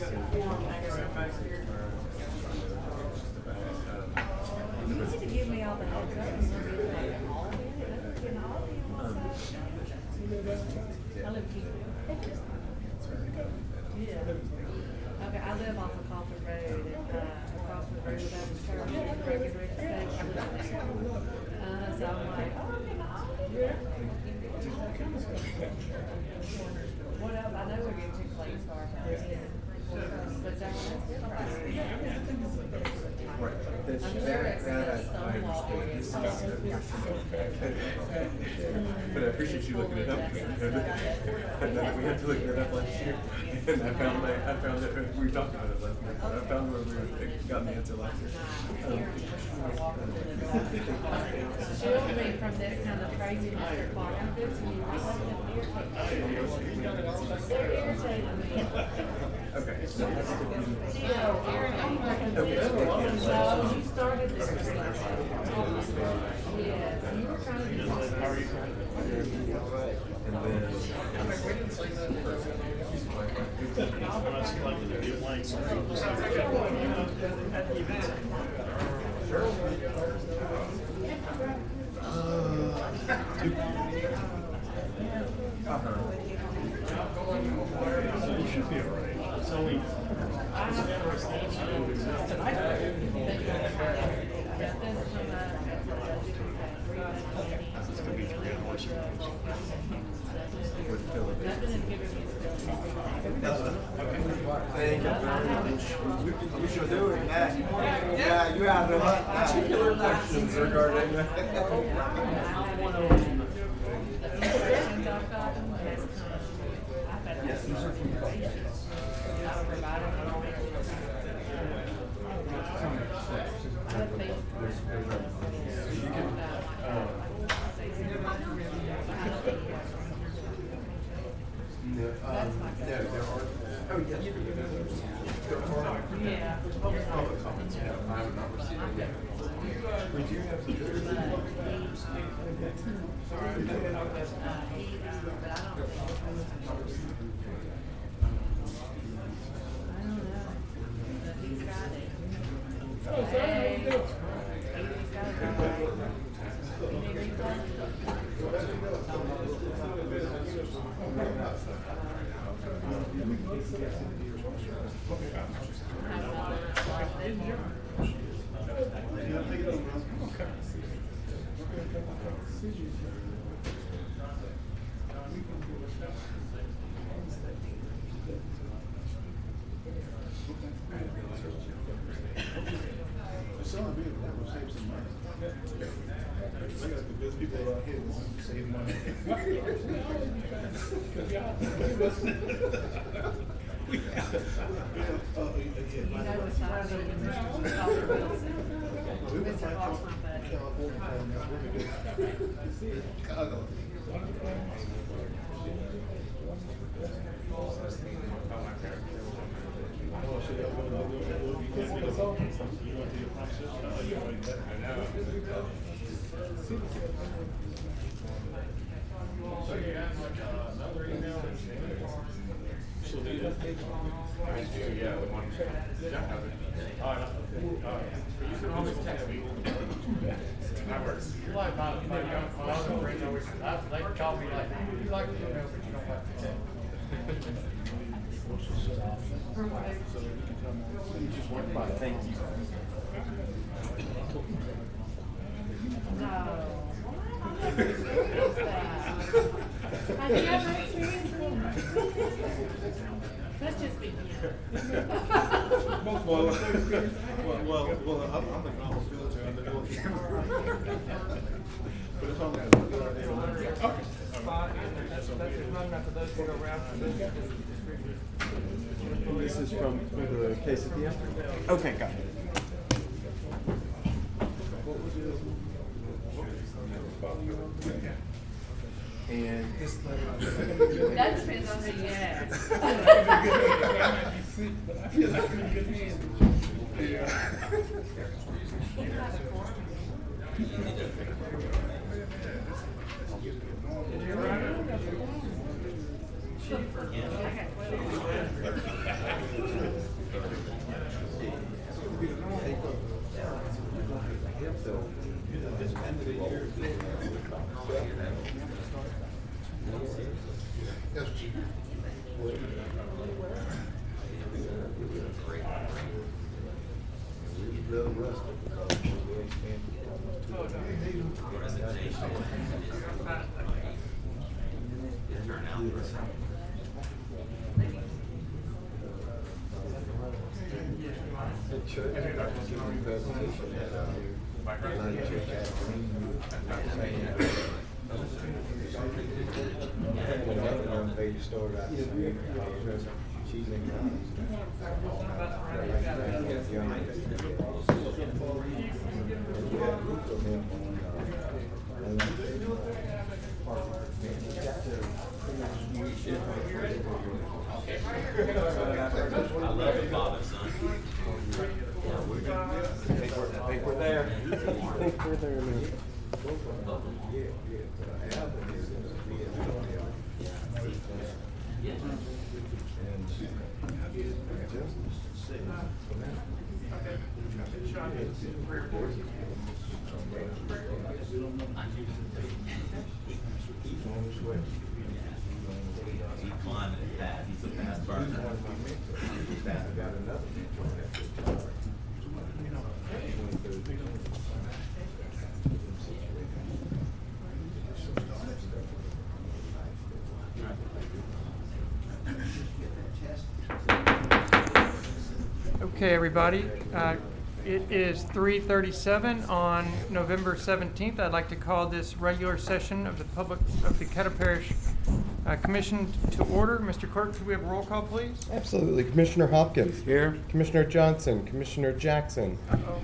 You need to give me all the heads up and we'll be like, all of it, you know, all of you on the side. I live here. Yeah. Okay, I live off of Coffin Road, across the road about the church, Broken Ridge State. I live there. So I'm like, oh, you know, all of it. What else? I know we're getting too close to our house. But that's good, right? Right. I'm sure it's a Stonewall area. But I appreciate you looking it up. I know that we had to look it up last year, and I found that we talked about it last night. I found where we got the answer last year. Shield me from this kind of crazy Mr. Clark. I'm good to you. They're irritating me. Okay. So you started this. Yes, you were trying to do something. And So you should be alright. It's only. You should do it, yeah. Yeah, you have the particular questions regarding that. Yes. There are. Oh, yes. Yeah. Public comments. Yeah, I have not received it yet. We do have some good. Thank you. No. Have you ever experienced it? Let's just be Well, I'm a novel filter on the door. But it's only a good idea. Okay. That's just not enough for those to go around. This is from the case at the end? Okay, got it. And this letter. That depends on who you ask. I feel like I'm in good hands. Yes, Chief. She's in I love it, Father, son. I think we're there. I think we're there, man. He's climbing it fast. He's a fast burner. Okay, everybody. It is 3:37 on November 17th. I'd like to call this regular session of the Caddo Parish Commission to order. Mr. Clerk, could we have a roll call, please? Absolutely. Commissioner Hopkins. Here. Commissioner Johnson. Commissioner Jackson.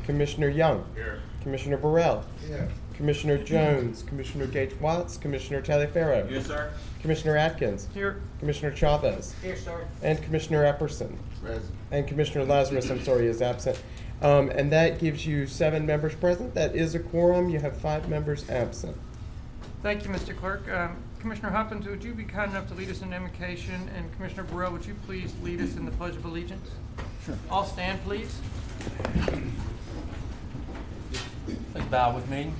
Commissioner Young. Here. Commissioner Burrell. Yeah. Commissioner Jones. Commissioner Gage-Watts. Commissioner Taliaferro. Yes, sir. Commissioner Atkins. Here. Commissioner Chavez. Here, sir. And Commissioner Epperson. Present. And Commissioner Lazarus, I'm sorry, is absent. And that gives you 7 members present. That is a quorum. You have 5 members absent. Thank you, Mr. Clerk. Commissioner Hopkins, would you be kind enough to lead us in invocation? And Commissioner Burrell, would you please lead us in the Pledge of Allegiance? Sure. All stand, please. Please bow with me.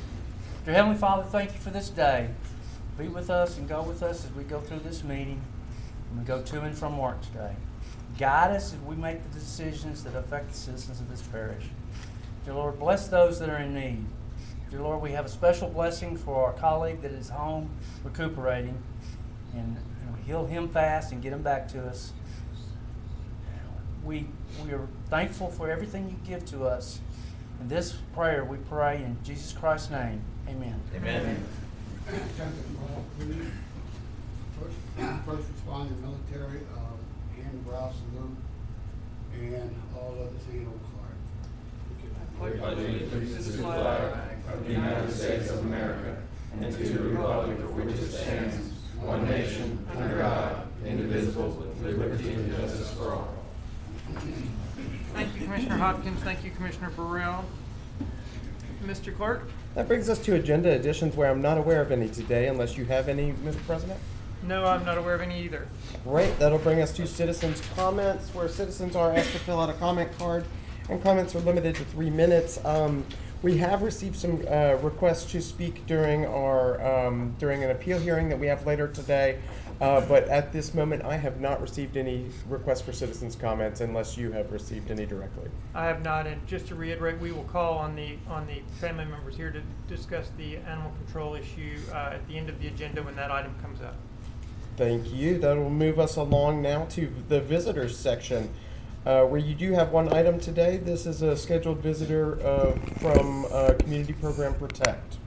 Dear Heavenly Father, thank you for this day. Be with us and go with us as we go through this meeting and we go to and from work today. Guide us as we make the decisions that affect the citizens of this parish. Dear Lord, bless those that are in need. Dear Lord, we have a special blessing for our colleague that is home recuperating, and heal him fast and get him back to us. We are thankful for everything you give to us. In this prayer we pray in Jesus Christ's name. Amen. Amen. First responder military, hand brow salute, and all others hand on card. Pledge allegiance to the flag of the United States of America and to the republic for which it stands, one nation, under God, indivisible, with liberty and justice for all. Thank you, Commissioner Hopkins. Thank you, Commissioner Burrell. Mr. Clerk? That brings us to agenda additions where I'm not aware of any today, unless you have any, Mr. President. No, I'm not aware of any either. Great. That'll bring us to citizens' comments, where citizens are asked to fill out a comment card, and comments are limited to 3 minutes. We have received some requests to speak during our during an appeal hearing that we have later today, but at this moment I have not received any requests for citizens' comments unless you have received any directly. I have not, and just to reiterate, we will call on the family members here to discuss the animal control issue at the end of the agenda when that item comes up. Thank you. That will move us along now to the visitors section, where you do have one item today. This is a scheduled visitor from Community Program Protect.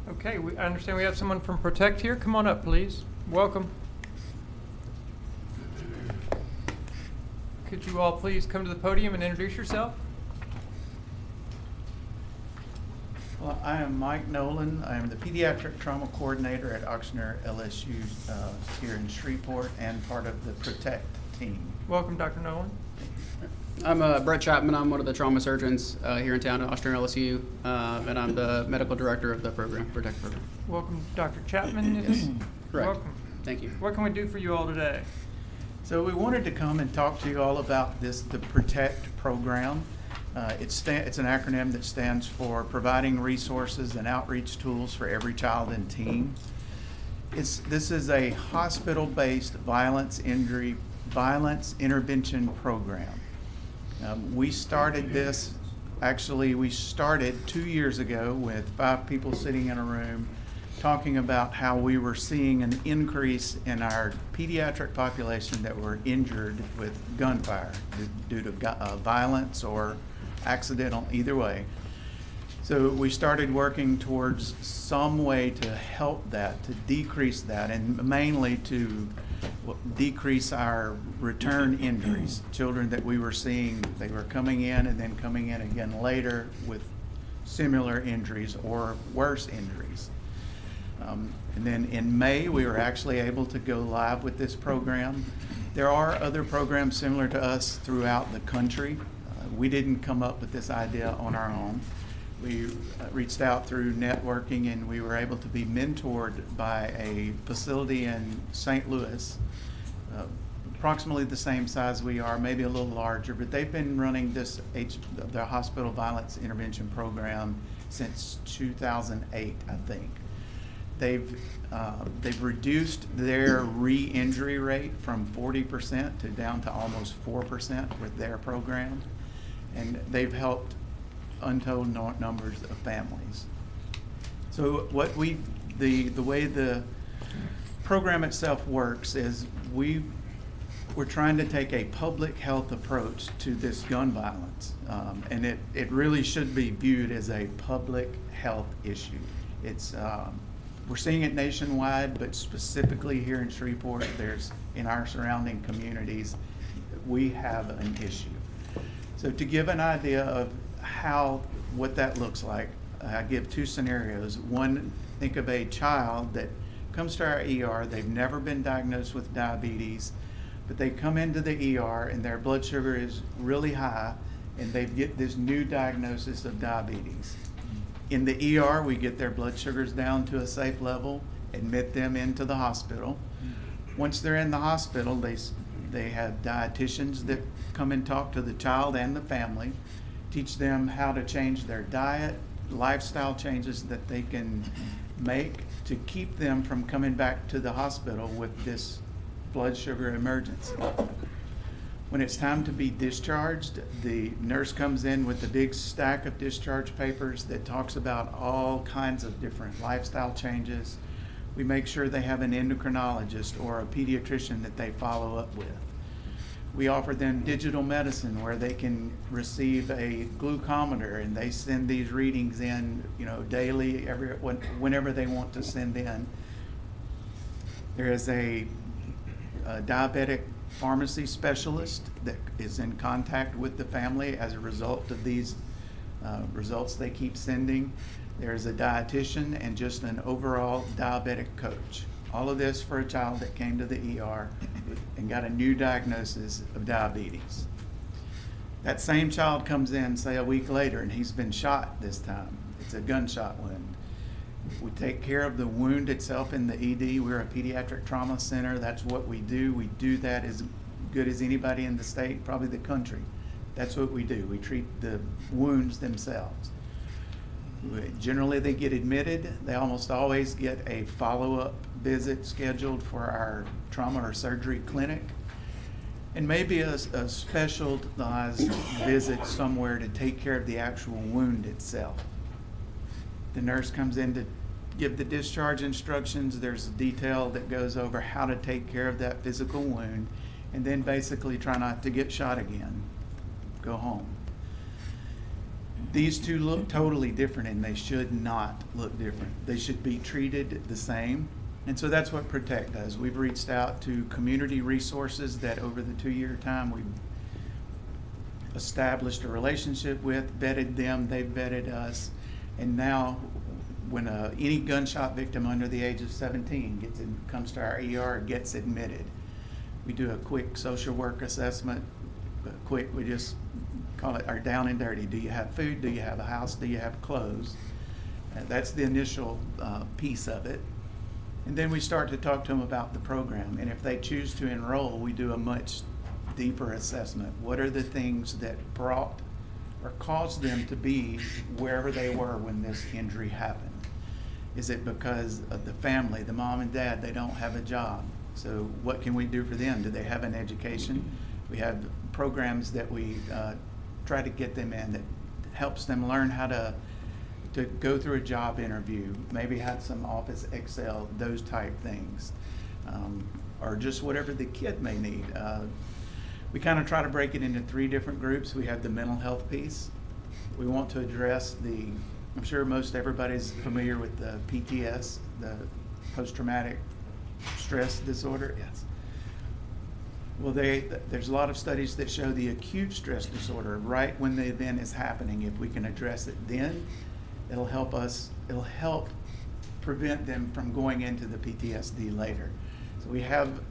Okay, I understand we have someone from Protect here. Come on up, please. Welcome. Could you all please come to the podium and introduce yourself? Well, I am Mike Nolan. I am the Pediatric Trauma Coordinator at Auctioneer LSU here in Shreveport and part of the Protect team. Welcome, Dr. Nolan. I'm Brett Chapman. I'm one of the trauma surgeons here in town at Auctioneer LSU, and I'm the medical director of the program, Protect program. Welcome, Dr. Chapman. Yes. Correct. Welcome. Thank you. What can we do for you all today? So we wanted to come and talk to you all about the Protect program. It's an acronym that stands for Providing Resources and Outreach Tools for Every Child and Teen. This is a hospital-based violence intervention program. We started this, actually we started 2 years ago with 5 people sitting in a room talking about how we were seeing an increase in our pediatric population that were injured with gunfire due to violence or accidental, either way. So we started working towards some way to help that, to decrease that, and mainly to decrease our return injuries. Children that we were seeing, they were coming in and then coming in again later with similar injuries or worse injuries. And then in May, we were actually able to go live with this program. There are other programs similar to us throughout the country. We didn't come up with this idea on our own. We reached out through networking, and we were able to be mentored by a facility in St. Louis, approximately the same size we are, maybe a little larger, but they've been running the hospital violence intervention program since 2008, I think. They've reduced their re-injury rate from 40% to down to almost 4% with their program, and they've helped untold numbers of families. So what the way the program itself works is we're trying to take a public health approach to this gun violence, and it really should be viewed as a public health issue. It's we're seeing it nationwide, but specifically here in Shreveport, in our surrounding communities, we have an issue. So to give an idea of what that looks like, I give 2 scenarios. One, think of a child that comes to our ER, they've never been diagnosed with diabetes, but they come into the ER and their blood sugar is really high, and they get this new diagnosis of diabetes. In the ER, we get their blood sugars down to a safe level, admit them into the hospital. Once they're in the hospital, they have dietitians that come and talk to the child and the family, teach them how to change their diet, lifestyle changes that they can make to keep them from coming back to the hospital with this blood sugar emergency. When it's time to be discharged, the nurse comes in with a big stack of discharge papers that talks about all kinds of different lifestyle changes. We make sure they have an endocrinologist or a pediatrician that they follow up with. We offer them digital medicine where they can receive a glucometer, and they send these readings in, daily, whenever they want to send in. There is a diabetic pharmacy specialist that is in contact with the family as a result of these results they keep sending. There's a dietitian and just an overall diabetic coach. All of this for a child that came to the ER and got a new diagnosis of diabetes. That same child comes in, say, a week later, and he's been shot this time. It's a gunshot wound. We take care of the wound itself in the ED. We're a pediatric trauma center. That's what we do. We do that as good as anybody in the state, probably the country. That's what we do. We treat the wounds themselves. Generally, they get admitted. They almost always get a follow-up visit scheduled for our trauma or surgery clinic, and maybe a specialized visit somewhere to take care of the actual wound itself. The nurse comes in to give the discharge instructions. There's a detail that goes over how to take care of that physical wound, and then basically try not to get shot again. Go home. These two look totally different, and they should not look different. They should be treated the same. And so that's what Protect does. We've reached out to community resources that over the 2-year time we've established a relationship with, vetted them, they've vetted us. And now when any gunshot victim under the age of 17 comes to our ER, gets admitted, we do a quick social work assessment. We just call it our down and dirty. Do you have food? Do you have a house? Do you have clothes? That's the initial piece of it. And then we start to talk to them about the program. And if they choose to enroll, we do a much deeper assessment. What are the things that brought or caused them to be wherever they were when this injury happened? Is it because of the family, the mom and dad, they don't have a job? So what can we do for them? Do they have an education? We have programs that we try to get them in that helps them learn how to go through a job interview, maybe have some Office Excel, those type things, or just whatever the kid may need. We kind of try to break it into 3 different groups. We have the mental health piece. We want to address I'm sure most everybody's familiar with the PTS, the post-traumatic stress disorder. Yes. Well, there's a lot of studies that show the acute stress disorder right when the event is happening. If we can address it then, it'll help prevent them from going into the PTSD later. So we have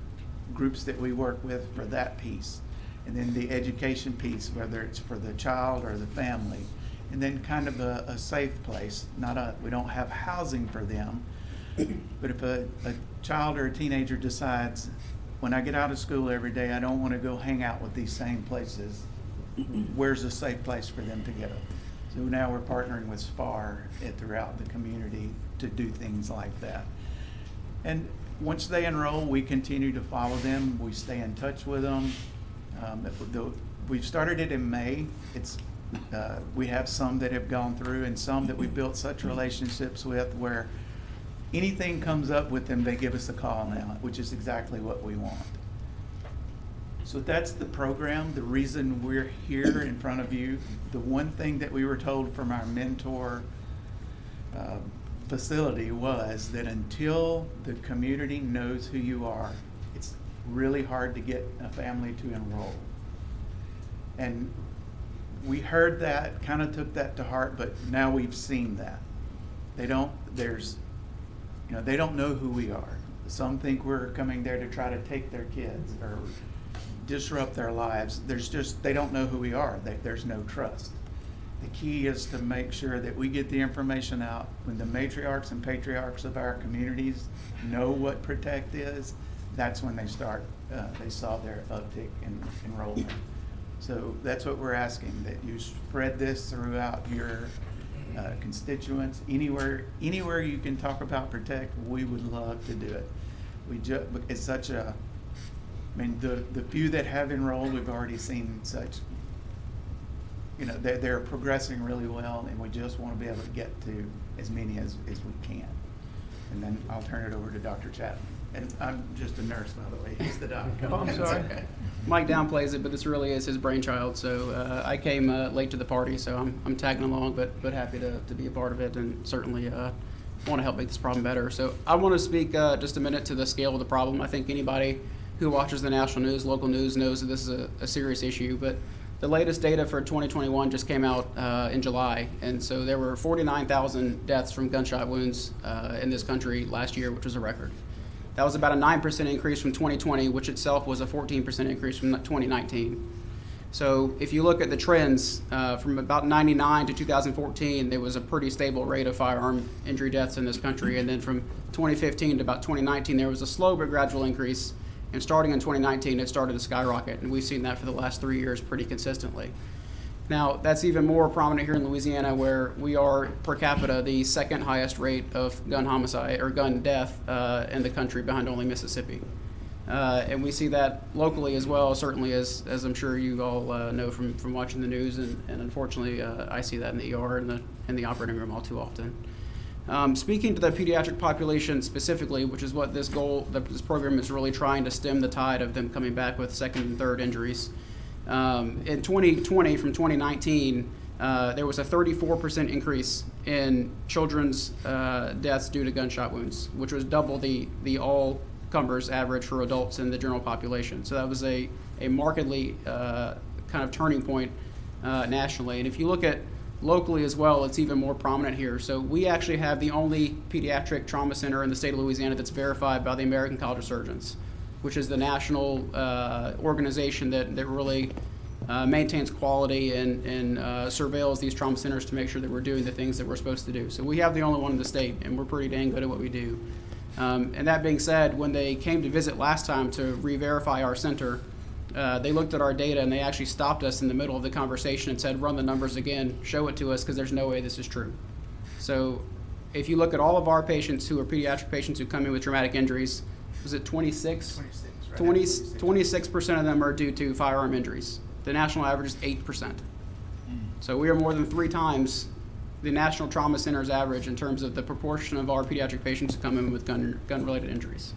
groups that we work with for that piece. And then the education piece, whether it's for the child or the family. And then kind of a safe place. We don't have housing for them, but if a child or a teenager decides, when I get out of school every day, I don't want to go hang out with these same places, where's a safe place for them to go? So now we're partnering with SPAR throughout the community to do things like that. And once they enroll, we continue to follow them. We stay in touch with them. We've started it in May. We have some that have gone through and some that we've built such relationships with where anything comes up with them, they give us a call now, which is exactly what we want. So that's the program, the reason we're here in front of you. The one thing that we were told from our mentor facility was that until the community knows who you are, it's really hard to get a family to enroll. And we heard that, kind of took that to heart, but now we've seen that. They don't know who we are. Some think we're coming there to try to take their kids or disrupt their lives. They don't know who we are. There's no trust. The key is to make sure that we get the information out. When the matriarchs and patriarchs of our communities know what Protect is, that's when they saw their uptick in enrollment. So that's what we're asking, that you spread this throughout your constituents. Anywhere you can talk about Protect, we would love to do it. It's such the few that have enrolled, we've already seen such, they're progressing really well, and we just want to be able to get to as many as we can. And then I'll turn it over to Dr. Chapman. And I'm just a nurse, by the way. He's the doctor. Oh, I'm sorry. Okay. Mike downplays it, but this really is his brainchild. So I came late to the party, so I'm tagging along, but happy to be a part of it, and certainly want to help make this problem better. So I want to speak just a minute to the scale of the problem. I think anybody who watches the national news, local news, knows that this is a serious issue. But the latest data for 2021 just came out in July, and so there were 49,000 deaths from gunshot wounds in this country last year, which was a record. That was about a 9% increase from 2020, which itself was a 14% increase from 2019. So if you look at the trends, from about 99 to 2014, there was a pretty stable rate of firearm injury deaths in this country. And then from 2015 to about 2019, there was a slow but gradual increase. And starting in 2019, it started to skyrocket. And we've seen that for the last 3 years pretty consistently. Now, that's even more prominent here in Louisiana, where we are per capita the second highest rate of gun homicide or gun death in the country, behind only Mississippi. And we see that locally as well, certainly as I'm sure you all know from watching the news, and unfortunately I see that in the ER and in the operating room all too often. Speaking to the pediatric population specifically, which is what this program is really trying to stem the tide of them coming back with second and third injuries. In 2020 from 2019, there was a 34% increase in children's deaths due to gunshot wounds, which was double the all-comers average for adults in the general population. So that was a markedly kind of turning point nationally. And if you look at locally as well, it's even more prominent here. So we actually have the only pediatric trauma center in the state of Louisiana that's verified by the American College of Surgeons, which is the national organization that really maintains quality and surveils these trauma centers to make sure that we're doing the things that we're supposed to do. So we have the only one in the state, and we're pretty dang good at what we do. And that being said, when they came to visit last time to re-verify our center, they looked at our data and they actually stopped us in the middle of the conversation and said, run the numbers again, show it to us, because there's no way this is true. So if you look at all of our patients who are pediatric patients who come in with traumatic injuries, was it 26? 26% of them are due to firearm injuries. The national average is 8%. So we are more than 3 times the National Trauma Center's average in terms of the proportion of our pediatric patients who come in with gun-related injuries.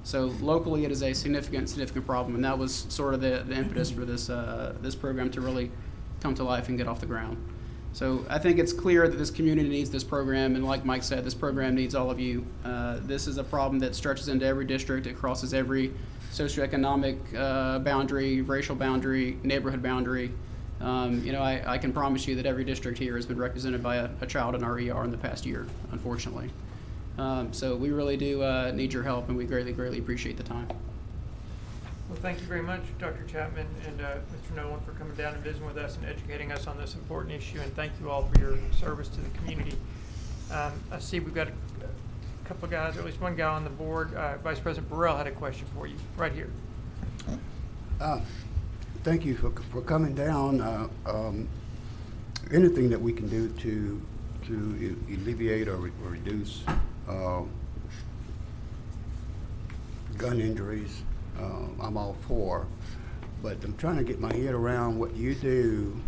So locally, it is a significant problem, and that was sort of the impetus for this program to really come to life and get off the ground. So I think it's clear that this community needs this program, and like Mike said, this program needs all of you. This is a problem that stretches into every district. It crosses every socioeconomic boundary, racial boundary, neighborhood boundary. I can promise you that every district here has been represented by a child in our ER in the past year, unfortunately. So we really do need your help, and we greatly appreciate the time. Well, thank you very much, Dr. Chapman and Mr. Nolan, for coming down and visiting with us and educating us on this important issue, and thank you all for your service to the community. I see we've got a couple of guys, or at least one guy on the board. Vice President Burrell had a question for you, right here. Thank you for coming down. Anything that we can do to alleviate or reduce gun injuries, I'm all for. But I'm trying to get my head around what you do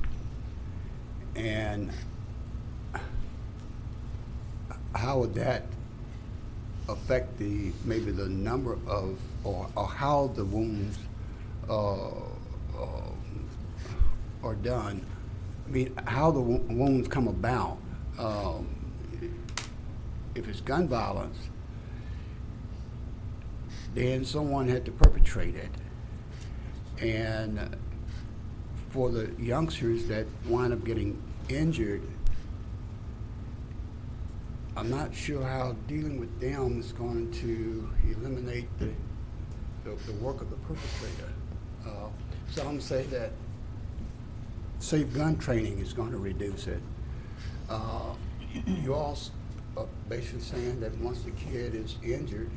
and how would that affect maybe the number of or how the wounds are done. I mean, how the wounds come about. If it's gun violence, then someone had to perpetrate it. And for the youngsters that wind up getting injured, I'm not sure how dealing with them is going to eliminate the work of the perpetrator. So I'm going to say that safe gun training is going to reduce it. You all are basically saying that once the kid is injured,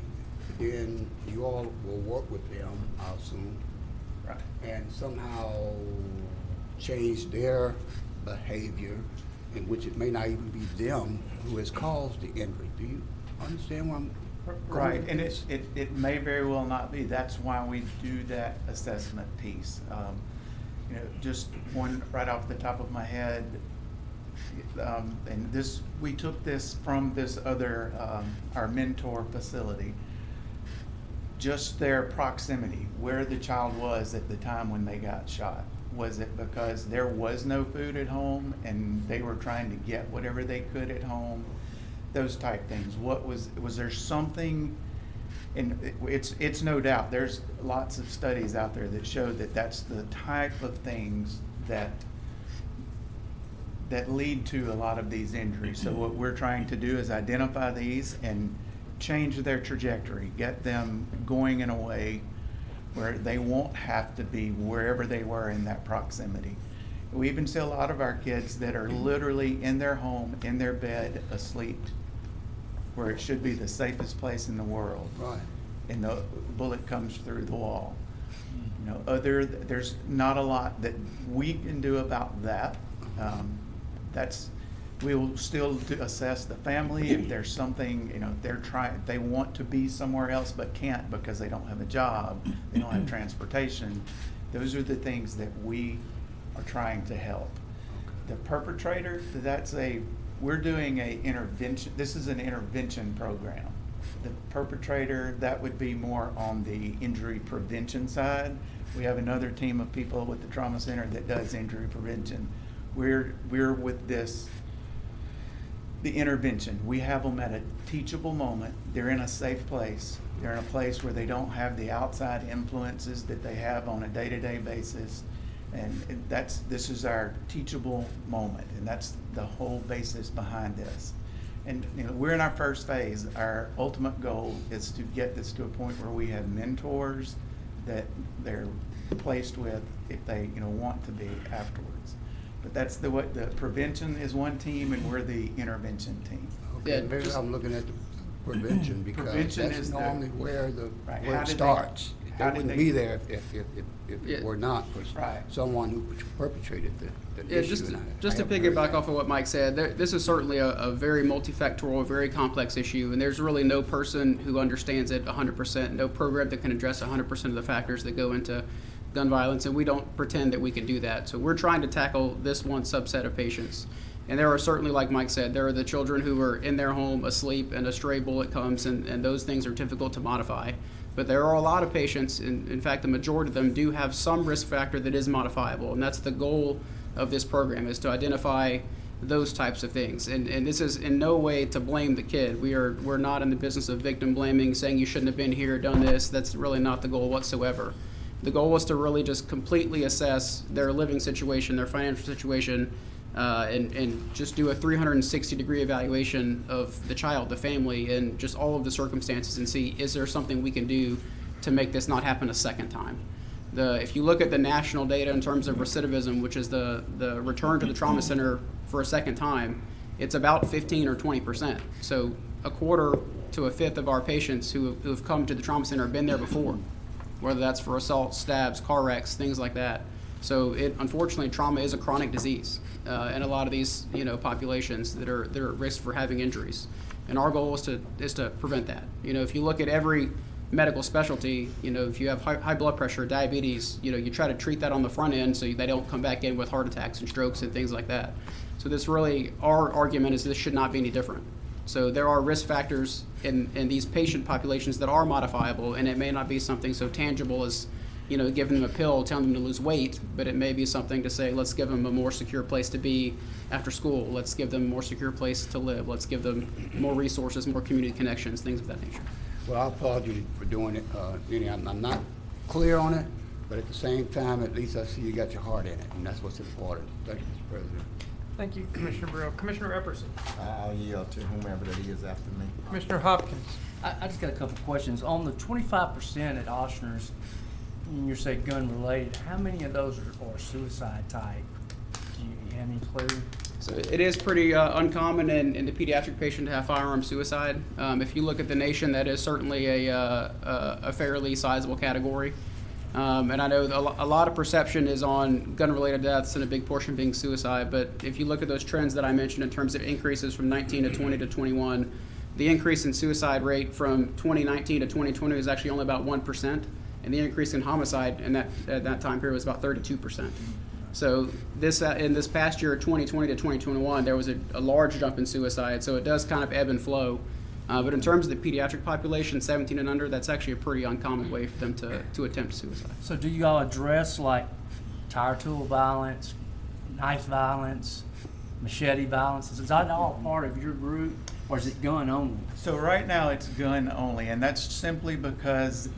then you all will work with them, I assume, Right. and somehow change their behavior, in which it may not even be them who has caused the injury. Do you understand what I'm going Right, with and this? it may very well not be. That's why we do that assessment piece. Just one right off the top of my head, and this, we took this from this other, our mentor facility. Just their proximity, where the child was at the time when they got shot. Was it because there was no food at home and they were trying to get whatever they could at home? Those type things. Was there something, and it's no doubt, there's lots of studies out there that show that that's the type of things that lead to a lot of these injuries. So what we're trying to do is identify these and change their trajectory, get them going in a way where they won't have to be wherever they were in that proximity. We even see a lot of our kids that are literally in their home, in their bed, asleep, where it should be the safest place in the world. Right. And the bullet comes through the wall. There's not a lot that we can do about that. We will still assess the family if there's something, they want to be somewhere else but can't because they don't have a job, they don't have transportation. Those are the things that we are trying to help. The perpetrator, we're doing a intervention, this is an intervention program. The perpetrator, that would be more on the injury prevention side. We have another team of people with the trauma center that does injury prevention. We're with this, the intervention. We have them at a teachable moment. They're in a safe place. They're in a place where they don't have the outside influences that they have on a day-to-day basis. And this is our teachable moment, and that's the whole basis behind this. And we're in our first phase. Our ultimate goal is to get this to a point where we have mentors that they're placed with if they want to be afterwards. But that's the prevention is one team, and we're the intervention team. Okay, Yeah, maybe I'm looking at the prevention because Prevention that's is normally where Right. it starts. they wouldn't be there if Yeah. it were not for Right. someone who perpetrated the Yeah, issue. just and just to I haven't heard piggyback that. off of what Mike said, this is certainly a very multifactorial, very complex issue, and there's really no person who understands it 100%, no program that can address 100% of the factors that go into gun violence, and we don't pretend that we can do that. So we're trying to tackle this one subset of patients. And there are certainly, like Mike said, there are the children who are in their home asleep and a stray bullet comes, and those things are difficult to modify. But there are a lot of patients, in fact, the majority of them do have some risk factor that is modifiable, and that's the goal of this program, is to identify those types of things. And this is in no way to blame the kid. We're not in the business of victim blaming, saying you shouldn't have been here, done this. That's really not the goal whatsoever. The goal was to really just completely assess their living situation, their financial situation, and just do a 360-degree evaluation of the child, the family, and just all of the circumstances, and see, is there something we can do to make this not happen a second time? If you look at the national data in terms of recidivism, which is the return to the trauma center for a second time, it's about 15 or 20%. So a quarter to a fifth of our patients who have come to the trauma center have been there before, whether that's for assaults, stabs, car wrecks, things like that. So unfortunately, trauma is a chronic disease in a lot of these populations that are at risk for having injuries. And our goal is to prevent that. If you look at every medical specialty, if you have high blood pressure, diabetes, you try to treat that on the front end so they don't come back in with heart attacks and strokes and things like that. So this really, our argument is this should not be any different. So there are risk factors in these patient populations that are modifiable, and it may not be something so tangible as giving them a pill, telling them to lose weight, but it may be something to say, let's give them a more secure place to be after school. Let's give them a more secure place to live. Let's give them more resources, more community connections, things of that nature. Well, I applaud you for doing it. Jenny, I'm not clear on it, but at the same time, at least I see you got your heart in it, and that's what's important. Thank you, Mr. President. Thank you, Commissioner Burrell. Commissioner Epperson. I'll yield to whomever that is after me. Commissioner Hopkins. I just got a couple questions. On the 25% at Ochsner's, you say gun related, how many of those are suicide type? Do you have any clue? So it is pretty uncommon in the pediatric patient to have firearm suicide. If you look at the nation, that is certainly a fairly sizable category. And I know a lot of perception is on gun-related deaths and a big portion being suicide, but if you look at those trends that I mentioned in terms of increases from 19 to 20 to 21, the increase in suicide rate from 2019 to 2020 was actually only about 1%, and the increase in homicide at that time period was about 32%. So in this past year, 2020 to 2021, there was a large jump in suicide, so it does kind of ebb and flow. But in terms of the pediatric population, 17 and under, that's actually a pretty uncommon way for them to attempt suicide. So do you all address like tire tool violence, knife violence, machete violence? Is that all part of your group, or is it gun only? So right now it's gun only, and that's simply because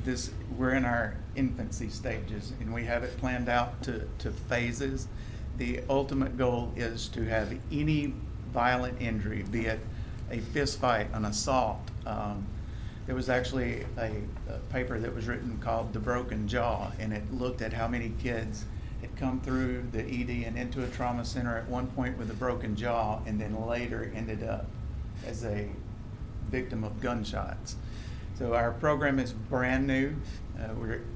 we're in our infancy stages and we have it planned out to phases. The ultimate goal is to have any violent injury, be it a fist fight, an assault. There was actually a paper that was written called The Broken Jaw, and it looked at how many kids had come through the ED and into a trauma center at one point with a broken jaw, and then later ended up as a victim of gunshots. So our program is brand new.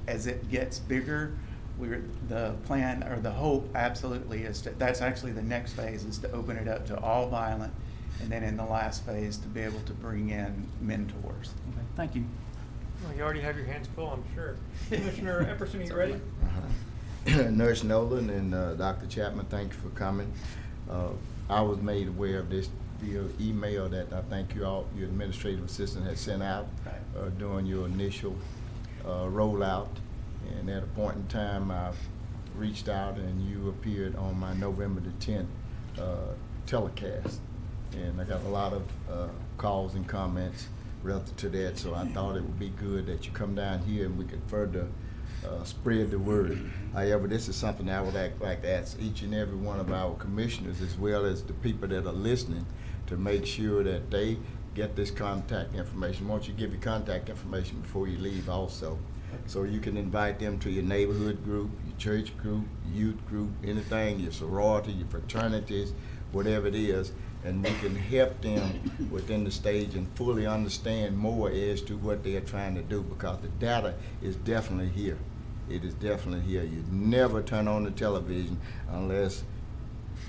As it gets bigger, the plan or the hope absolutely is that's actually the next phase, is to open it up to all violent, and then in the last phase to be able to bring in mentors. Okay, thank you. Well, you already have your hands full, I'm sure. Commissioner Epperson, you ready? Nurse Nolan and Dr. Chapman, thank you for coming. I was made aware of this via email that I think your administrative assistant had sent out during your initial rollout. And at a point in time, I reached out and you appeared on my November the 10th telecast. And I got a lot of calls and comments relative to that, so I thought it would be good that you come down here and we could further spread the word. However, this is something I would like to ask each and every one of our commissioners, as well as the people that are listening, to make sure that they get this contact information. Why don't you give your contact information before you leave also, so you can invite them to your neighborhood group, your church group, youth group, anything, your sorority, your fraternities, whatever it is, and we can help them within the stage and fully understand more as to what they are trying to do, because the data is definitely here. It is definitely here. You never turn on the television unless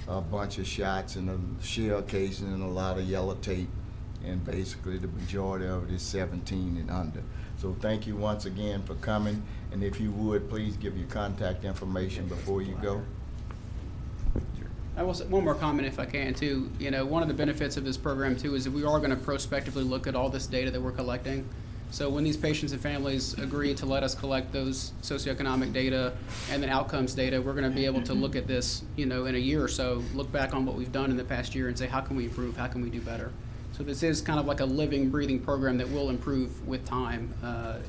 a bunch of shots and a shell casing and a lot of yellow tape, and basically the majority of it is 17 and under. So thank you once again for coming, and if you would, please give your contact information before you go. I will say one more comment if I can too. You know, one of the benefits of this program too is that we are going to prospectively look at all this data that we're collecting. So when these patients and families agree to let us collect those socioeconomic data and then outcomes data, we're going to be able to look at this, you know, in a year or so, look back on what we've done in the past year and say, how can we improve? How can we do better? So this is kind of like a living, breathing program that will improve with time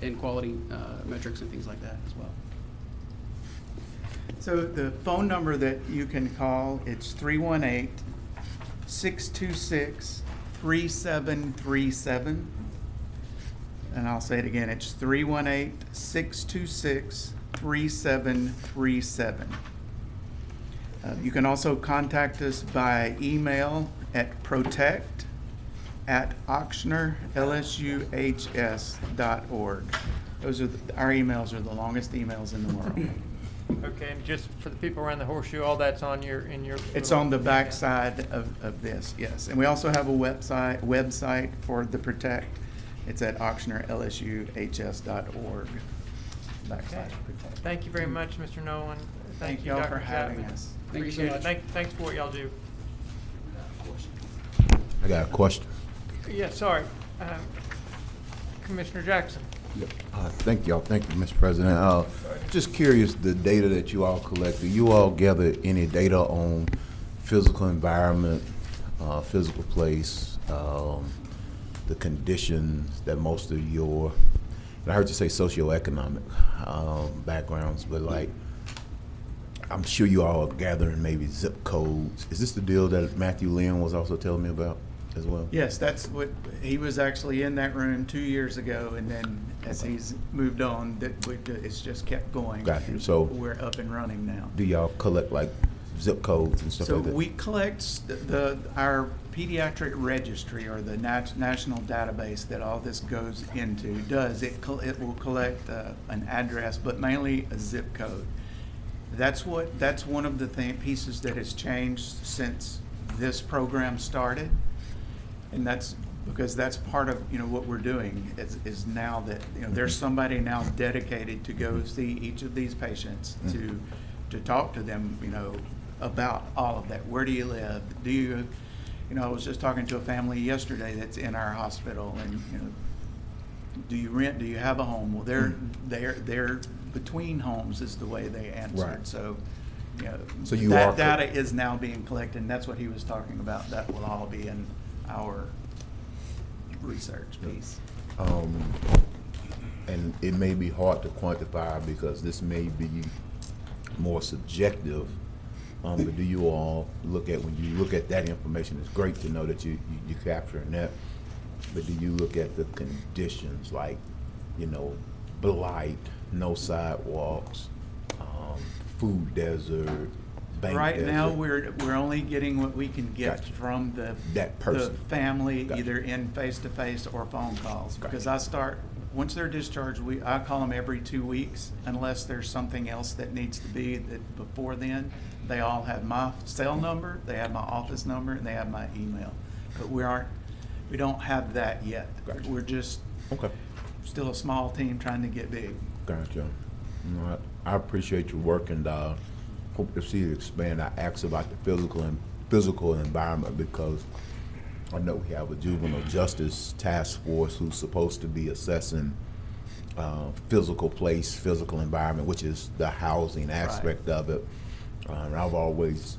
in quality metrics and things like that as well. So the phone number that you can call, it's 318-626-3737. And I'll say it again, it's 318-626-3737. You can also contact us by email at protect@oxnerlsuhs.org. Those are our emails are the longest emails in the world. Okay, and just for the people around the horseshoe, all that's on your It's on the back side of this, yes. And we also have a website for the Protect. It's at oxnerlsuhs.org. Okay. Thank you very much, Mr. Nolan. Thank you, y'all Dr. for having Chapman. us. Thank you so Appreciate it. much. Thanks for what y'all do. I got a question. Yeah, sorry. Commissioner Jackson. Thank you, Mr. President. Just curious, the data that you all collect, do you all gather any data on physical environment, physical place, the conditions that most of your, I heard you say socioeconomic backgrounds, but like, I'm sure you all are gathering maybe zip codes. Is this the deal that Matthew Lynn was also telling me about as well? Yes, that's what, he was actually in that room 2 years ago, and then as he's moved on, it's just kept going. Gotcha. So we're up and running now. do y'all collect like zip codes and stuff So like that? we collect our pediatric registry, or the national database that all this goes into, it will collect an address, but mainly a zip code. That's one of the pieces that has changed since this program started, and that's because that's part of what we're doing is now that there's somebody now dedicated to go see each of these patients to talk to them about all of that. Where do you live? Do you I was just talking to a family yesterday that's in our hospital, and do you rent? Do you have a home? Well, they're between homes is the way they answered. Right. So, So you that are data is now being collected, and that's what he was talking about. That will all be in our research piece. And it may be hard to quantify because this may be more subjective. But do you all look at, when you look at that information, it's great to know that you're capturing that. But do you look at the conditions like, blight, no sidewalks, food desert, bank Right desert? now, we're only getting what we can get Gotcha. from That person. the family, Gotcha. either in face-to-face or phone calls. Gotcha. Because once they're discharged, I call them every 2 weeks, unless there's something else that needs to be that before then. They all have my cell number, they have my office number, and they have my email. But we don't have that yet. Gotcha. We're just Okay. still a small team trying to get big. Gotcha. I appreciate your work, and hope to see you expand. I asked about the physical environment because I know we have a juvenile justice task force who's supposed to be assessing physical place, physical environment, which is the housing aspect of it. And I've always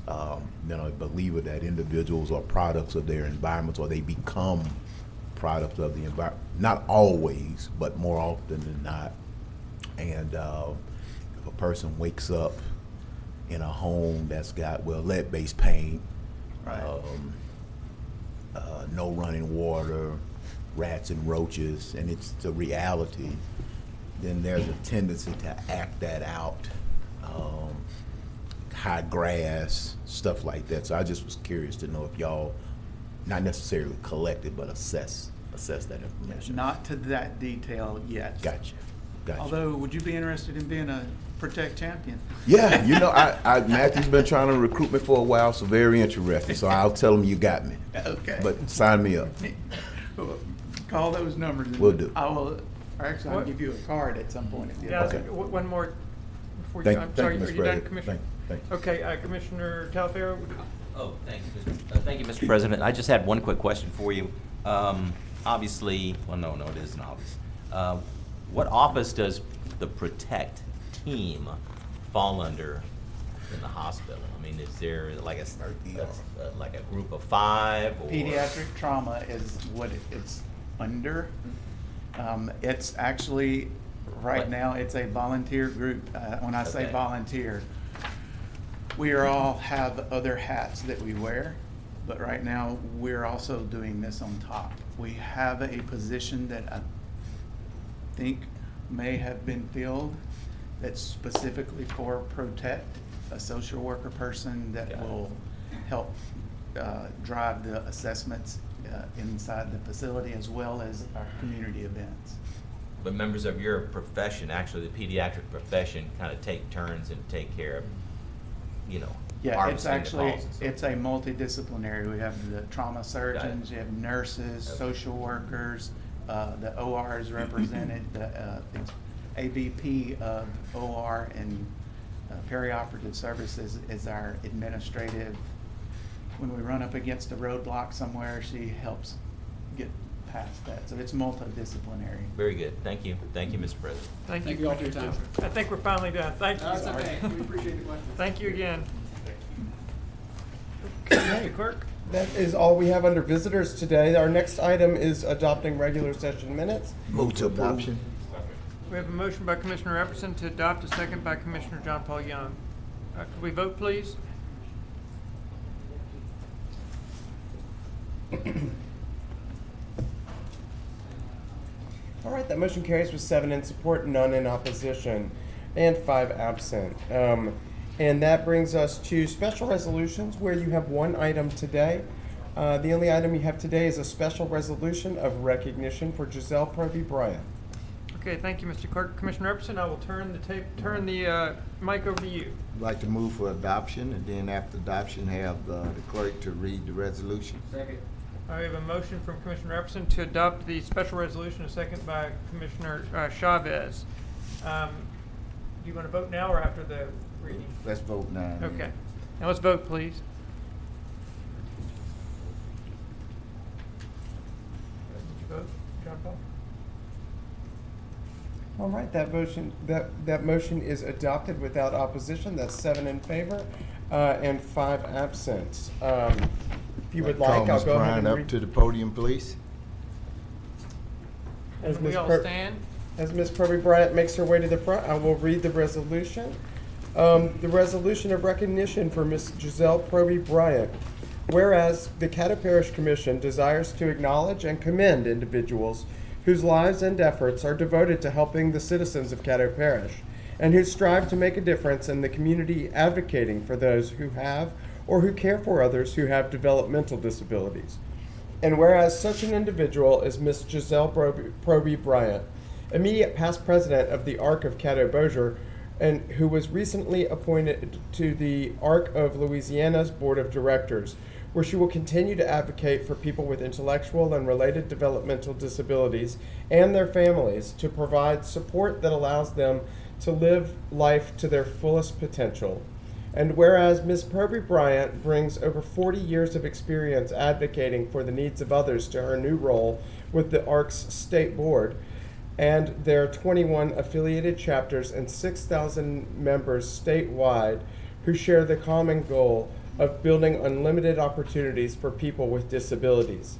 been a believer that individuals are products of their environments, or they become products of the environment. Not always, but more often than not. And if a person wakes up in a home that's got lead-based paint, Right. No running water, rats and roaches, and it's the reality, then there's a tendency to act that out. high grass, stuff like that. So I just was curious to know if y'all not necessarily collected, but assess that information. Not to that detail yet. Gotcha. Although, would you be interested in being a Protect champion? Yeah, you know, I Matthew's been trying to recruit me for a while, so very interested. So I'll tell him you got me. Okay. But sign me up. Call those numbers. And Will do. I will, or actually, I'll What? give you a card at some point. If you Yeah, Okay. one more before you, Thank- I'm thank sorry, you, are Mr. you done, President. Commissioner? Thank you. Okay, Commissioner Talaferro? Oh, thank you, Mr. President. I just had one quick question for you. Obviously, well, no, it isn't obvious. What office does the Protect team fall under in the hospital? I mean, is there like a group of 5? Or? Pediatric trauma is what it's under. It's actually, right now, it's a volunteer group. When I say Okay. volunteer, we all have other hats that we wear, but right now, we're also doing this on top. We have a position that I think may have been filled that's specifically for Protect, a social worker person that Got it. will help drive the assessments inside the facility as well as our community events. But members of your profession, actually the pediatric profession, kind of take turns and take care of, Yeah, it's harvesting the actually, calls and stuff. it's a multidisciplinary. We have the trauma surgeons, you have nurses, Okay. social workers, the OR is represented, the AVP of OR and perioperative services is our administrative. When we run up against a roadblock somewhere, she helps get past that. So it's multidisciplinary. Very good. Thank you, Mr. President. Thank Thank you all for your time. I think we're finally done. Thank you. That's okay. We appreciate the questions. Thank you again. Okay, clerk. That is all we have under visitors today. Our next item is adopting regular session minutes. Move to Adoption. We have a motion by Commissioner Epperson to adopt, a second by Commissioner John Paul Young. Could we vote, please? All right, that motion carries with 7 in support, none in opposition, and 5 absent. And that brings us to special resolutions, where you have one item today. The only item you have today is a special resolution of recognition for Giselle Proby Bryant. Okay, thank you, Mr. Clerk. Commissioner Epperson, I will turn the mic over to you. I'd like to move for adoption, and then after adoption, have the clerk to read the resolution. Second. I have a motion from Commissioner Epperson to adopt the special resolution, a second by Commissioner Chavez. Do you want to vote now or after the reading? Let's vote now. Okay. Now let's vote, please. Did you vote, John Paul? All right, that motion is adopted without opposition. That's 7 in favor and 5 absent. If you would like, I'll go ahead and up read. to the podium, please. As We Ms. all Per- stand. As Ms. Proby Bryant makes her way to the front, I will read the resolution. The resolution of recognition for Ms. Giselle Proby Bryant. Whereas the Caddo Parish Commission desires to acknowledge and commend individuals whose lives and efforts are devoted to helping the citizens of Caddo Parish, and who strive to make a difference in the community, advocating for those who have or who care for others who have developmental disabilities. And whereas such an individual is Ms. Giselle Proby Bryant, immediate past president of the ARC of Caddo Bossier, and who was recently appointed to the ARC of Louisiana's Board of Directors, where she will continue to advocate for people with intellectual and related developmental disabilities and their families to provide support that allows them to live life to their fullest potential. And whereas Ms. Proby Bryant brings over 40 years of experience advocating for the needs of others to her new role with the ARC's State Board and their 21 affiliated chapters and 6,000 members statewide who share the common goal of building unlimited opportunities for people with disabilities.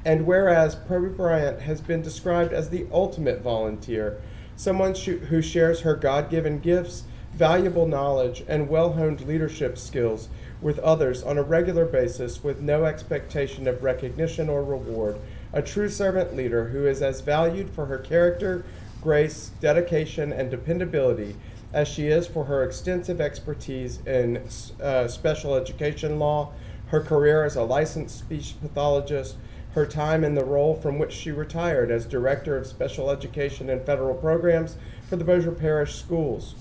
And whereas Proby Bryant has been described as the ultimate volunteer, someone who shares her God-given gifts, valuable knowledge, and well-honed leadership skills with others on a regular basis with no expectation of recognition or reward, a true servant leader who is as valued for her character, grace, dedication, and dependability as she is for her extensive expertise in special education law, her career as a licensed speech pathologist, her time in the role from which she retired as Director of Special Education and Federal Programs for the Bossier Parish Schools,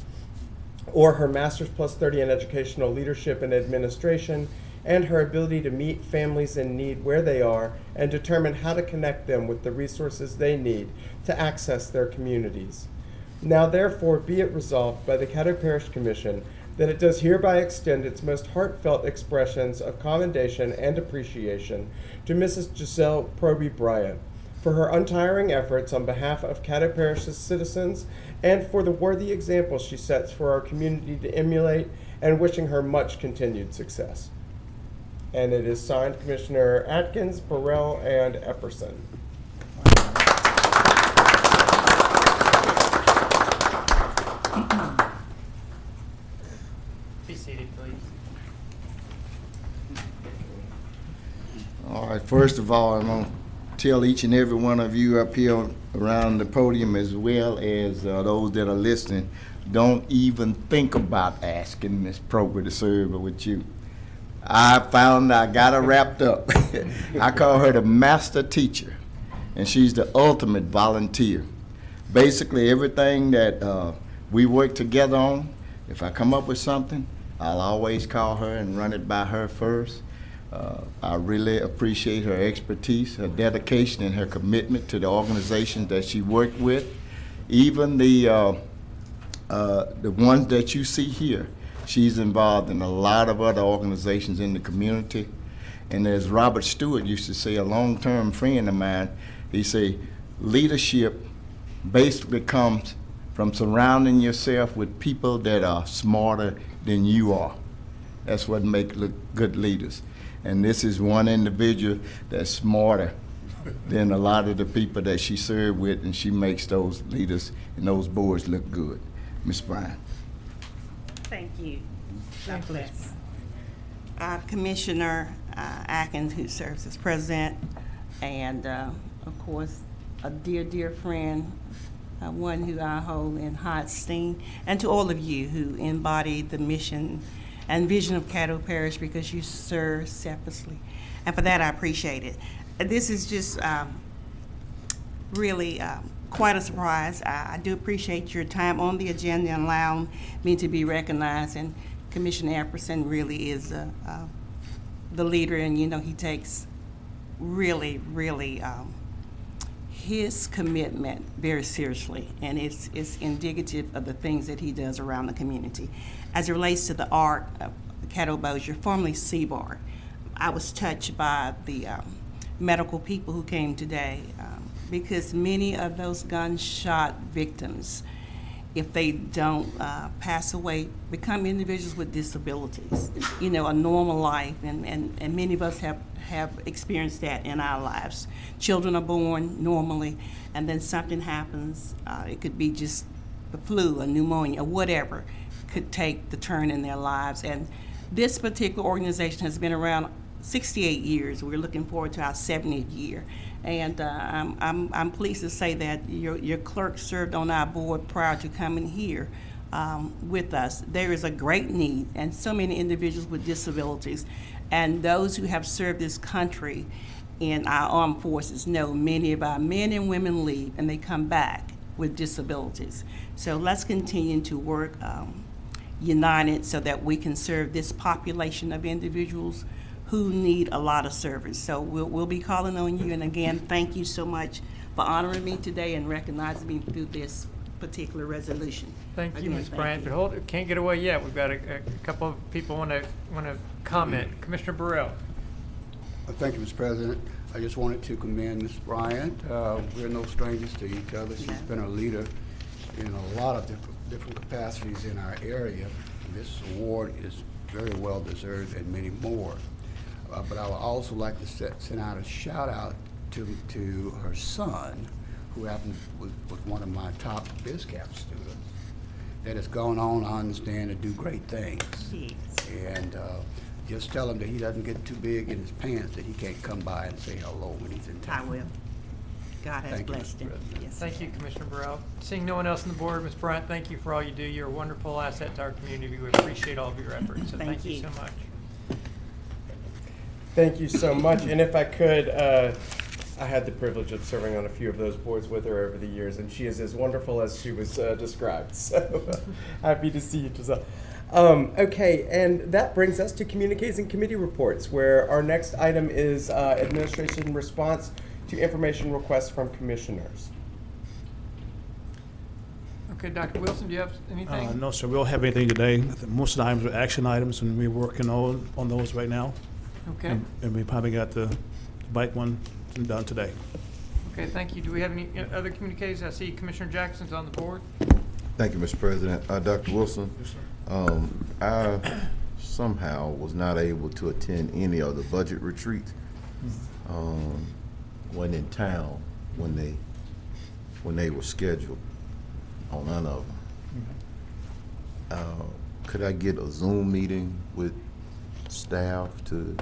or her Master's Plus 30 in Educational Leadership and Administration, and her ability to meet families in need where they are and determine how to connect them with the resources they need to access their communities. Now therefore be it resolved by the Caddo Parish Commission that it does hereby extend its most heartfelt expressions of commendation and appreciation to Mrs. Giselle Proby Bryant for her untiring efforts on behalf of Caddo Parish's citizens and for the worthy example she sets for our community to emulate, and wishing her much continued success. And it is signed Commissioner Atkins, Burrell, and Epperson. Be seated, please. All right, first of all, I'm going to tell each and every one of you up here around the podium, as well as those that are listening, don't even think about asking Miss Proby to serve with you. I found I got her wrapped up. I call her the master teacher, and she's the ultimate volunteer. Basically, everything that we work together on, if I come up with something, I'll always call her and run it by her first. I really appreciate her expertise, her dedication, and her commitment to the organizations that she worked with. Even the ones that you see here, she's involved in a lot of other organizations in the community. And as Robert Stewart used to say, a long-term friend of mine, he say, leadership basically comes from surrounding yourself with people that are smarter than you are. That's what makes good leaders. And this is one individual that's smarter than a lot of the people that she served with, and she makes those leaders and those boards look good. Ms. Bryan. Thank you. God bless. Commissioner Atkins, who serves as president, and of course, a dear, dear friend, one who I hold in high esteem, and to all of you who embody the mission and vision of Caddo Parish, because you serve selflessly. And for that, I appreciate it. This is just really quite a surprise. I do appreciate your time on the agenda and allowing me to be recognized. And Commissioner Epperson really is the leader, and you know he takes really, really his commitment very seriously, and it's indicative of the things that he does around the community. As it relates to the ARC, Caddo Bossier, formerly CBAR, I was touched by the medical people who came today, because many of those gunshot victims, if they don't pass away, become individuals with disabilities, you know, a normal life, and many of us have experienced that in our lives. Children are born normally, and then something happens. It could be just the flu, a pneumonia, or whatever could take the turn in their lives. And this particular organization has been around 68 years. We're looking forward to our 70th year. And I'm pleased to say that your clerk served on our board prior to coming here with us. There is a great need, and so many individuals with disabilities, and those who have served this country in our armed forces know many of our men and women leave and they come back with disabilities. So let's continue to work united so that we can serve this population of individuals who need a lot of service. So we'll be calling on you, and again, thank you so much for honoring me today and recognizing me through this particular resolution. Thank you, Again, Ms. thank Bryant. you. But hold, can't get away yet. We've got a couple of people want to comment. Commissioner Burrell. Thank you, Mr. President. I just wanted to commend Ms. Bryant. We're no strangers to each other. She's been a leader in a lot of different capacities in our area. This award is very well deserved, and many more. But I would also like to send out a shout out to her son, who happened was one of my top BizCap students, that has gone on, I understand, to do great things. Yes. And just tell him that he doesn't get too big in his pants, that he can't come by and say hello when he's in town. I will. God has blessed him. Yes. Thank you, Commissioner Burrell. Seeing no one else on the board, Ms. Bryant, thank you for all you do. You're a wonderful asset to our community. We appreciate all of your efforts, so thank you so much. Thank you so much. And if I could, I had the privilege of serving on a few of those boards with her over the years, and she is as wonderful as she was described. So happy to see you, Giselle. Okay, and that brings us to communiques and committee reports, where our next item is administration response to information requests from commissioners. Okay, Dr. Wilson, do you have anything? No, sir, we don't have anything today. I think most of the items are action items, and we're working on those right now. Okay. And we probably got the bike one done today. Okay, thank you. Do we have any other communiques? I see Commissioner Jackson's on the board. Thank you, Mr. President. Dr. Wilson, Yes, sir. I somehow was not able to attend any of the budget retreats. Wasn't in town when they were scheduled on none of them. Could I get a Zoom meeting with staff to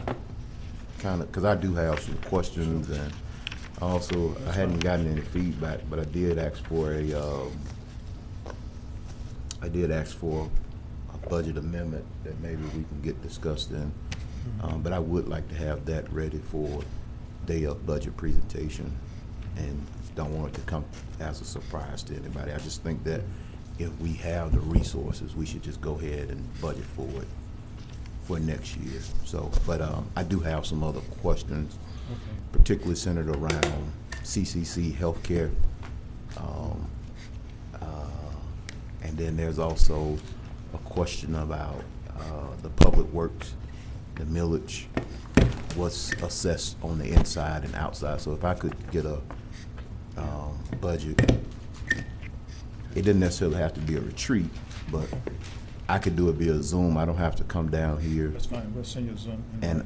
kind of, because I do have some questions, and also I hadn't gotten any feedback, but I did ask for a budget amendment that maybe we can get discussed in. But I would like to have that ready for day of budget presentation, and don't want it to come as a surprise to anybody. I just think that if we have the resources, we should just go ahead and budget for it for next year. So, but I do have some other questions, particularly centered around CCC healthcare. And then there's also a question about the public works, the millage, what's assessed on the inside and outside. So if I could get a budget, it didn't necessarily have to be a retreat, but I could do it via Zoom. I don't have to come down here. That's fine, we'll send you a Zoom. And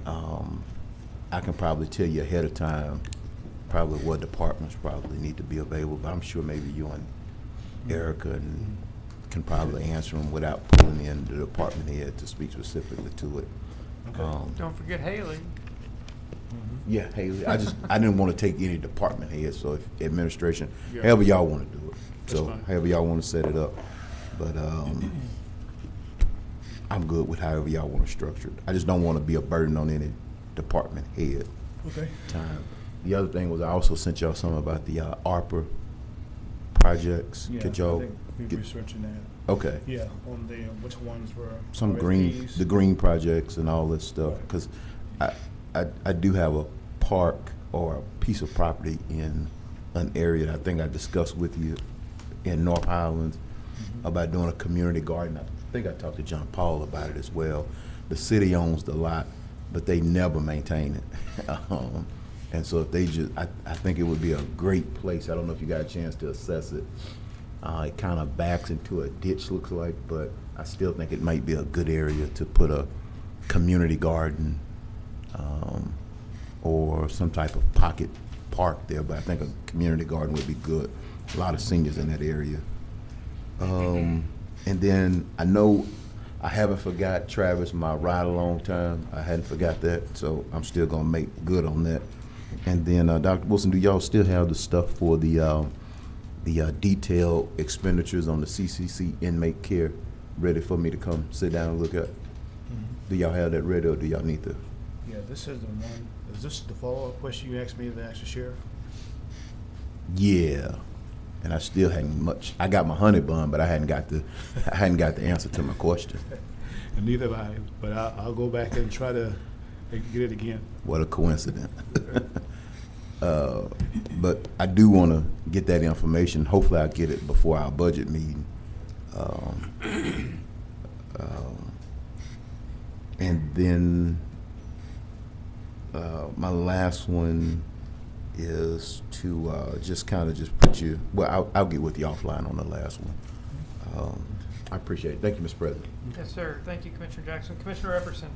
I can probably tell you ahead of time probably what departments probably need to be available, but I'm sure maybe you and Erica and can probably answer them without pulling in the department head to speak specifically to it. Don't forget Haley. Yeah, Haley. I didn't want to take any department head, so if administration, Yeah. however y'all want to do it. That's So fine. however y'all want to set it up. But I'm good with however y'all want to structure it. I just don't want to be a burden on any department head. Okay. Time. The other thing was I also sent y'all something about the ARPA projects. Yeah, Could y'all I think we're get- researching that. Okay. Yeah, on the, which ones were? Some green, RFPs? the green projects and all this stuff, Right. because I do have a park or a piece of property in an area that I think I discussed with you in North Highlands about doing a community garden. I think I talked to John Paul about it as well. The city owns the lot, but they never maintain it. And so if they just, I think it would be a great place. I don't know if you got a chance to assess it. It kind of backs into a ditch, looks like, but I still think it might be a good area to put a community garden or some type of pocket park there. But I think a community garden would be good. A lot of seniors in that area. And then I know I haven't forgot Travis, my ride along time. I hadn't forgot that, so I'm still gonna make good on that. And then Dr. Wilson, do y'all still have the stuff for the detailed expenditures on the CCC inmate care ready for me to come sit down and look at? Do y'all have that ready, or do y'all need to? Yeah, this is the one, is this the follow-up question you asked me to ask the sheriff? Yeah, and I still hadn't much. I got my honey bun, but I hadn't got the answer to my question. And neither have I, but I'll go back and try to get it again. What a coincidence. But I do want to get that information. Hopefully I'll get it before our budget meeting. And then my last one is to just put you, well, I'll get with you offline on the last one. I appreciate it. Thank you, Mr. President. Yes, sir. Thank you, Commissioner Jackson. Commissioner Epperson.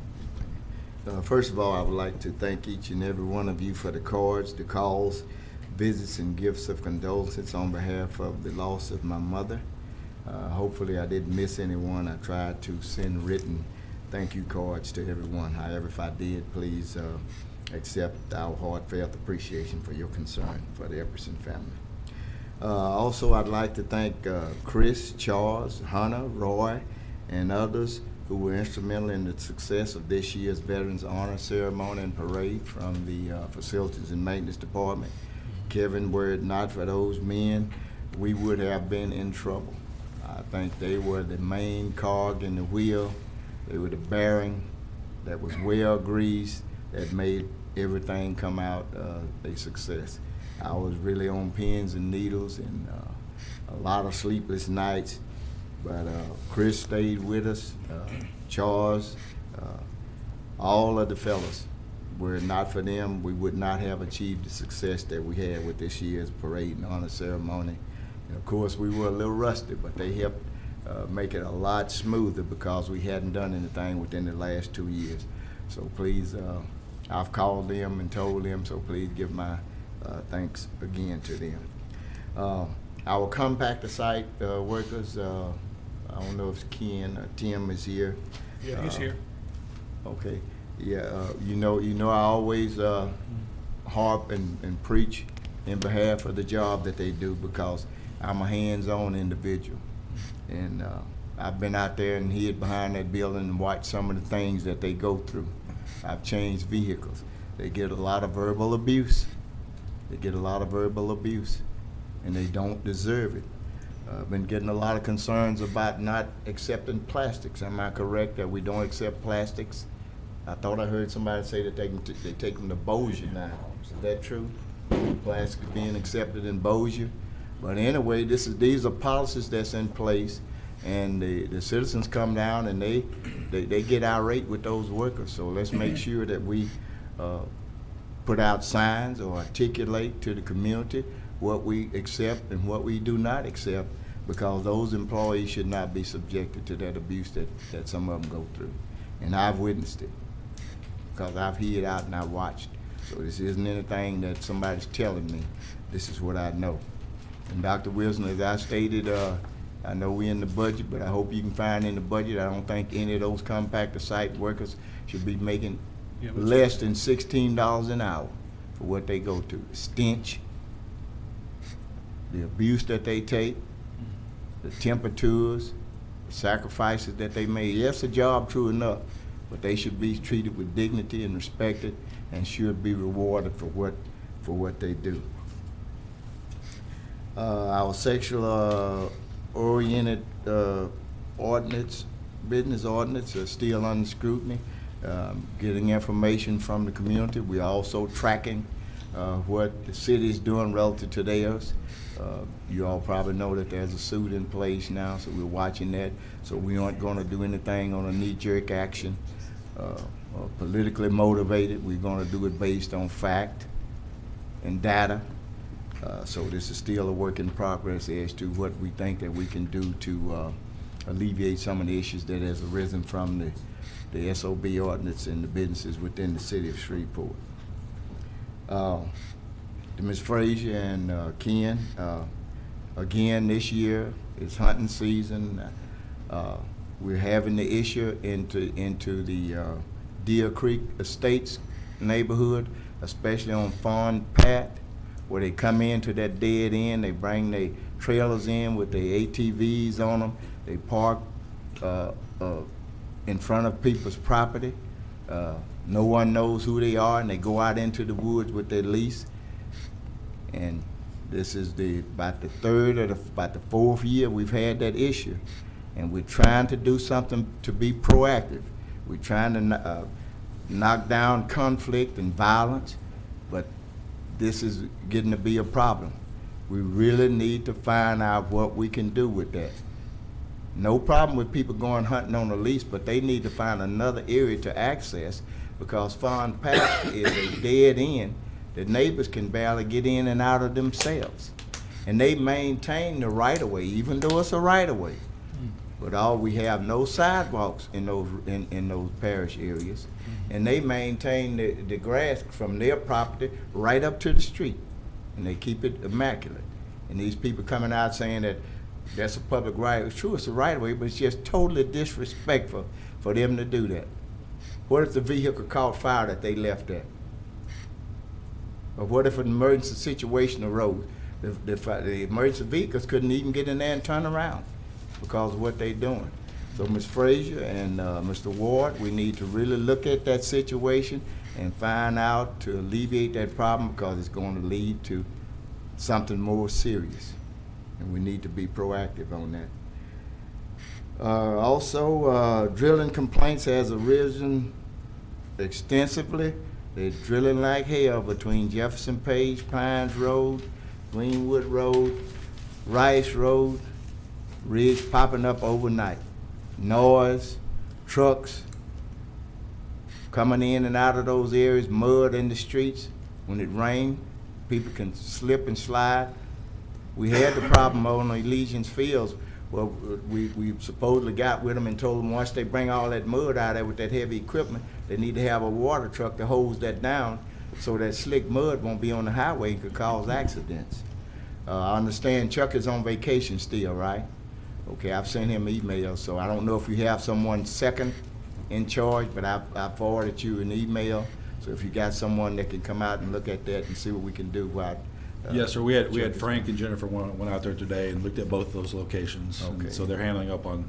First of all, I would like to thank each and every one of you for the cards, the calls, visits, and gifts of condolences on behalf of the loss of my mother. Hopefully I didn't miss anyone. I tried to send written thank you cards to everyone. However, if I did, please accept our heartfelt appreciation for your concern for the Epperson family. Also, I'd like to thank Chris, Charles, Hunter, Roy, and others who were instrumental in the success of this year's Veterans Honor Ceremony and Parade from the Facilities and Maintenance Department. Kevin, were it not for those men, we would have been in trouble. I think they were the main cog in the wheel. They were the bearing that was well greased, that made everything come out a success. I was really on pins and needles and a lot of sleepless nights, but Chris stayed with us, Charles, all of the fellas. Were it not for them, we would not have achieved the success that we had with this year's parade and honor ceremony. And of course, we were a little rusty, but they helped make it a lot smoother because we hadn't done anything within the last 2 years. So please, I've called them and told them, so please give my thanks again to them. Our compactor site workers, I don't know if Ken or Tim is here. Yeah, he's here. Okay. Yeah, you know, I always harp and preach in behalf of the job that they do because I'm a hands-on individual. And I've been out there and hid behind that building and watched some of the things that they go through. I've changed vehicles. They get a lot of verbal abuse. And they don't deserve it. I've been getting a lot of concerns about not accepting plastics. Am I correct that we don't accept plastics? I thought I heard somebody say that they take them to Bossier now. Is that true? Plastic being accepted in Bossier? But anyway, these are policies that's in place, and the citizens come down and they get irate with those workers. So let's make sure that we put out signs or articulate to the community what we accept and what we do not accept, because those employees should not be subjected to that abuse that some of them go through. And I've witnessed it, because I've hid out and I watched. So this isn't anything that somebody's telling me. This is what I know. And Dr. Wilson, as I stated, I know we're in the budget, but I hope you can find in the budget, I don't think any of those compactor site workers should be making less than $16 an hour for what they go to. The stench, the abuse that they take, the temperatures, the sacrifices that they made. Yes, a job, true enough, but they should be treated with dignity and respected and should be rewarded for what they do. Our sexual oriented business ordinance are still under scrutiny. Getting information from the community. We're also tracking what the city is doing relative to theirs. You all probably know that there's a suit in place now, so we're watching that. So we aren't going to do anything on a knee-jerk action or politically motivated. We're going to do it based on fact and data. So this is still a work in progress as to what we think that we can do to alleviate some of the issues that has arisen from the SOB ordinance and the businesses within the city of Shreveport. To Ms. Frazier and Ken, again this year is hunting season. We're having the issue into the Deer Creek Estates neighborhood, especially on Fawn Pat, where they come into that dead end. They bring their trailers in with their ATVs on them. They park in front of people's property. No one knows who they are, and they go out into the woods with their lease. And this is about the third or about the fourth year we've had that issue. And we're trying to do something to be proactive. We're trying to knock down conflict and violence, but this is getting to be a problem. We really need to find out what we can do with that. No problem with people going hunting on a lease, but they need to find another area to access, because Fawn Path is a dead end that neighbors can barely get in and out of themselves. And they maintain the right-of-way, even though it's a right-of-way. But we have no sidewalks in those parish areas, and they maintain the grass from their property right up to the street, and they keep it immaculate. And these people coming out saying that that's a public right. It's true, it's a right of way, but it's just totally disrespectful for them to do that. What if the vehicle caught fire that they left at? But what if an emergency situation arose? The emergency vehicles couldn't even get in there and turn around because of what they're doing. So Ms. Frazier and Mr. Ward, we need to really look at that situation and find out to alleviate that problem, because it's going to lead to something more serious. And we need to be proactive on that. Also, drilling complaints has arisen extensively. They're drilling like hell between Jefferson Page, Pines Road, Greenwood Road, Rice Road, rigs popping up overnight. Noise, trucks coming in and out of those areas, mud in the streets. When it rains, people can slip and slide. We had the problem on the Elysian Fields. Well, we supposedly got with them and told them once they bring all that mud out there with that heavy equipment, they need to have a water truck to hose that down so that slick mud won't be on the highway and could cause accidents. I understand Chuck is on vacation still, right? Okay, I've sent him emails, so I don't know if you have someone second in charge, but I forwarded you an email. So if you got someone that can come out and look at that and see what we can do while Yes, sir. We had Frank and Jennifer went out there today and looked at both of those locations. Okay. And so they're handling up on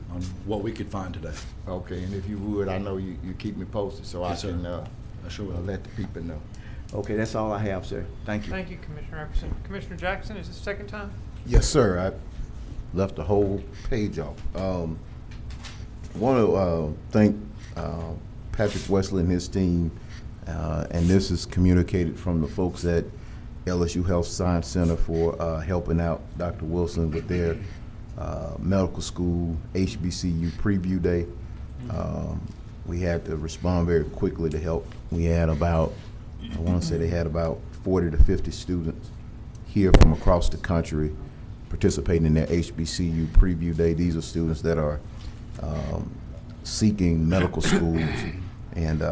what we could find today. Okay, and if you would, I know you keep me posted so Yes, I can I sure will. let the people know. Okay, that's all I have, sir. Thank you. Thank you, Commissioner Epperson. Commissioner Jackson, is this the second time? Yes, sir. I left the whole page off. Want to thank Patrick Wesley and his team, and this is communicated from the folks at LSU Health Science Center for helping out Dr. Wilson with their medical school HBCU preview day. We had to respond very quickly to help. We had about, I want to say they had about 40 to 50 students here from across the country participating in their HBCU preview day. These are students that are seeking medical schools, and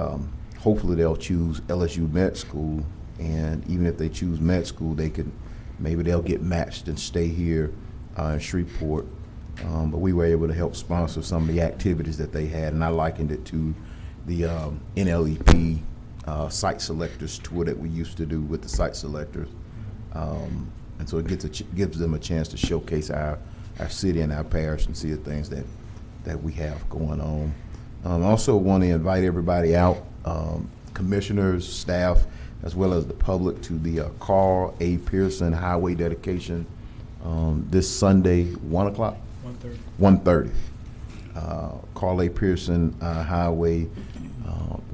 hopefully they'll choose LSU Med School. And even if they choose med school, maybe they'll get matched and stay here in Shreveport. But we were able to help sponsor some of the activities that they had, and I likened it to the NLEP site selectors tour that we used to do with the site selectors. And so it gives them a chance to showcase our city and our parish and see the things that we have going on. I also want to invite everybody out, commissioners, staff, as well as the public, to the Carl A. Pearson Highway dedication this Sunday, 1 o'clock? 1:30. Carl A. Pearson Highway,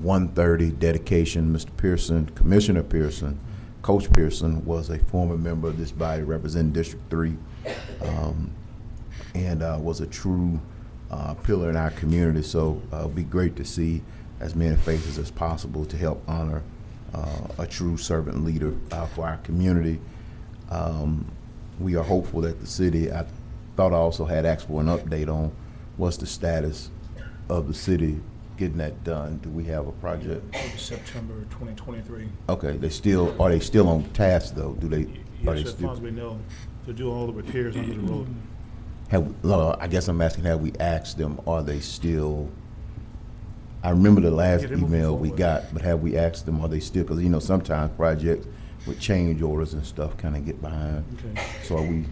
1:30 dedication. Mr. Pearson, Commissioner Pearson, Coach Pearson was a former member of this body representing District 3, and was a true pillar in our community. So it'd be great to see as many faces as possible to help honor a true servant leader for our community. We are hopeful that the city, I thought I also had asked for an update on what's the status of the city getting that done. Do we have a project? September 2023. Okay, are they still on task though? Are they Yes, as far as we know, to do all the repairs under the road. I guess I'm asking, have we asked them, are they still, I remember the last Yeah, they're moving email we forward. got, but have we asked them, are they still, because sometimes projects with change orders and stuff kind of get behind. Okay. So are we,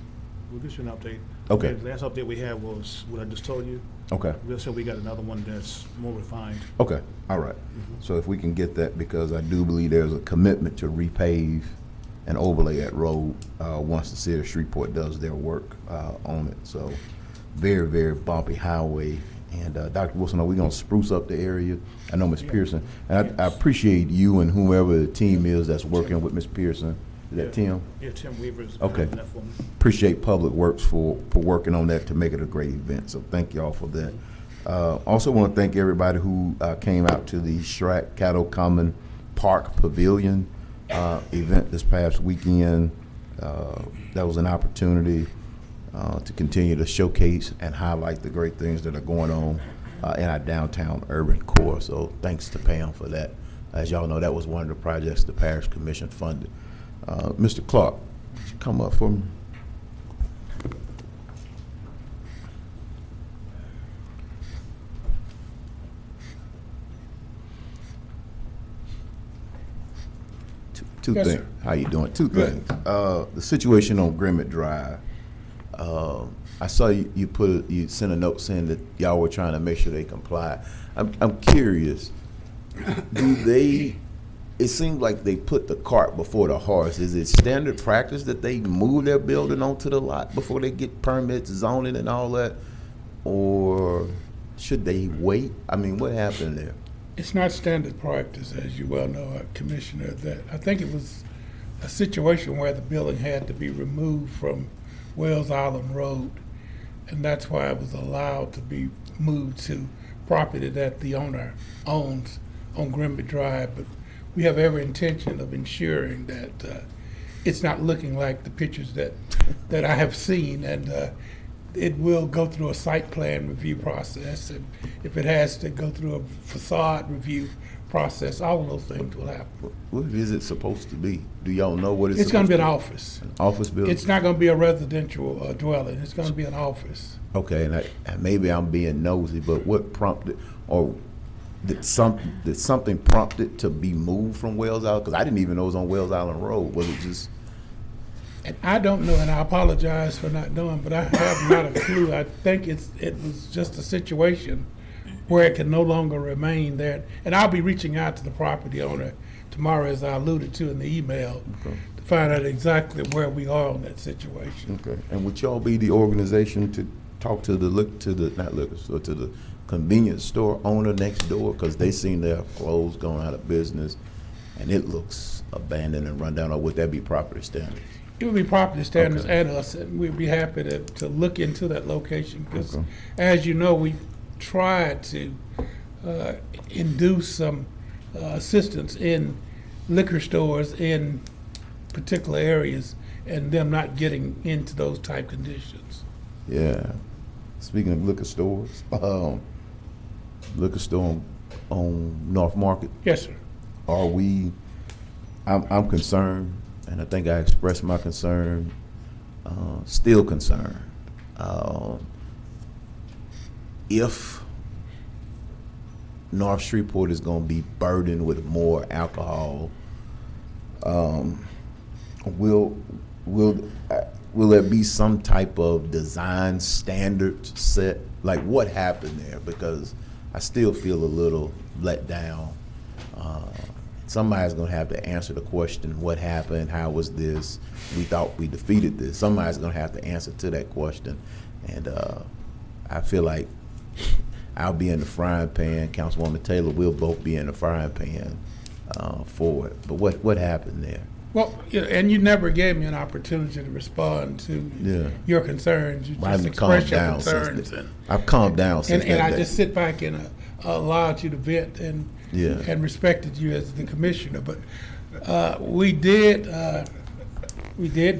We'll get you an update. Okay. The last update we had was what I just told you. okay, We said we got another one that's more refined. okay, all right. So if we can get that, because I do believe there's a commitment to repave and overlay that road once the city of Shreveport does their work on it. So very, very bumpy highway. And Dr. Wilson, are we going to spruce up the area? I know Ms. Pearson, and I appreciate you and whomever the team is that's working with Ms. Pearson. Is that Tim? Yeah, Tim Weaver's Okay. doing that for me. Appreciate Public Works for working on that to make it a great event. So thank y'all for that. Also want to thank everybody who came out to the Caddo Common Park Pavilion event this past weekend. That was an opportunity to continue to showcase and highlight the great things that are going on in our downtown urban core. So thanks to Pam for that. As y'all know, that was one of the projects the Parish Commission funded. Mr. Clark, would you come up for me? Two Yes, things. sir. How you doing? Two Good. things. The situation on Grimmett Drive. I saw you sent a note saying that y'all were trying to make sure they comply. I'm curious. Do they? It seems like they put the cart before the horse. Is it standard practice that they move their building onto the lot before they get permits, zoning, and all that, or should they wait? I mean, what happened there? It's not standard practice, as you well know, Commissioner, that I think it was a situation where the building had to be removed from Wells Island Road, and that's why it was allowed to be moved to property that the owner owns on Grimby Drive. But we have every intention of ensuring that it's not looking like the pictures that I have seen, and it will go through a site plan review process, and if it has to go through a facade review process, all of those things will happen. What is it supposed to be? Do y'all know what It's going to be an be? office. An office building? It's not going to be a residential dwelling. It's going to be an office. Okay, and maybe I'm being nosy, but what prompted, or did something prompt it to be moved from Wells Island? Because I didn't even know it was on Wells Island Road. Was it just? And I don't know, and I apologize for not knowing, but I have not a clue. I think it was just a situation where it can no longer remain there. And I'll be reaching out to the property owner tomorrow, as I alluded to in the email, Okay. to find out exactly where we are on that situation. Okay. And would y'all be the organization to talk to the convenience store owner next door? Because they seem to have closed, going out of business, and it looks abandoned and run down. Or would that be property standards? It would be property standards Okay. and us, and we'd be happy to look into that location, because Okay. as you know, we tried to induce some assistance in liquor stores in particular areas, and them not getting into those type conditions. Yeah. Speaking of liquor stores, liquor store on North Market. Yes, sir. Are we? I'm concerned, and I think I expressed my concern. Still concerned. If North Shreveport is going to be burdened with more alcohol, will there be some type of design standard set? Like, what happened there? Because I still feel a little let down. Somebody's going to have to answer the question, what happened? How was this? We thought we defeated this. Somebody's going to have to answer to that question. And I feel like I'll be in the frying pan. Councilwoman Taylor will both be in the frying pan for it. But what happened there? Well, yeah, and you never gave me an opportunity to respond to your concerns. You just expressed your concerns. I've calmed down since and that I day. just sit back and allowed you to vent and respected you as the commissioner. But we did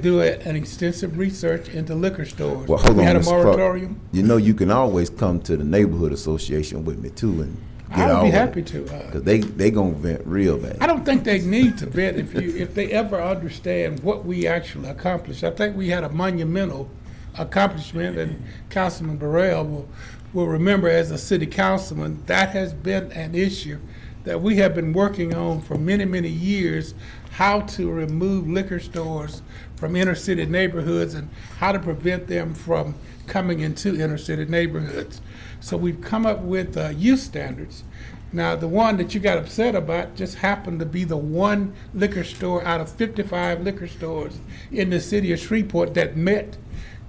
do an extensive research into liquor stores. Well, hold we on, had a Mr. Pro. moratorium. You know, you can always come to the neighborhood association with me too and get I would all be of happy it. to. Because they gonna vent real bad. I don't think they need to vent if they ever understand what we actually accomplished. I think we had a monumental accomplishment, and Councilman Burrell will remember, as a city councilman, that has been an issue that we have been working on for many, many years, how to remove liquor stores from inner city neighborhoods and how to prevent them from coming into inner city neighborhoods. So we've come up with use standards. Now, the one that you got upset about just happened to be the one liquor store out of 55 liquor stores in the city of Shreveport that met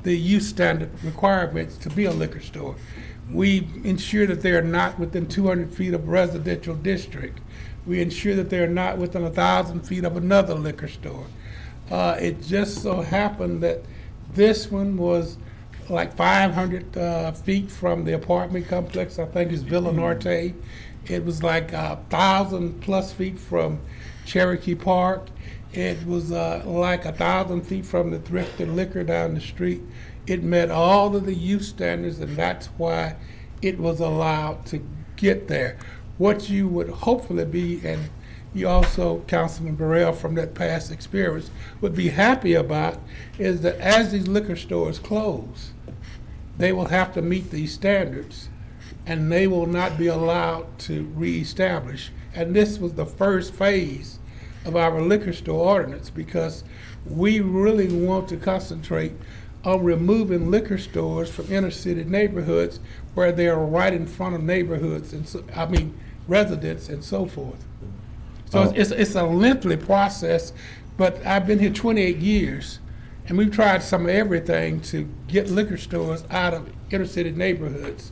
the use standard requirements to be a liquor store. We ensure that they are not within 200 feet of a residential district. We ensure that they are not within 1,000 feet of another liquor store. It just so happened that this one was like 500 feet from the apartment complex. I think it's Villa Norte. It was like 1,000 plus feet from Cherokee Park. It was like 1,000 feet from the Thrifted Liquor down the street. It met all of the use standards, and that's why it was allowed to get there. What you would hopefully be, and you also, Councilman Burrell, from that past experience, would be happy about, is that as these liquor stores close, they will have to meet these standards, and they will not be allowed to reestablish. And this was the first phase of our liquor store ordinance, because we really want to concentrate on removing liquor stores from inner city neighborhoods where they are right in front of neighborhoods and so, I mean, residents and so forth. So it's a lengthy process, but I've been here 28 years, and we've tried some of everything to get liquor stores out of inner city neighborhoods.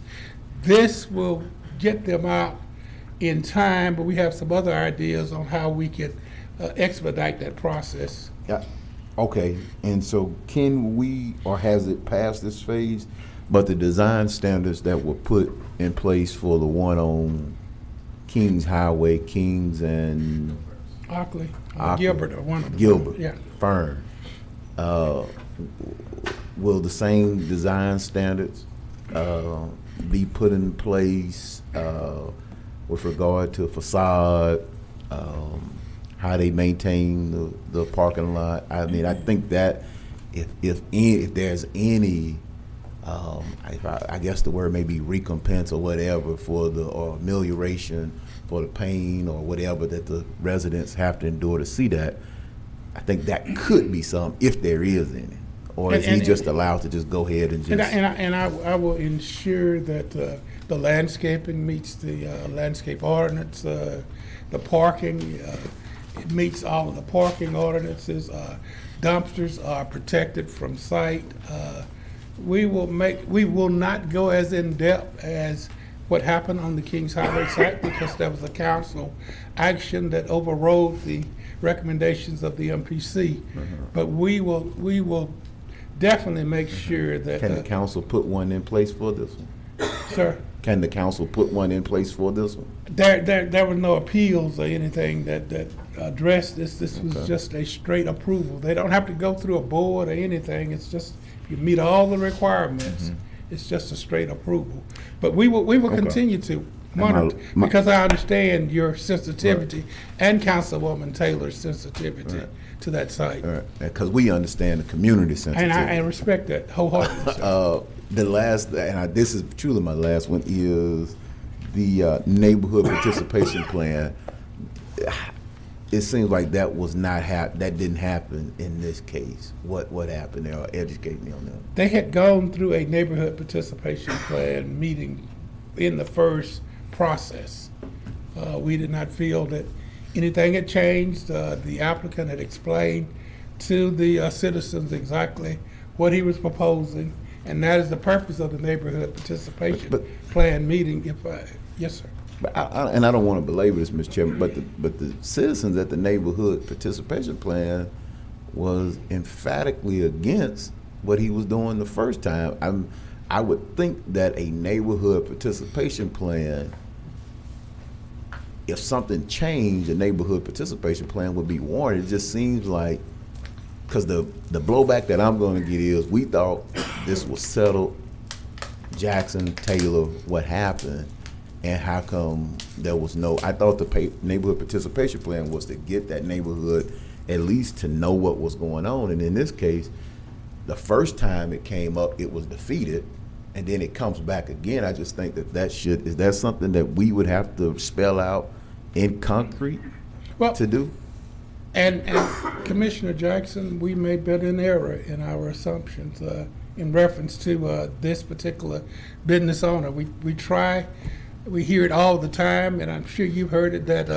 This will get them out in time, but we have some other ideas on how we can expedite that process. Yeah. Okay, and so can we, or has it passed this phase, but the design standards that were put in place for the one on Kings Highway, Kings and Ockley, Ockley, Gilbert, or one of them. Gilbert, Yeah. Fern, will the same design standards be put in place with regard to facade, how they maintain the parking lot? I mean, I think that if there's any, I guess the word may be recompense or whatever for the, or amelioration for the pain or whatever that the residents have to endure to see that, I think that could be some, if there is any. Or is he just allowed to just go ahead and just? I will ensure that the landscaping meets the landscape ordinance, the parking, it meets all of the parking ordinances. Dumpsters are protected from sight. We will not go as in depth as what happened on the Kings Highway site, because there was a council action that overrode the recommendations of the MPC. But we will definitely make sure that. Can the council put one in place for this one? Sir? Can the council put one in place for this one? There were no appeals or anything that addressed this. This was just a straight approval. They don't have to go through a board or anything. It's just, if you meet all the requirements, it's just a straight approval. But we will continue to monitor, because I understand your sensitivity and Councilwoman Taylor's sensitivity to that site. Because we understand the community sensitivity. And I respect that wholeheartedly. The last, and this is truly my last one, is the neighborhood participation plan. It seems like that was not that didn't happen in this case. What happened there? Educate me on that. They had gone through a neighborhood participation plan meeting in the first process. We did not feel that anything had changed. The applicant had explained to the citizens exactly what he was proposing, and that is the purpose of the neighborhood participation plan meeting. Yes, sir. But I don't want to belabor this, Mr. Chairman, but the citizens at the neighborhood participation plan was emphatically against what he was doing the first time. I would think that a neighborhood participation plan, if something changed, a neighborhood participation plan would be warranted. It just seems like, because the blowback that I'm going to get is, we thought this was settled, Jackson, Taylor, what happened, and how come there was no, I thought the neighborhood participation plan was to get that neighborhood at least to know what was going on. And in this case, the first time it came up, it was defeated, and then it comes back again. I just think is that something that we would have to spell out in concrete to do? And Commissioner Jackson, we may be in error in our assumptions in reference to this particular business owner. We hear it all the time, and I'm sure you've heard it, that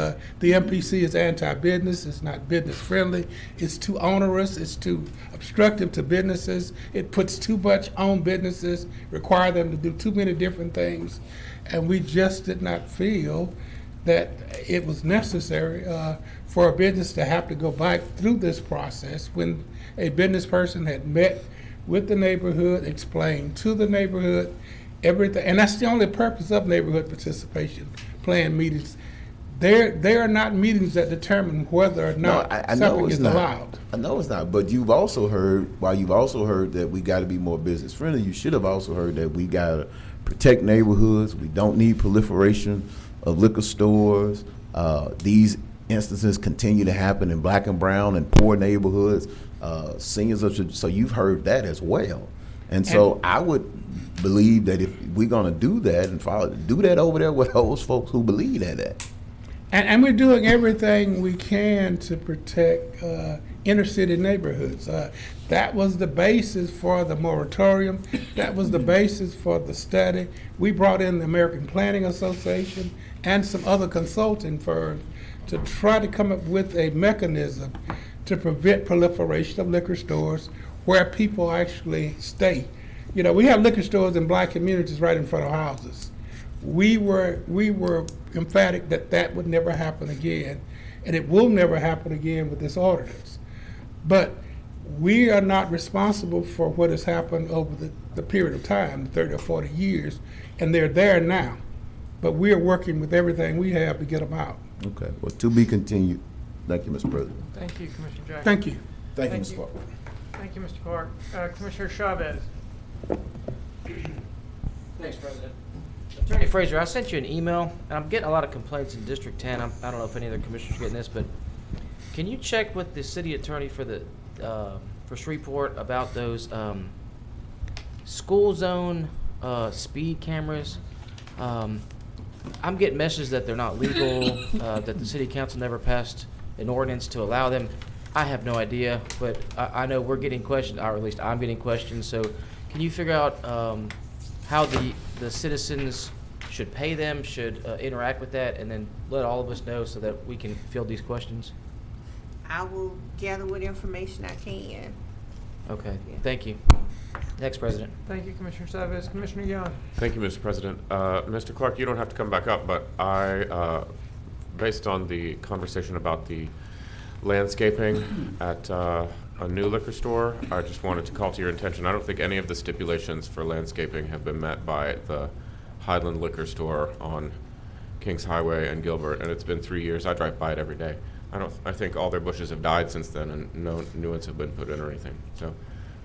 the MPC is anti-business, it's not business friendly, it's too onerous, it's too obstructive to businesses, it puts too much on businesses, require them to do too many different things, and we just did not feel that it was necessary for a business to have to go back through this process when a business person had met with the neighborhood, explained to the neighborhood everything, and that's the only purpose of neighborhood participation plan meetings. They are not meetings that determine whether or not something is allowed. I know it's not, but you've also heard that we got to be more business friendly, you should have also heard that we got to protect neighborhoods. We don't need proliferation of liquor stores. These instances continue to happen in black and brown and poor neighborhoods. Seniors, so you've heard that as well. And so I would believe that if we're going to do that and do that over there with those folks who believe that. And we're doing everything we can to protect inner city neighborhoods. That was the basis for the moratorium. That was the basis for the study. We brought in the American Planning Association and some other consulting firms to try to come up with a mechanism to prevent proliferation of liquor stores where people actually stay. You know, we have liquor stores in black communities right in front of houses. We were emphatic that that would never happen again, and it will never happen again with this ordinance. But we are not responsible for what has happened over the period of time, 30 or 40 years, and they're there now. But we are working with everything we have to get them out. Okay, well, to be continued. Thank you, Mr. President. Thank you, Commissioner Jackson. Thank you. Thank you, Thank Mr. you. Clark. Thank you, Mr. Clark. Commissioner Chavez. Thanks, President. Attorney Fraser, I sent you an email, and I'm getting a lot of complaints in District 10. I don't know if any other commissioners are getting this, but can you check with the city attorney for the for Shreveport about those school zone speed cameras? I'm getting messages that they're not legal, that the city council never passed an ordinance to allow them. I have no idea, but I know we're getting questions, or at least I'm getting questions. So can you figure out how the citizens should pay them, should interact with that, and then let all of us know so that we can field these questions? I will gather what information I can. Okay, thank you. Next, President. Thank you, Commissioner Chavez. Commissioner Young. Thank you, Mr. President. Mr. Clark, you don't have to come back up, but I, based on the conversation about the landscaping at a new liquor store, I just wanted to call to your attention. I don't think any of the stipulations for landscaping have been met by the Highland Liquor Store on Kings Highway and Gilbert, and it's been 3 years. I drive by it every day. I think all their bushes have died since then, and no new ones have been put in or anything. So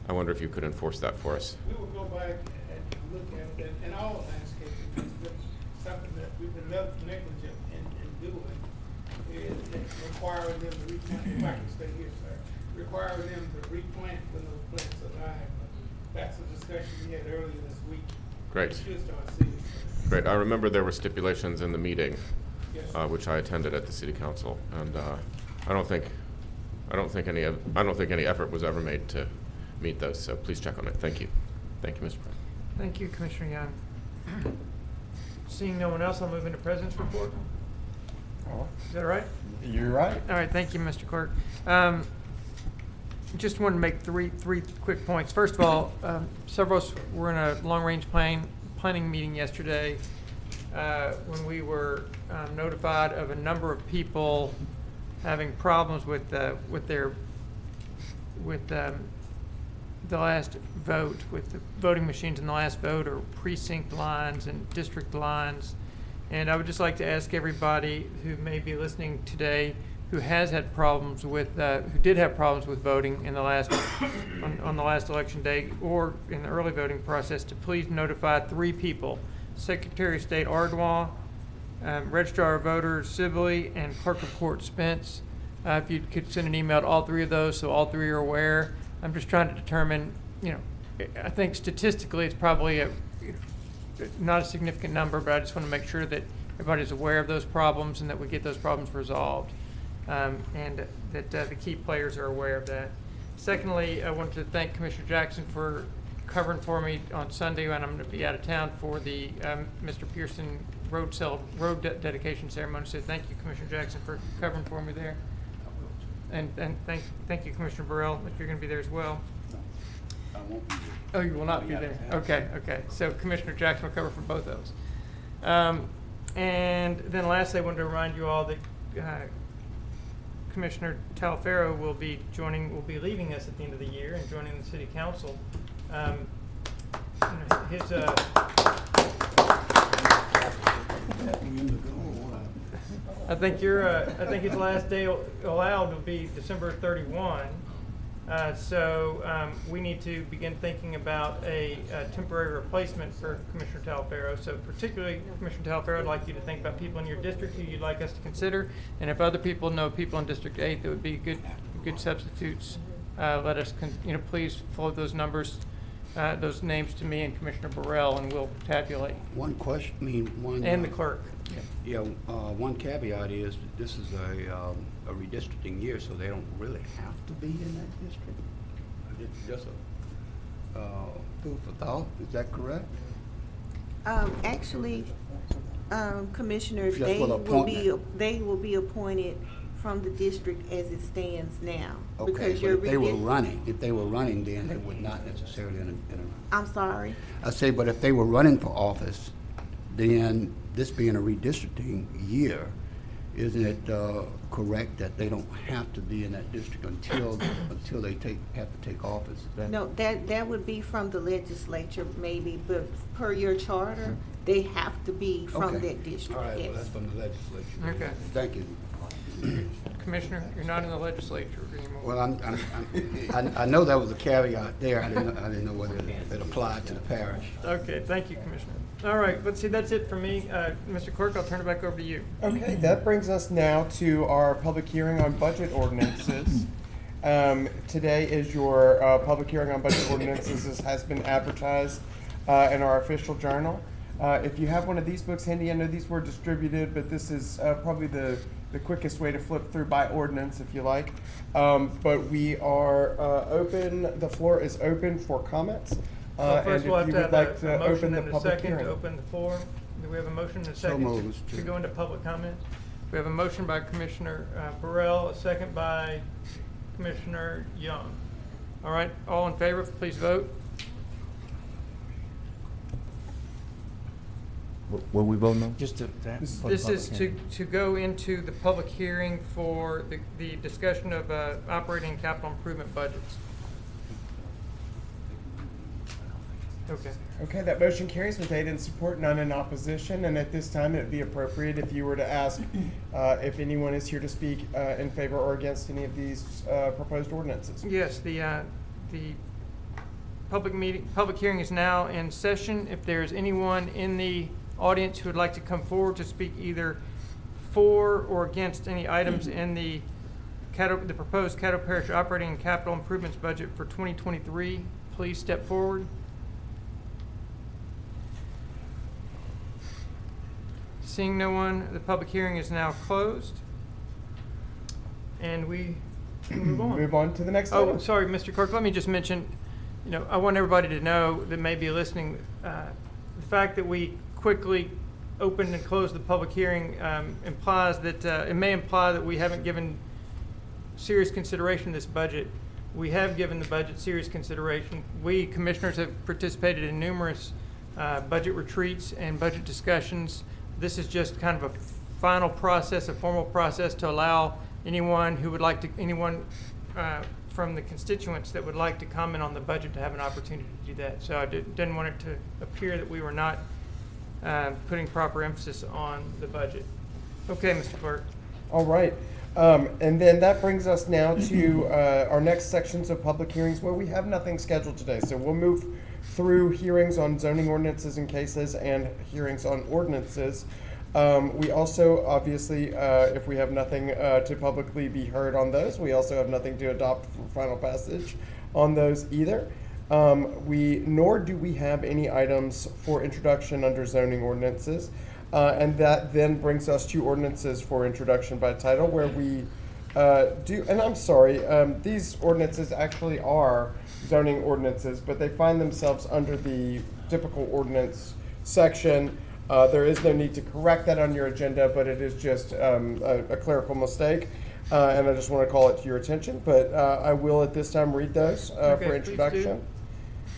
I wonder if you could enforce that for us. We will go back and look at it, and all landscaping, it's something that we've been negligent in doing, is requiring them to replant, if I can stay here, sir, requiring them to replant when those plants are dying. That's a discussion we had earlier this week. Great. We should start seeing it. Great. I remember there were stipulations in the meeting, Yes. which I attended at the city council, and I don't think any effort was ever made to meet those. So please check on it. Thank you. Thank you, Mr. President. Thank you, Commissioner Young. Seeing no one else, I'll move into President's report. Is that all right? You're right. All right, thank you, Mr. Clerk. Just wanted to make three quick points. First of all, several of us were in a long-range planning meeting yesterday when we were notified of a number of people having problems with the last vote, with the voting machines in the last vote, or precinct lines and district lines. And I would just like to ask everybody who may be listening today who has had problems with, who did have problems with voting in the last, on the last election day or in the early voting process, to please notify 3 people: Secretary of State Ardois, Registrar of Voters Sibley, and Clerk of Court Spence. If you could send an email to all 3 of those so all 3 are aware. I'm just trying to determine, I think statistically it's probably not a significant number, but I just want to make sure that everybody's aware of those problems and that we get those problems resolved, and that the key players are aware of that. Secondly, I wanted to thank Commissioner Jackson for covering for me on Sunday when I'm going to be out of town for the Mr. Pearson road dedication ceremony. So thank you, Commissioner Jackson, for covering for me there. And thank you, Commissioner Burrell, if you're going to be there as well. I won't be there. Oh, you will not be there. Okay. So Commissioner Jackson will cover for both those. And then lastly, I wanted to remind you all that Commissioner Talferro will be leaving us at the end of the year and joining the City Council. I think his last day allowed will be December 31. So we need to begin thinking about a temporary replacement for Commissioner Talferro. So particularly, Commissioner Talferro, I'd like you to think about people in your district who you'd like us to consider. And if other people know people in District 8 that would be good substitutes, let us, please float those numbers those names to me and Commissioner Burrell, and we'll tabulate. One question, one. And the clerk. Yeah, one caveat is that this is a redistricting year, so they don't really have to be in that district. It's just a food for thought, is that correct? Actually, Commissioner, Just for the they will be appointed from the district as it stands now. Okay, Because but you're if they were running, then they would not necessarily I'm sorry. I say, but if they were running for office, then this being a redistricting year, isn't it correct that they don't have to be in that district until they have to take office? Is that- No, that would be from the legislature maybe, but per your charter, they have to be from Okay. that district. All right, well, yes. that's from the legislature. Okay. Thank you. Commissioner, you're not in the legislature anymore. Well, I know that was a caveat there. I didn't know whether it applied to the parish. Okay, thank you, Commissioner. All right, let's see, that's it for me. Mr. Clerk, I'll turn it back over to you. Okay, that brings us now to our public hearing on budget ordinances. Today is your public hearing on budget ordinances. This has been advertised in our official journal. If you have one of these books handy, I know these were distributed, but this is probably the quickest way to flip through by ordinance if you like. But we are open, the floor is open for comments. First, we'll have to have a motion and a public second to hearing. open the floor. Do we have a motion and a So second moved, to go into public comments? We have a motion by Commissioner Burrell, a second by Commissioner Young. All right, all in favor, please vote. What we voting on? Just to. This is to go into the public hearing for the discussion of operating and capital improvement budgets. Okay. Okay, that motion carries with 8 in support, none in opposition, and at this time, it'd be appropriate if you were to ask if anyone is here to speak in favor or against any of these proposed ordinances. Yes, the public hearing is now in session. If there's anyone in the audience who would like to come forward to speak either for or against any items in the proposed Caddo Parish operating and capital improvements budget for 2023, please step forward. Seeing no one, the public hearing is now closed. And we move on. Move on to the next Oh, item. sorry, Mr. Clerk, let me just mention, I want everybody to know that may be listening, the fact that we quickly opened and closed the public hearing implies that, it may imply that we haven't given serious consideration to this budget. We have given the budget serious consideration. We commissioners have participated in numerous budget retreats and budget discussions. This is just kind of a final process, a formal process to allow anyone who would like to, from the constituents that would like to comment on the budget to have an opportunity to do that. So I didn't want it to appear that we were not putting proper emphasis on the budget. Okay, Mr. Clerk. All right. And then that brings us now to our next sections of public hearings where we have nothing scheduled today. So we'll move through hearings on zoning ordinances and cases and hearings on ordinances. We also, obviously, if we have nothing to publicly be heard on those, we also have nothing to adopt for final passage on those either. Nor do we have any items for introduction under zoning ordinances. And that then brings us to ordinances for introduction by title, where we and I'm sorry, these ordinances actually are zoning ordinances, but they find themselves under the typical ordinance section. There is no need to correct that on your agenda, but it is just a clerical mistake. And I just want to call it to your attention, but I will at this time read those for introduction.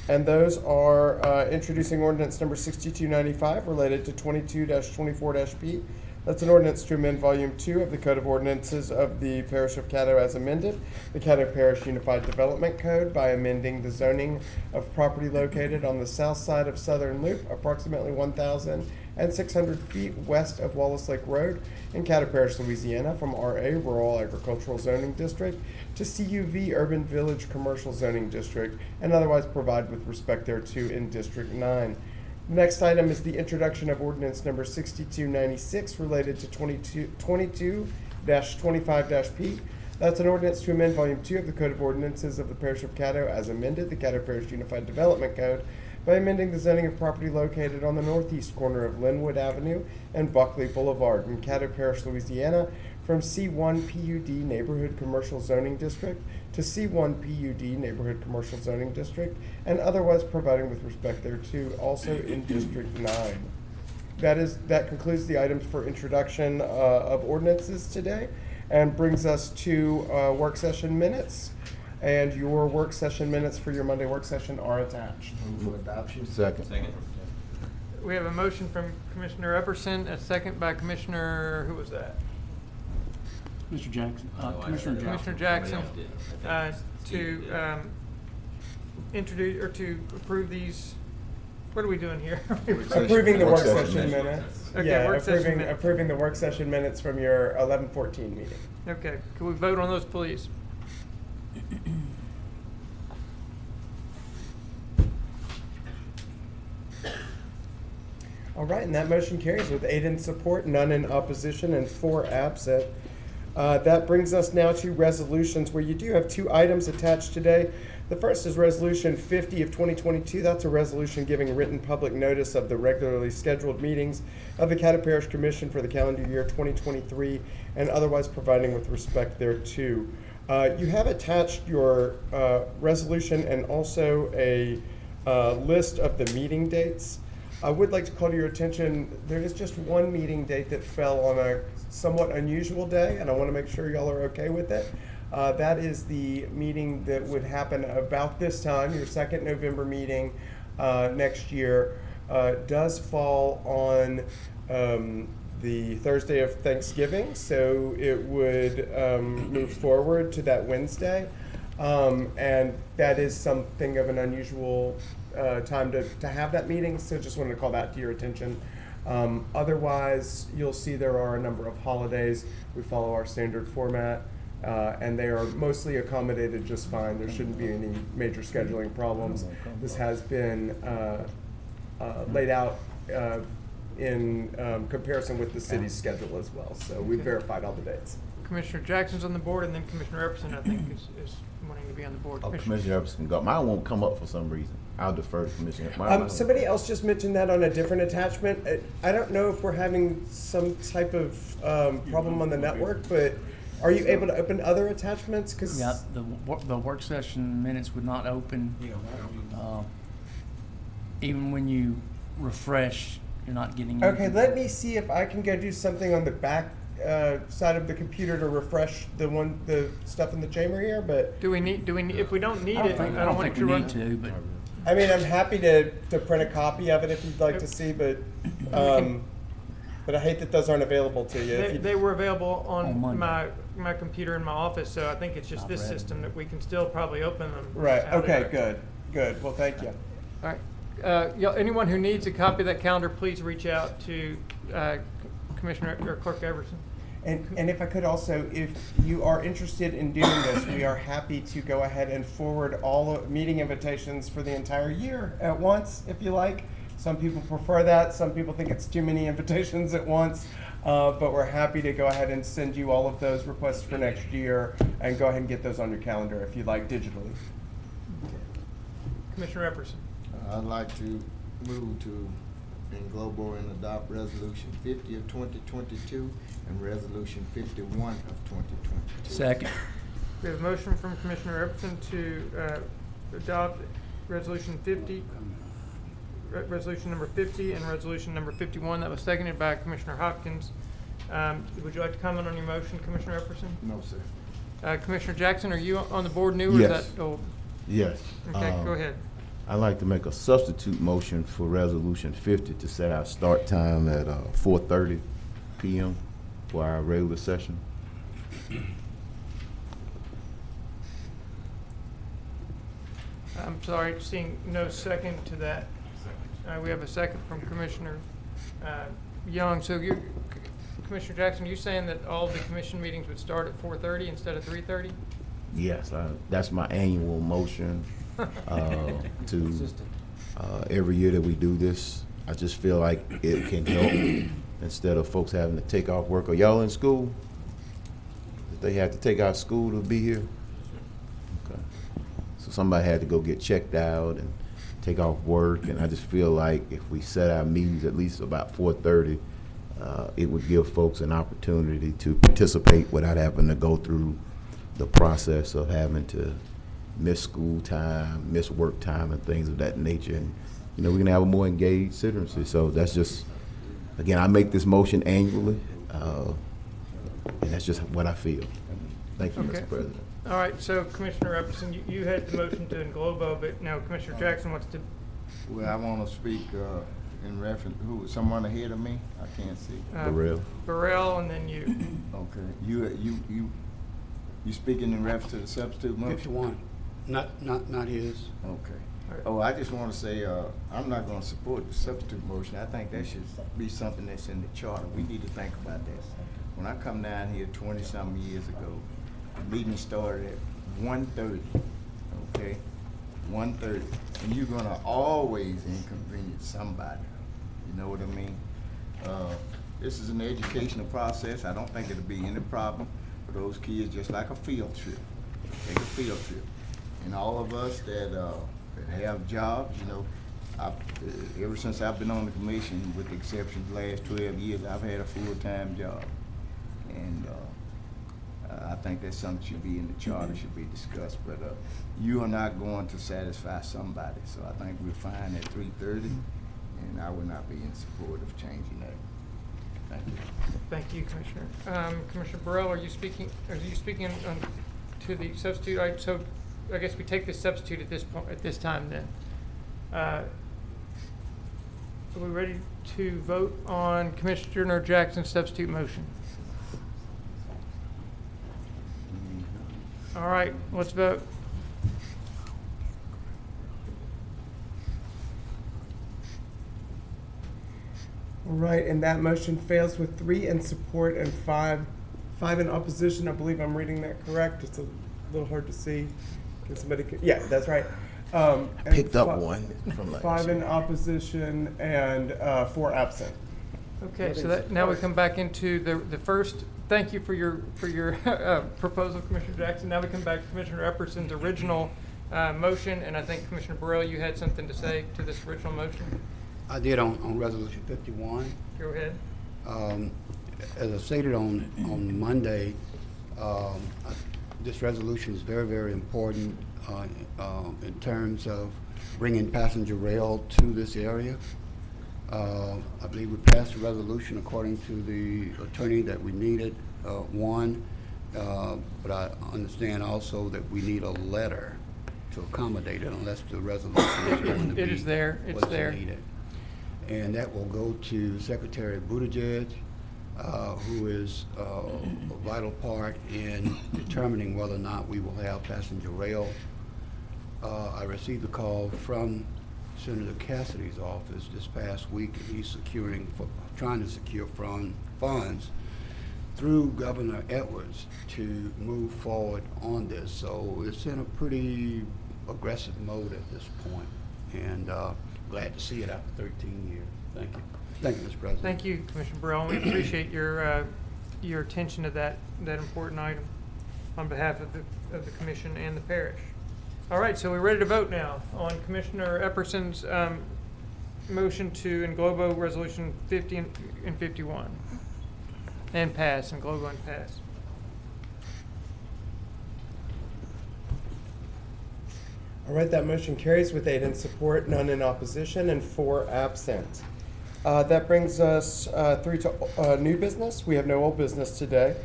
And those are introducing ordinance number 6295 related to 22-24-P. That's an ordinance to amend Volume 2 of the Code of Ordinances of the Parish of Caddo as amended, the Caddo Parish Unified Development Code, by amending the zoning of property located on the south side of Southern Loop, approximately 1,600 feet west of Wallace Lake Road in Caddo Parish, Louisiana, from RA, Rural Agricultural Zoning District, to CUV, Urban Village Commercial Zoning District, and otherwise provide with respect thereto in District 9. The next item is the introduction of ordinance number 6296 related to 22-25-P. That's an ordinance to amend Volume 2 of the Code of Ordinances of the Parish of Caddo as amended, the Caddo Parish Unified Development Code, by amending the zoning of property located on the northeast corner of Linwood Avenue and Buckley Boulevard in Caddo Parish, Louisiana, from C1 PUD Neighborhood Commercial Zoning District to C1 PUD Neighborhood Commercial Zoning District, and otherwise providing with respect thereto, also in District 9. That concludes the items for introduction of ordinances today, and brings us to work session minutes. And your work session minutes for your Monday work session are attached. Move for adoption. Second. We have a motion from Commissioner Epperson, a second by Commissioner, who was that? Mr. Jackson, Commissioner Jackson, to introduce, or to approve these, what are we doing here? Approving the work session minutes. Okay, Yeah, work session minutes. approving the work session minutes from your 11/14 meeting. Okay, can we vote on those, please? All right, and that motion carries with 8 in support, none in opposition, and 4 absent. That brings us now to resolutions, where you do have 2 items attached today. The first is Resolution 50 of 2022. That's a resolution giving written public notice of the regularly scheduled meetings of the Caddo Parish Commission for the calendar year 2023, and otherwise providing with respect thereto. You have attached your resolution and also a list of the meeting dates. I would like to call to your attention, there is just one meeting date that fell on a somewhat unusual day, and I want to make sure y'all are okay with it. That is the meeting that would happen about this time, your second November meeting next year, does fall on the Thursday of Thanksgiving, so it would move forward to that Wednesday. And that is something of an unusual time to have that meeting, so just wanted to call that to your attention. Otherwise, you'll see there are a number of holidays. We follow our standard format, and they are mostly accommodated just fine. There shouldn't be any major scheduling problems. This has been laid out in comparison with the city's schedule as well, so we verified all the dates. Commissioner Jackson's on the board, and then Commissioner Epperson, I think, is wanting to be on the board. Oh, Commissioner Epperson got, mine won't come up for some reason. I'll defer to Commissioner. Somebody else just mentioned that on a different attachment. I don't know if we're having some type of problem on the network, but are you able to open other attachments? Cause yeah, the work session minutes would not open. Even when you refresh, you're not getting. Okay, let me see if I can go do something on the back side of the computer to refresh the stuff in the chamber here. But do we need? If we don't need it, I don't want think we need to. But I mean, I'm happy to print a copy of it if you'd like to see, but I hate that those aren't available to you. They were available on my computer in my office, so I think it's just this system that we can still probably open them. Right. Okay. Good. Well, thank you. All right. Anyone who needs a copy of that calendar, please reach out to Commissioner or Clerk Everson. And if I could also, if you are interested in doing this, we are happy to go ahead and forward all meeting invitations for the entire year at once, if you like. Some people prefer that. Some people think it's too many invitations at once. But we're happy to go ahead and send you all of those requests for next year and go ahead and get those on your calendar if you'd like digitally. Commissioner Epperson. I'd like to move to englobo and adopt Resolution 50 of 2022 and Resolution 51 of 2022. Second. We have a motion from Commissioner Epperson to adopt Resolution 50, Resolution number 50, and Resolution number 51. That was seconded by Commissioner Hopkins. Would you like to comment on your motion, Commissioner Epperson? No, sir. Commissioner Jackson, are you on the board new? Or Yes. Is that old? Yes. Okay, go ahead. I'd like to make a substitute motion for Resolution 50 to set our start time at 4:30 p.m. for our regular session. I'm sorry, seeing no second to that. We have a second from Commissioner Young. So Commissioner Jackson, you're saying that all the commission meetings would start at 4:30 instead of 3:30? Yes, that's my annual motion to every year that we do this. I just feel like it can help instead of folks having to take off work. Are y'all in school? They had to take out school to be here? Okay. So somebody had to go get checked out and take off work, and I just feel like if we set our meetings at least about 4:30, it would give folks an opportunity to participate without having to go through the process of having to miss school time, miss work time, and things of that nature. And, you know, we can have a more engaged citizenry. So that's just, again, I make this motion annually, and that's just what I feel. Thank you, Okay. Mr. President. All right, so Commissioner Epperson, you had the motion to englobo, but now Commissioner Jackson wants to. Well, I want to speak in reference, someone ahead of me? I can't see. Burrell, and then you. Okay. You speaking in reference to the substitute motion? 51, not his. Okay. Oh, I just want to say, I'm not going to support the substitute motion. I think that should be something that's in the charter. We need to think about that. When I come down here 20-something years ago, the meeting started at 1:30, okay? 1:30. And you're going to always inconvenience somebody. You know what I mean? This is an educational process. I don't think it'll be any problem for those kids, just like a field trip. Take a field trip. And all of us that have jobs, you know, ever since I've been on the commission, with the exception of the last 12 years, I've had a full-time job. And I think that's something should be in the charter, should be discussed. But you are not going to satisfy somebody. So I think we're fine at 3:30, and I would not be in support of changing that. Thank you. Thank you, Commissioner. Commissioner Burrell, are you speaking to the substitute? So I guess we take the substitute at this point, at this time then. Are we ready to vote on Commissioner Jackson's substitute motion? All right, let's vote. All right, and that motion fails with 3 in support and 5 in opposition. I believe I'm reading that correct. It's a little hard to see. Can somebody? Yeah, that's right. I picked up one from last 5 in year. opposition and 4 absent. Okay, so that, now we come back into the first. Thank you for your proposal, Commissioner Jackson. Now we come back to Commissioner Epperson's original motion, and I think Commissioner Burrell, you had something to say to this original motion. I did on Resolution 51. Go ahead. As I stated on Monday, this resolution is very, very important in terms of bringing passenger rail to this area. I believe we passed a resolution according to the attorney that we needed one, but I understand also that we need a letter to accommodate it unless the resolution is going to be It is there. It's what's there. needed. And that will go to Secretary Buttigieg, who is a vital part in determining whether or not we will have passenger rail. I received a call from Senator Cassidy's office this past week, and he's trying to secure funds through Governor Edwards to move forward on this. So it's in a pretty aggressive mode at this point, and glad to see it after 13 years. Thank you. Thank you, Mr. President. Thank you, Commissioner Burrell. We appreciate your attention to that important item on behalf of the commission and the parish. All right, so we're ready to vote now on Commissioner Epperson's motion to englobo Resolution 50 and 51 and pass, englobo and pass. All right, that motion carries with 8 in support, none in opposition, and 4 absent. That brings us through to new business. We have no old business today.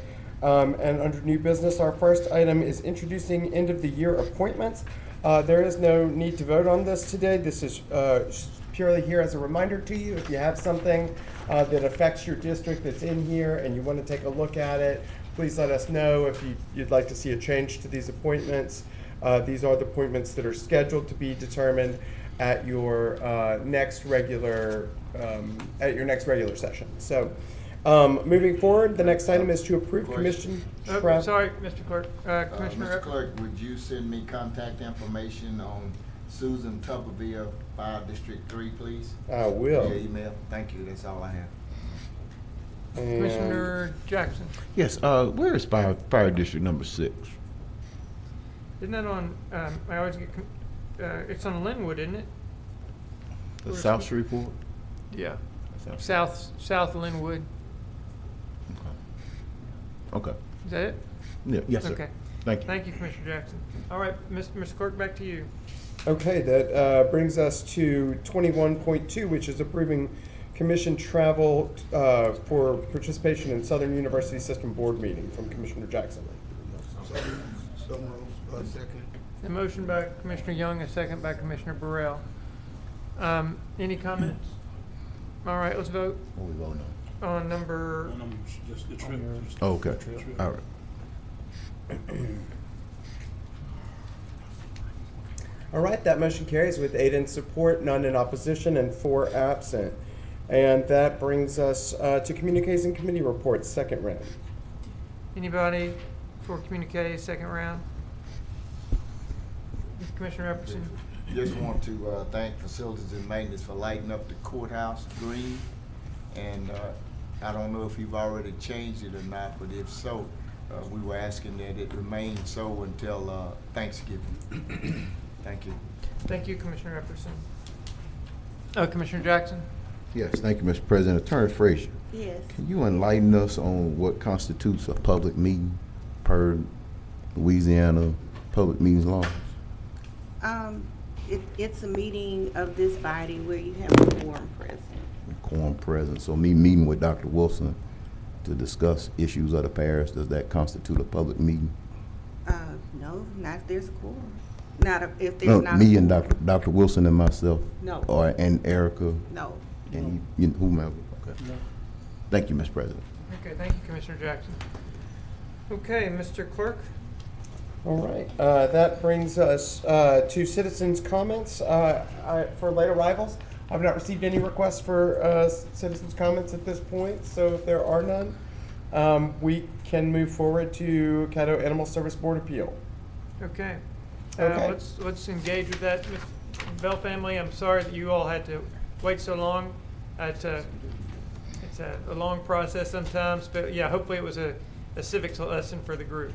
And under new business, our first item is introducing end of the year appointments. There is no need to vote on this today. This is purely here as a reminder to you. If you have something that affects your district that's in here and you want to take a look at it, please let us know if you'd like to see a change to these appointments. These are the appointments that are scheduled to be determined at your next regular session. So, moving forward, the next item is to approve Commission. Sorry, Mr. Clerk. Commissioner Mr. Clerk, would you send me contact information on Susan Tupperville, Fire District 3, please? I will. Via email. Thank you. That's all I have. And- Commissioner Jackson. Yes, where is fire district number 6? Isn't that on, I always get, it's on Linwood, isn't it? The South Shreveport? Yeah. South. South Linwood. Okay. Is that it? Yeah, yes, sir. Okay. Thank you. Thank you, Commissioner Jackson. All right, Mr. Clerk, back to you. Okay, that brings us to 21.2, which is approving commission travel for participation in Southern University System Board meeting from Commissioner Jackson. So moved. Second. A motion by Commissioner Young, a second by Commissioner Burrell. Any comments? All right, let's vote What we voting on? on number, Just the trip. Oh, okay, all right. All right, that motion carries with 8 in support, none in opposition, and 4 absent. And that brings us to communication committee reports, second round. anybody for communique, second round? Commissioner Epperson? Just want to thank Facilities and Maintenance for lighting up the courthouse green. And I don't know if you've already changed it or not, but if so, we were asking that it remain so until Thanksgiving. Thank you. Thank you, Commissioner Epperson. Commissioner Jackson? Yes, thank you, Mr. President. Attorney Frazier, Yes. can you enlighten us on what constitutes a public meeting per Louisiana public meetings laws? It's a meeting of this body where you have a quorum present. Quorum present. So me meeting with Dr. Wilson to discuss issues of the parish, does that constitute a public meeting? No, not if there's a quorum. If there's No, not. me a and quorum. Dr. Wilson and myself? No. And Erica? No. And whomever? Okay. Thank you, Mr. President. Okay, thank you, Commissioner Jackson. Okay, Mr. Clerk? All right, that brings us to citizens' comments for late arrivals. I've not received any requests for citizens' comments at this point, so if there are none, we can move forward to Caddo Animal Service Board Appeal. Okay. Okay. Let's engage with that. Ms. Bell family, I'm sorry that you all had to wait so long. It's a long process sometimes, but yeah, hopefully it was a civics lesson for the group.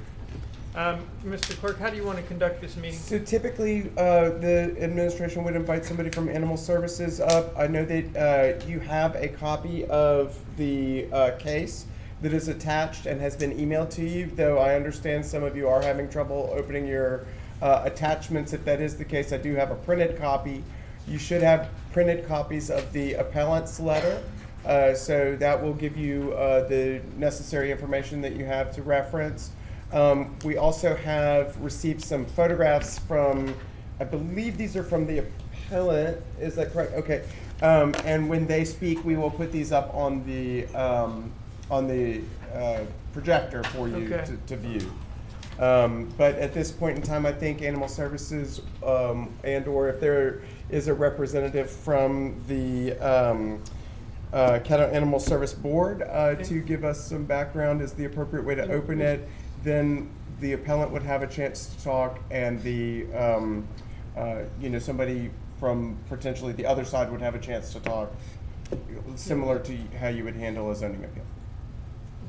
Mr. Clerk, how do you want to conduct this meeting? So typically, the administration would invite somebody from Animal Services up. I know that you have a copy of the case that is attached and has been emailed to you, though I understand some of you are having trouble opening your attachments. If that is the case, I do have a printed copy. You should have printed copies of the appellant's letter, so that will give you the necessary information that you have to reference. We also have received some photographs from, I believe these are from the appellant, is that correct? Okay, and when they speak, we will put these up on the projector for you Okay. to view. But at this point in time, I think Animal Services and/or if there is a representative from the Caddo Animal Service Board to give us some background is the appropriate way to open it. Then the appellant would have a chance to talk, and the somebody from potentially the other side would have a chance to talk, similar to how you would handle a zoning appeal.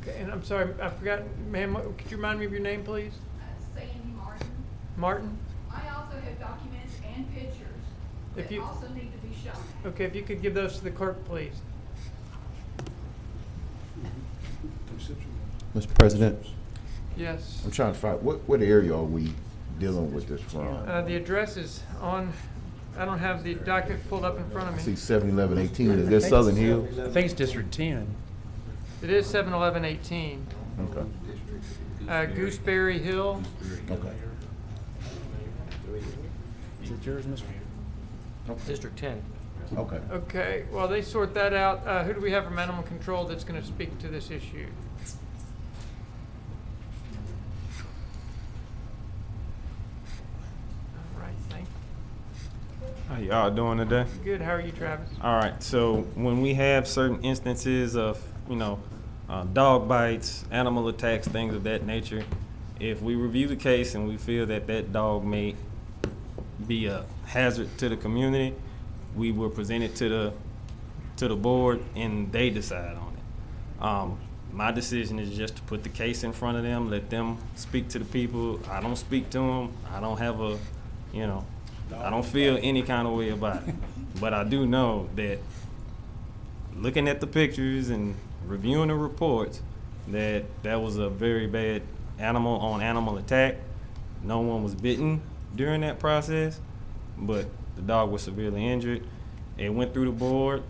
Okay, and I'm sorry, I forgot, ma'am, could you remind me of your name, please? Sandy Martin. Martin? I also have documents and pictures If that you- also need to be shown. Okay, if you could give those to the clerk, please. Mr. President, Yes. I'm trying to find, what area are we dealing with this from? The address is on, I don't have the document pulled up in front of I see me. 71118, is this Southern Hills? I think it's District 10. It is 71118. Okay. Gooseberry Hill. Okay. Is it yours, Mr.? District 10. Okay. Okay, while they sort that out, who do we have from Animal Control that's going to speak to this issue? All right, thank How y'all doing today? you. Good, how are you, Travis? All right, so when we have certain instances of, dog bites, animal attacks, things of that nature, if we review the case and we feel that that dog may be a hazard to the community, we will present it to the board and they decide on My decision is just to put the case in front of them, let them speak to the people. I don't speak to them. I don't have a, I don't feel any kind of way about it. But I do know that looking at the pictures and reviewing the reports, that was a very bad animal attack. No one was bitten during that process, but the dog was severely injured. It went through the board.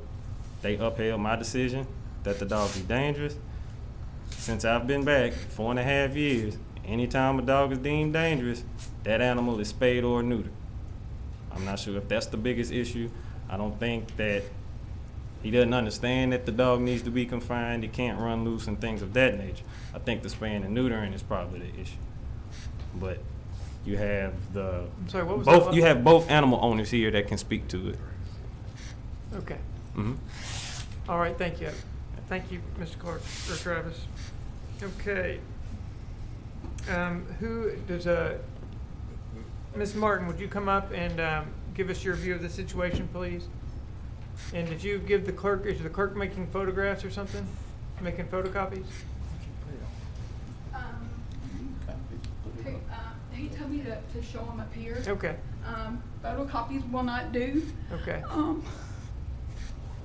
They upheld my decision that the dog be dangerous. Since I've been back 4.5 years, anytime a dog is deemed dangerous, that animal is spayed or neutered. I'm not sure if that's the biggest issue. I don't think that he doesn't understand that the dog needs to be confined, it can't run loose and things of that nature. I think the spaying and neutering is probably the issue. But you have you have both animal owners here that can speak to it. Okay. Mm-hmm. All right, thank you. Thank you, Mr. Clark, or Travis. Okay. Who does, Ms. Martin, would you come up and give us your view of the situation, please? And did you give the clerk, is the clerk making photographs or something? Making photocopies? He told me to show him up here. Okay. Photocopies will not do. Okay.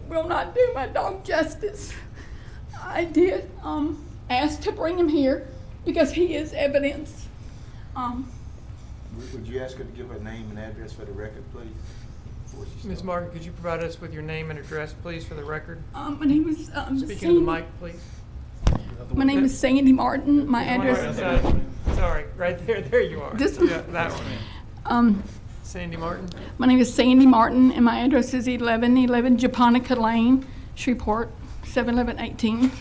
Will not do my dog justice. I did ask to bring him here because he is evidence. Would you ask her to give her name and address for the record, please? Ms. Martin, could you provide us with your name and address, please, for the record? My name is Speaking to the mic, please. My name is Sandy Martin. My address. Sorry, right there. There you are. This one? Yeah, that one. Sandy Martin. My name is Sandy Martin, and my address is 1111 Japonica Lane, Shreveport, 71118.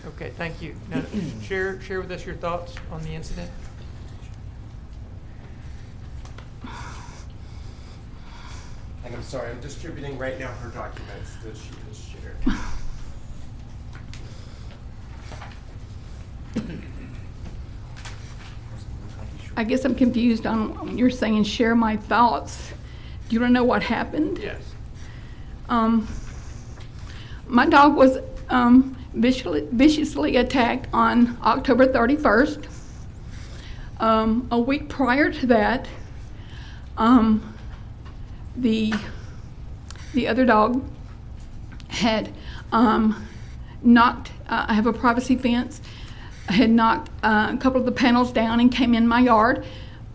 Okay, thank you. Now, share with us your thoughts on the incident. And I'm sorry, I'm distributing right now her documents that she has shared. I guess I'm confused on when you're saying share my thoughts. Do you want to know what happened? Yes. My dog was viciously attacked on October 31st. A week prior to that, the other dog had knocked, I have a privacy fence, had knocked a couple of the panels down and came in my yard.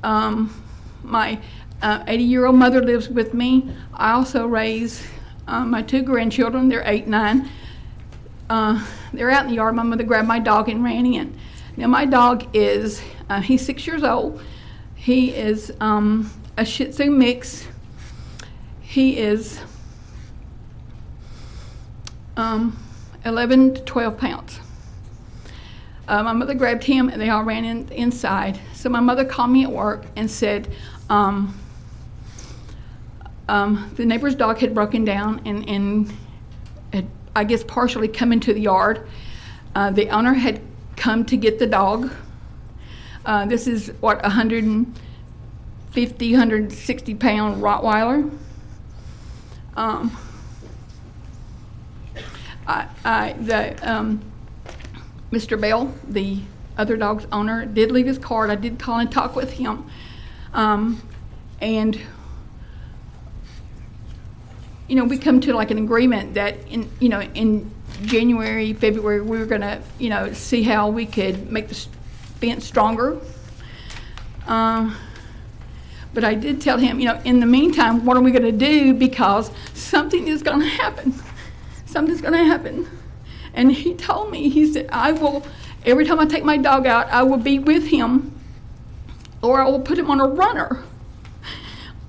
My 80-year-old mother lives with me. I also raise my 2 grandchildren. They're 8 and 9. They're out in the yard. My mother grabbed my dog and ran in. Now my dog is, he's 6 years old. He is a Shih Tzu mix. He is 11 to 12 pounds. My mother grabbed him and they all ran inside. So my mother called me at work and said the neighbor's dog had broken down and had, I guess, partially come into the yard. The owner had come to get the dog. This is, 150, 160 pound Rottweiler. Mr. Bell, the other dog's owner, did leave his card. I did call and talk with him. And we come to like an agreement that in January, February, we were gonna, see how we could make the fence stronger. But I did tell him, in the meantime, what are we gonna do, because something is gonna happen. Something's gonna happen. And he told me, he said, I will, every time I take my dog out, I will be with him, or I will put him on a runner.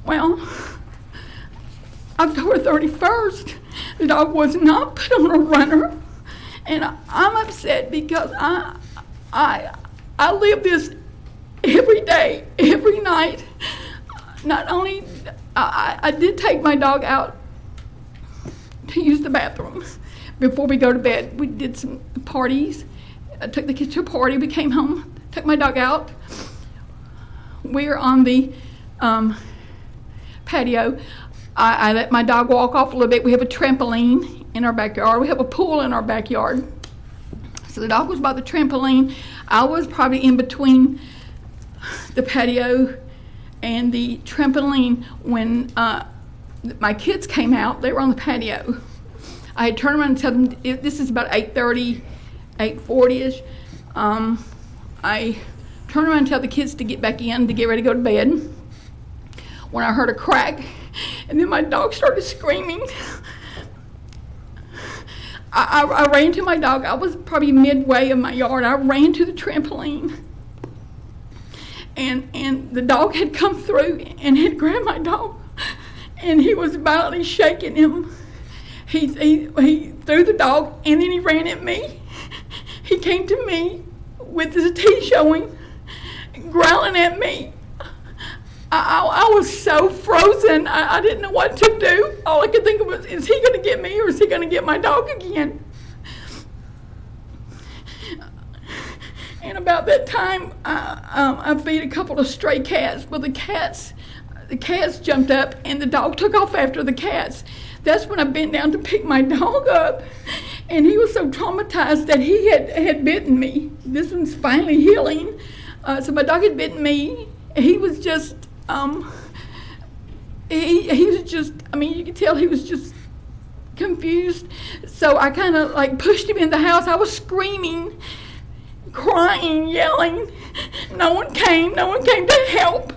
Well, October 31st, the dog was not put on a runner, and I'm upset because I live this every day, every night. Not only, I did take my dog out to use the bathroom before we go to bed. We did some parties. I took the kids to a party. We came home, took my dog out. We're on the patio. I let my dog walk off a little bit. We have a trampoline in our backyard. We have a pool in our backyard. So the dog was by the trampoline. I was probably in between the patio and the trampoline when my kids came out. They were on the patio. I had turned around and told them, this is about 8:30, 8:40-ish. I turned around and tell the kids to get back in to get ready to go to bed when I heard a crack, and then my dog started screaming. I ran to my dog. I was probably midway of my yard. I ran to the trampoline, and the dog had come through and had grabbed my dog, and he was violently shaking him. He threw the dog, and then he ran at me. He came to me with his teeth showing, growling at me. I was so frozen. I didn't know what to do. All I could think of was, is he going to get me or is he going to get my dog again? And about that time, I feed a couple of stray cats. Well, the cats jumped up and the dog took off after the cats. That's when I bent down to pick my dog up, and he was so traumatized that he had bitten me. This one's finally healing. So my dog had bitten me. He was just, he was just, I mean, you could tell he was just confused. So I kind of like pushed him in the house. I was screaming, crying, yelling. No one came to help.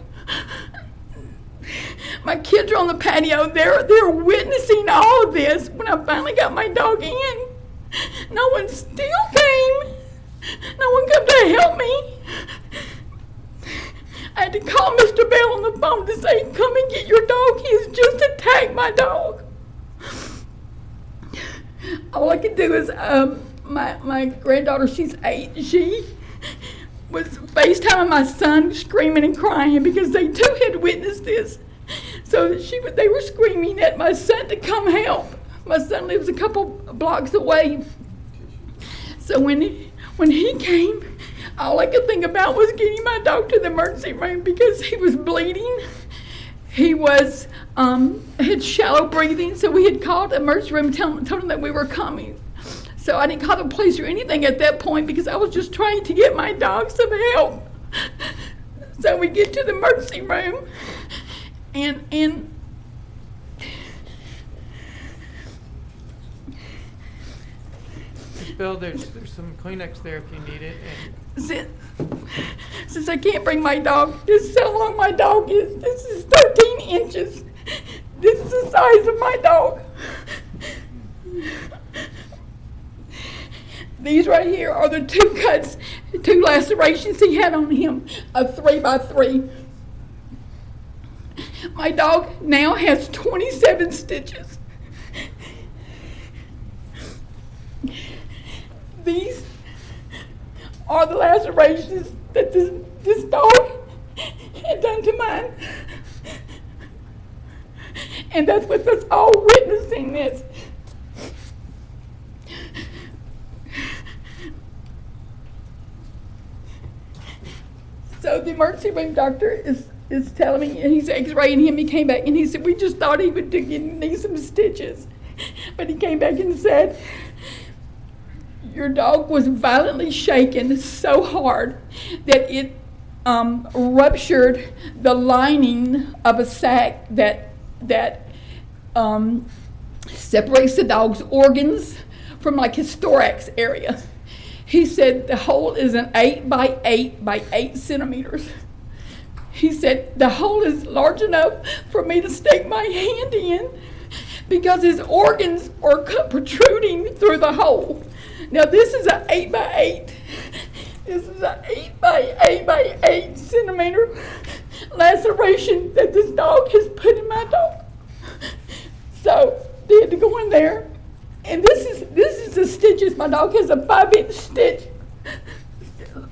My kids are on the patio. They're witnessing all of this. When I finally got my dog in, no one still came. No one come to help me. I had to call Mr. Bell on the phone to say, come and get your dog. He has just attacked my dog. All I could do is, my granddaughter, she's 8, she was FaceTiming my son, screaming and crying because they too had witnessed this. So they were screaming at my son to come help. My son lives a couple blocks away. So when he came, all I could think about was getting my dog to the emergency room because he was bleeding. He was had shallow breathing, so we had called the emergency room and told them that we were coming. So I didn't call the police or anything at that point because I was just trying to get my dog some help. So we get to the emergency room, and Bill, there's some Kleenex there if you need it. Since I can't bring my dog, this is how long my dog is. This is 13 inches. This is the size of my dog. These right here are the 2 cuts, 2 lacerations he had on him, a 3x3. My dog now has 27 stitches. These are the lacerations that this dog had done to mine. And that's with us all witnessing this. So the emergency room doctor is telling me, and he's x-raying him. He came back and he said, we just thought he would need some stitches. But he came back and said, your dog was violently shaken so hard that it ruptured the lining of a sac that separates the dog's organs from like his thorax area. He said the hole is an 8 by 8 by 8 centimeters. He said the hole is large enough for me to stick my hand in because his organs are protruding through the hole. Now this is an 8 by 8. This is an 8 by 8 by 8 centimeter laceration that this dog has put in my dog. So they had to go in there, and this is the stitches. My dog has a 5-inch stitch,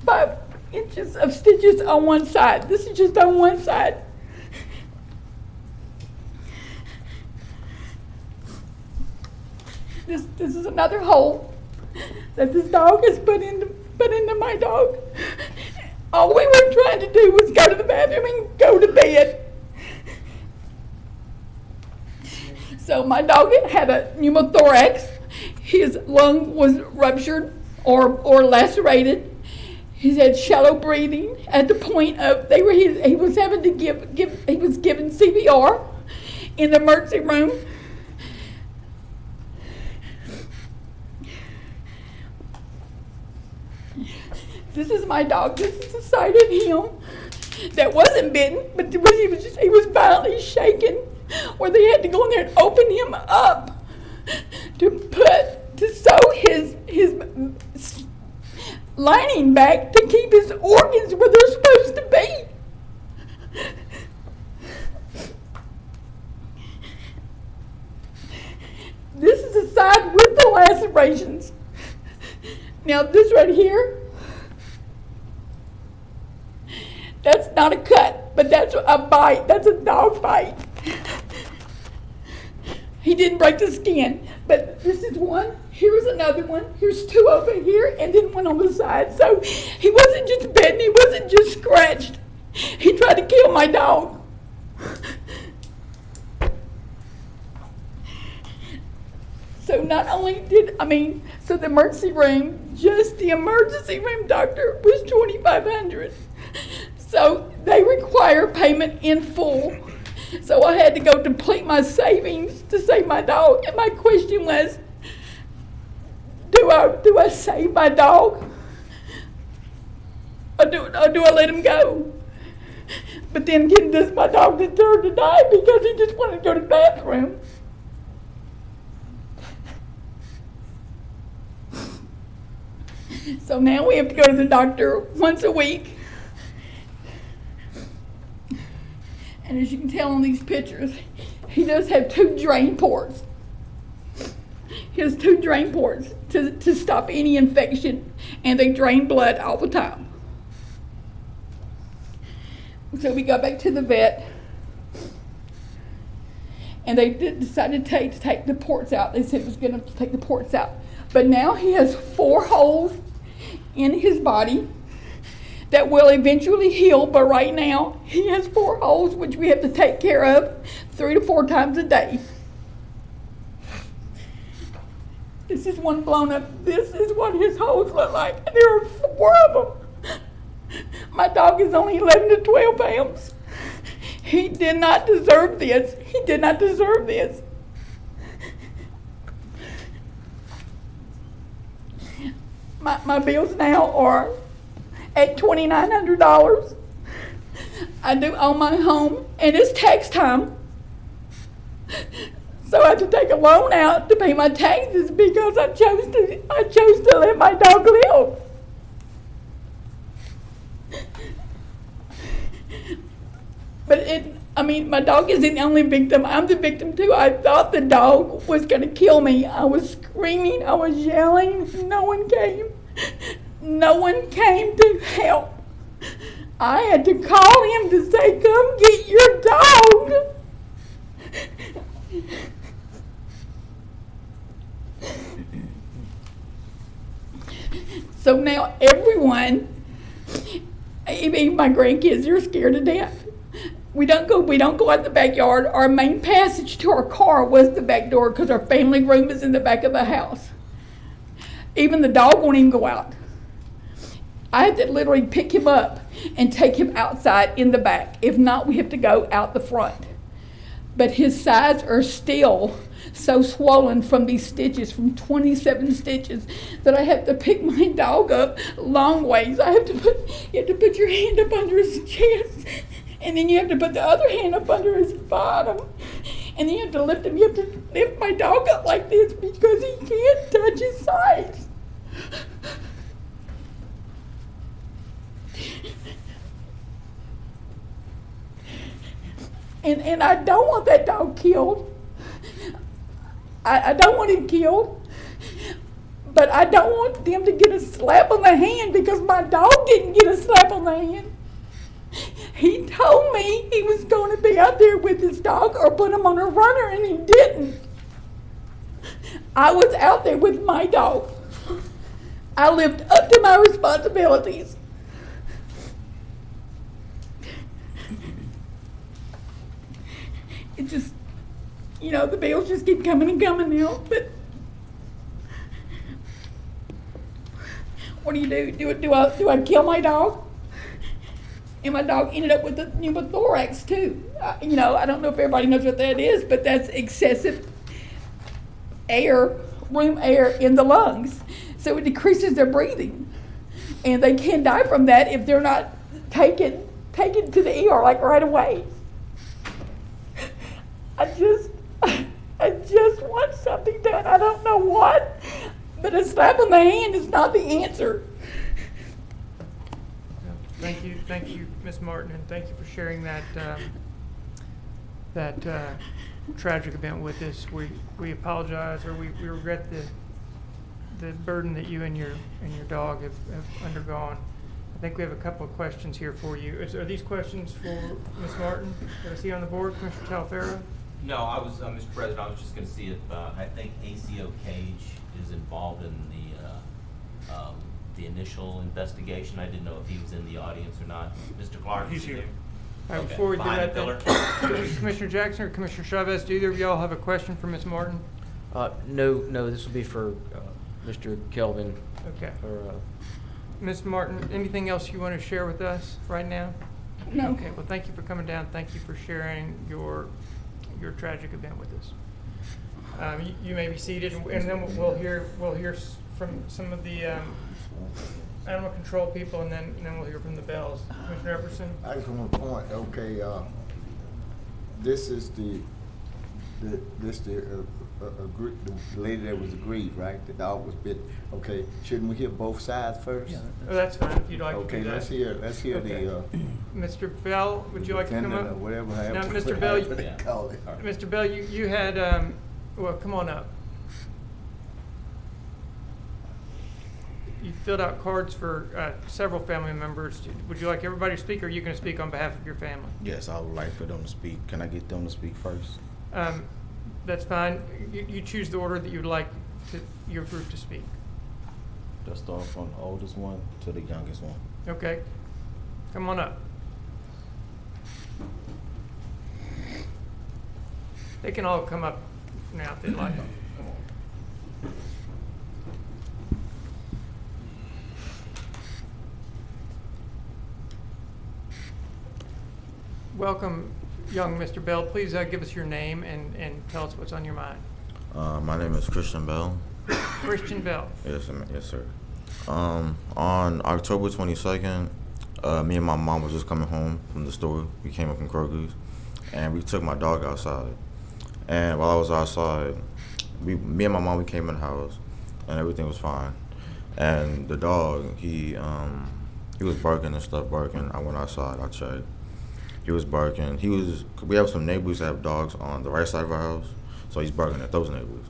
5 inches of stitches on one side. This is just on one side. This is another hole that this dog has put into my dog. All we were trying to do was go to the bathroom and go to bed. So my dog had a pneumothorax. His lung was ruptured. or lacerated. He's had shallow breathing at the point of he was having to he was given CPR in the emergency room. This is my dog. This is the side of him that wasn't bitten, but he was violently shaken, where they had to go in there and open him up to sew his lining back to keep his organs where they're supposed to be. This is the side with the lacerations. Now this right here, that's not a cut, but that's a bite. That's a dog bite. He didn't break the skin, but this is one. Here's another one. Here's two over here, and then one on the side. So he wasn't just bitten. He wasn't just scratched. He tried to kill my dog. So not only so the emergency room, just the emergency room doctor was $2,500. So they require payment in full. So I had to go deplete my savings to save my dog. And my question was, do I save my dog? Or do I let him go? But then again, does my dog deserve to die because he just wanted to go to the bathroom? So now we have to go to the doctor once a week. And as you can tell on these pictures, he does have 2 drain ports. He has 2 drain ports to stop any infection, and they drain blood all the time. So we got back to the vet, and they decided to take the ports out. They said it was going to take the ports out. But now he has 4 holes in his body that will eventually heal, but right now he has 4 holes which we have to take care of 3 to 4 times a day. This is one blown up. This is what his holes look like. There are 4 of them. My dog is only 11 to 12 pounds. He did not deserve this. He did not deserve this. My bills now are at $2,900. I do own my home, and it's tax time. So I have to take a loan out to pay my taxes because I chose to let my dog live. But my dog isn't the only victim. I'm the victim too. I thought the dog was going to kill me. I was screaming. I was yelling. No one came. No one came to help. I had to call him to say, "Come get your dog." So now everyone, even my grandkids, they're scared to death. We don't go out the backyard. Our main passage to our car was the back door because our family room is in the back of the house. Even the dog won't even go out. I have to literally pick him up and take him outside in the back. If not, we have to go out the front. But his sides are still so swollen from these stitches, from 27 stitches, that I have to pick my dog up long ways. You have to put your hand up under his chest, and then you have to put the other hand up under his bottom, and then you have to lift him. You have to lift my dog up like this because he can't touch his sides. And I don't want that dog killed. I don't want him killed. But I don't want them to get a slap on the hand because my dog didn't get a slap on the hand. He told me he was going to be out there with his dog or put him on a runner, and he didn't. I was out there with my dog. I lived up to my responsibilities. It just, the bills just keep coming and coming now, but What do you do? Do I kill my dog? And my dog ended up with a pneumothorax too. I don't know if everybody knows what that is, but that's excessive room air in the lungs. So it decreases their breathing. And they can die from that if they're not taken to the ER like right away. I just want something done. I don't know what, but a slap on the hand is not the answer. Thank you, Ms. Martin, and thank you for sharing that tragic event with us. We apologize, or we regret the burden that you and your dog have undergone. I think we have a couple of questions here for you. Are these questions for Ms. Martin that I see on the board, Commissioner Talfera? No, I was, Mr. President, I was just going to see if, I think ACO Cage is involved in the initial investigation. I didn't know if he was in the audience or not. Mr. Clark? He's here. there? All right, Okay. before we do Behind that, the then, pillar? Commissioner Jackson or Commissioner Chavez, do either of y'all have a question for Ms. Martin? No, this will be for Mr. Kelvin. Okay. Or, Ms. Martin, anything else you want to share with us right now? No. Okay, well, thank you for coming down. Thank you for sharing your tragic event with us. You may be seated, and then we'll hear from some of the animal control people, and then we'll hear from the Bells. Commissioner Epperson? I just want to point, okay, this is the lady that was aggrieved, right? The dog was bit. Okay, shouldn't we hear both sides first? Oh, that's fine, if you'd like to Okay, do that. let's hear Okay. the, Mr. Bell, would you like to come defendant up? or whatever, Now, however Mr. Bell, they call it. Mr. Bell, you had, well, come on up. You filled out cards for several family members. Would you like everybody to speak, or are you going to speak on behalf of your family? Yes, I would like for them to speak. Can I get them to speak first? That's fine. You choose the order that you'd like your group to speak. Let's start from the oldest one to the youngest one. Okay. Come on up. They can all come up now if they'd like. Welcome, young Mr. Bell. Please give us your name and tell us what's on your mind. My name is Christian Bell. Christian Bell. Yes, sir. On October 22nd, me and my mom was just coming home from the store. We came up from Kroger's, and we took my dog outside. And while I was outside, me and my mom, we came in the house, and everything was fine. And the dog, he was barking and stuff, barking. I went outside, I checked. He was barking. We have some neighbors that have dogs on the right side of our house, so he's barking at those neighbors.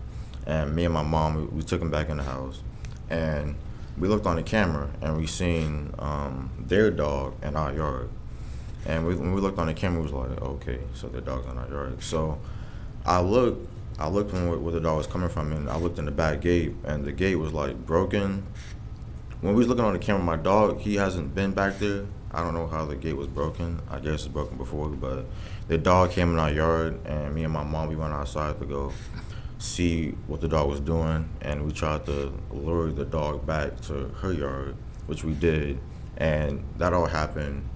And me and my mom, we took him back in the house, and we looked on the camera, and we seen their dog in our yard. And when we looked on the camera, we was like, okay, so their dog's in our yard. So I looked from where the dog was coming from, and I looked in the back gate, and the gate was like broken. When we was looking on the camera, my dog, he hasn't been back there. I don't know how the gate was broken. I guess it's broken before, but the dog came in our yard, and me and my mom, we went outside to go see what the dog was doing, and we tried to lure the dog back to her yard, which we did, and that all happened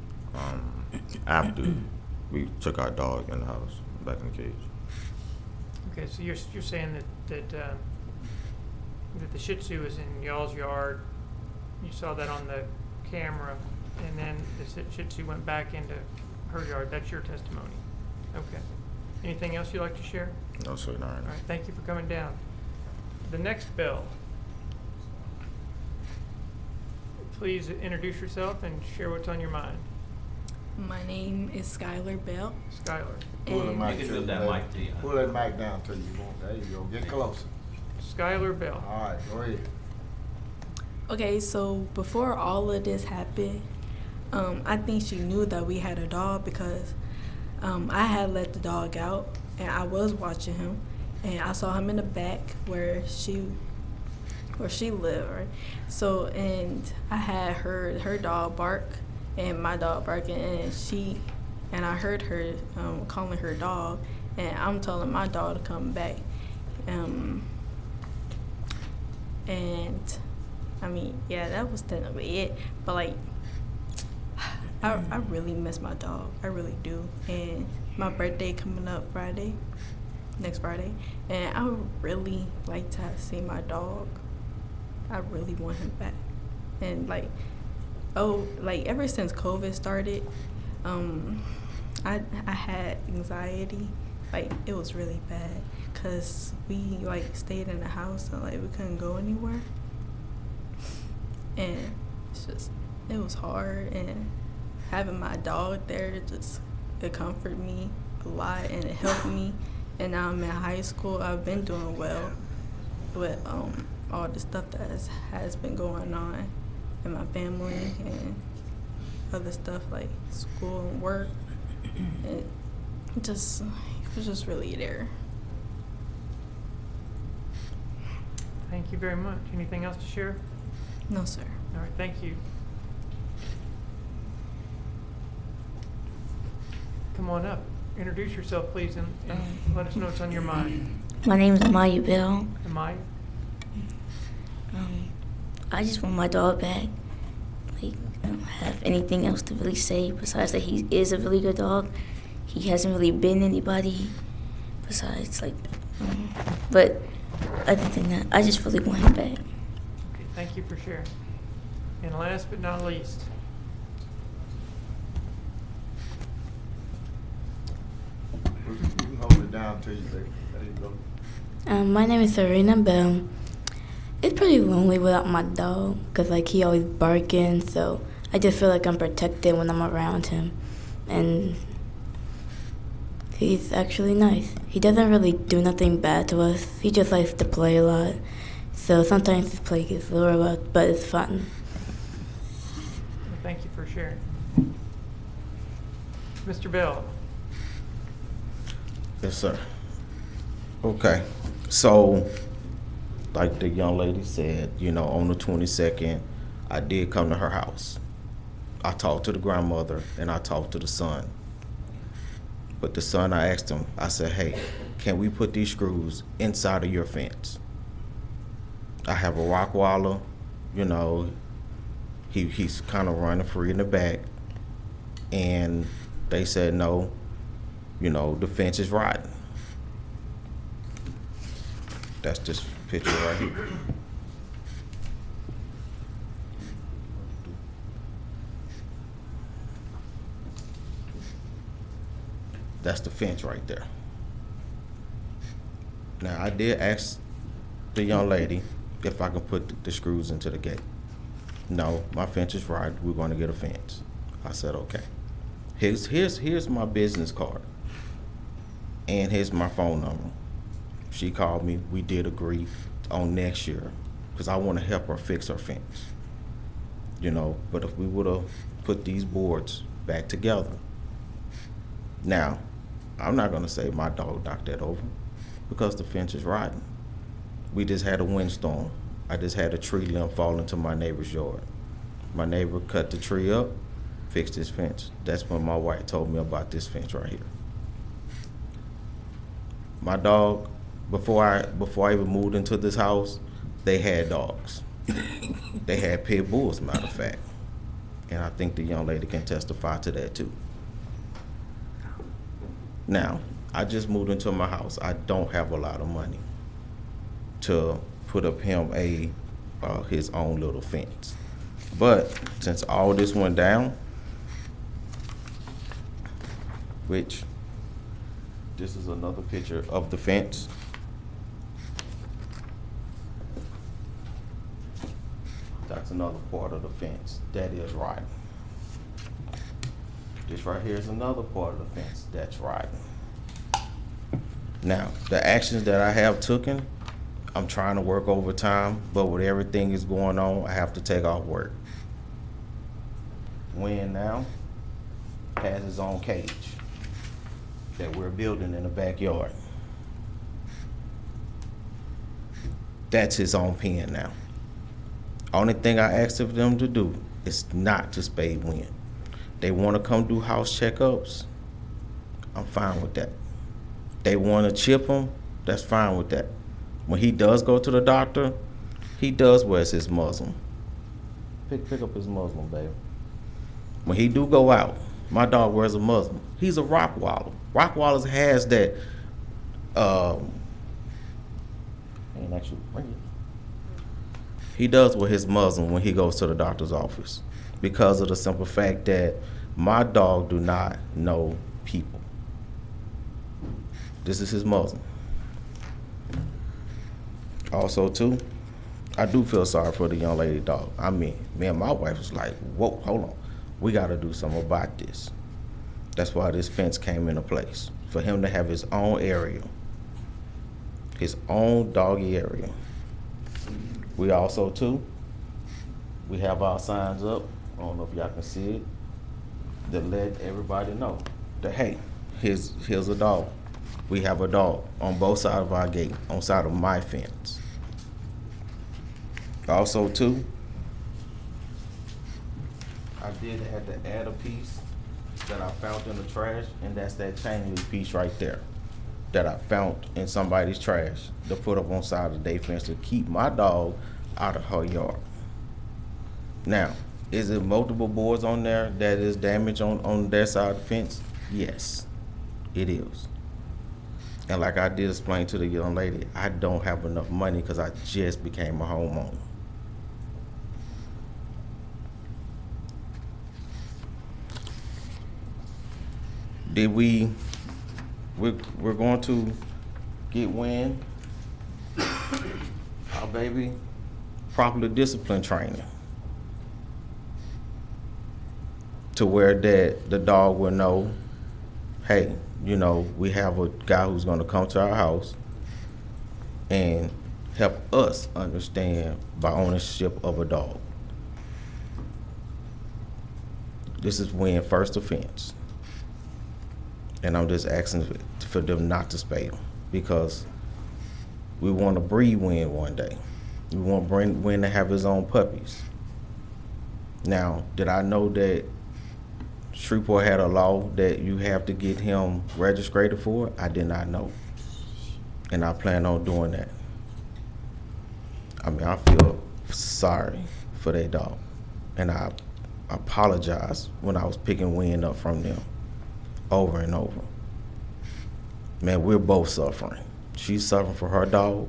after we took our dog in the house, back in the cage. Okay, so you're saying that the Shih Tzu is in y'all's yard. You saw that on the camera, and then the Shih Tzu went back into her yard. That's your testimony. Okay. Anything else you'd like to share? No, sir, not right All now. right, thank you for coming down. The next bill. Please introduce yourself and share what's on your mind. My name is Skylar Bell. Skylar. Pull the And- mic You can to move you, that baby. mic to you. Pull that mic down till you want. There you go. Get closer. Skylar Bell. All right, go ahead. Okay, so before all of this happened, I think she knew that we had a dog because I had let the dog out and I was watching him, and I saw him in the back where she lived, right? So, and I had heard her dog bark and my dog barking, and I heard her calling her dog, and I'm telling my dog to come back, and I mean, yeah, that was technically it. But like, I really miss my dog. I really do. And my birthday coming up next Friday, and I would really like to see my dog. I really want him back. And like, ever since COVID started, I had anxiety. Like, it was really bad because we like stayed in the house and like we couldn't go anywhere. And it was hard, and having my dog there it comforted me a lot and it helped me. And now I'm in high school. I've been doing well with all the stuff that has been going on in my family and other stuff like school and work. It was just really there. Thank you very much. Anything else to share? No, sir. All right, thank you. Come on up. Introduce yourself, please, and let us know what's on your mind. My name is Maya Bell. Maya? I just want my dog back. Like, I don't have anything else to really say besides that he is a really good dog. He hasn't really been anybody besides, like, but other than that, I just really want him back. Okay, thank you for sharing. And last but not least, You can hold it down till you say, there you go. My name is Serena Bell. It's pretty lonely without my dog because, like, he always barking, so I just feel like I'm protected when I'm around him. And he's actually nice. He doesn't really do nothing bad to us. He just likes to play a lot. So sometimes his play gets a little rough, but it's fun. thank you for sharing. Mr. Bell. Yes, sir. Okay, so like the young lady said, you know, on the 22nd, I did come to her house. I talked to the grandmother and I talked to the son. But the son, I asked him, I said, hey, can we put these screws inside of your fence? I have a Rottweiler, you know, he's kind of running free in the back. And they said, no, you know, the fence is rotten. That's this picture right here. That's the fence right there. Now, I did ask the young lady if I can put the screws into the gate. No, my fence is right. We're going to get a fence. I said, okay. Here's my business card. And here's my phone number. She called me. We did agree on next year because I want to help her fix her fence. You know, but if we would have put these boards back together. Now, I'm not going to say my dog knocked that over because the fence is rotten. We just had a windstorm. I just had a tree limb fall into my neighbor's yard. My neighbor cut the tree up, fixed his fence. That's when my wife told me about this fence right here. My dog, before I even moved into this house, they had dogs. They had pit bulls, matter of fact. And I think the young lady can testify to that too. Now, I just moved into my house. I don't have a lot of money to put up him his own little fence. But since all this went down, which this is another picture of the fence. That's another part of the fence that is rotten. This right here is another part of the fence that's rotten. Now, the actions that I have taken, I'm trying to work overtime, but with everything is going on, I have to take off work. Wayne now has his own cage that we're building in the backyard. That's his own pen now. Only thing I asked of them to do is not to spay Win. They want to come do house checkups, I'm fine with that. They want to chip him, that's fine with that. When he does go to the doctor, he does wear his muzzle. Pick up his muzzle, baby. When he do go out, my dog wears a muzzle. He's a Rottweiler. Rottweilers has that. Ain't actually bring it. He does wear his muzzle when he goes to the doctor's office, because of the simple fact that my dog do not know people. This is his muzzle. Also, too, I do feel sorry for the young lady dog. I mean, me and my wife was like, whoa, hold on. We got to do something about this. That's why this fence came into place, for him to have his own area, his own doggy area. We also, too, we have our signs up. I don't know if y'all can see it, that let everybody know that, hey, here's a dog. We have a dog on both sides of our gate, on side of my fence. Also, too, I did have to add a piece that I found in the trash, and that's that chain link piece right there that I found in somebody's trash to put up on side of their fence to keep my dog out of her yard. Now, is it multiple boards on there that is damaged on their side of the fence? Yes, it is. And like I did explain to the young lady, I don't have enough money because I just became a homeowner. We're going to get Wynn, our baby, properly discipline training, to where that the dog will know, hey, you know, we have a guy who's going to come to our house and help us understand by ownership of a dog. This is Wynn's first offense. And I'm just asking for them not to spay him, because we want to breed Wynn one day. We want Wynn to have his own puppies. Now, did I know that Shreveport had a law that you have to get him registered for? I did not know. And I plan on doing that. I mean, I feel sorry for that dog. And I apologize when I was picking Wynn up from them over and over. Man, we're both suffering. She's suffering for her dog,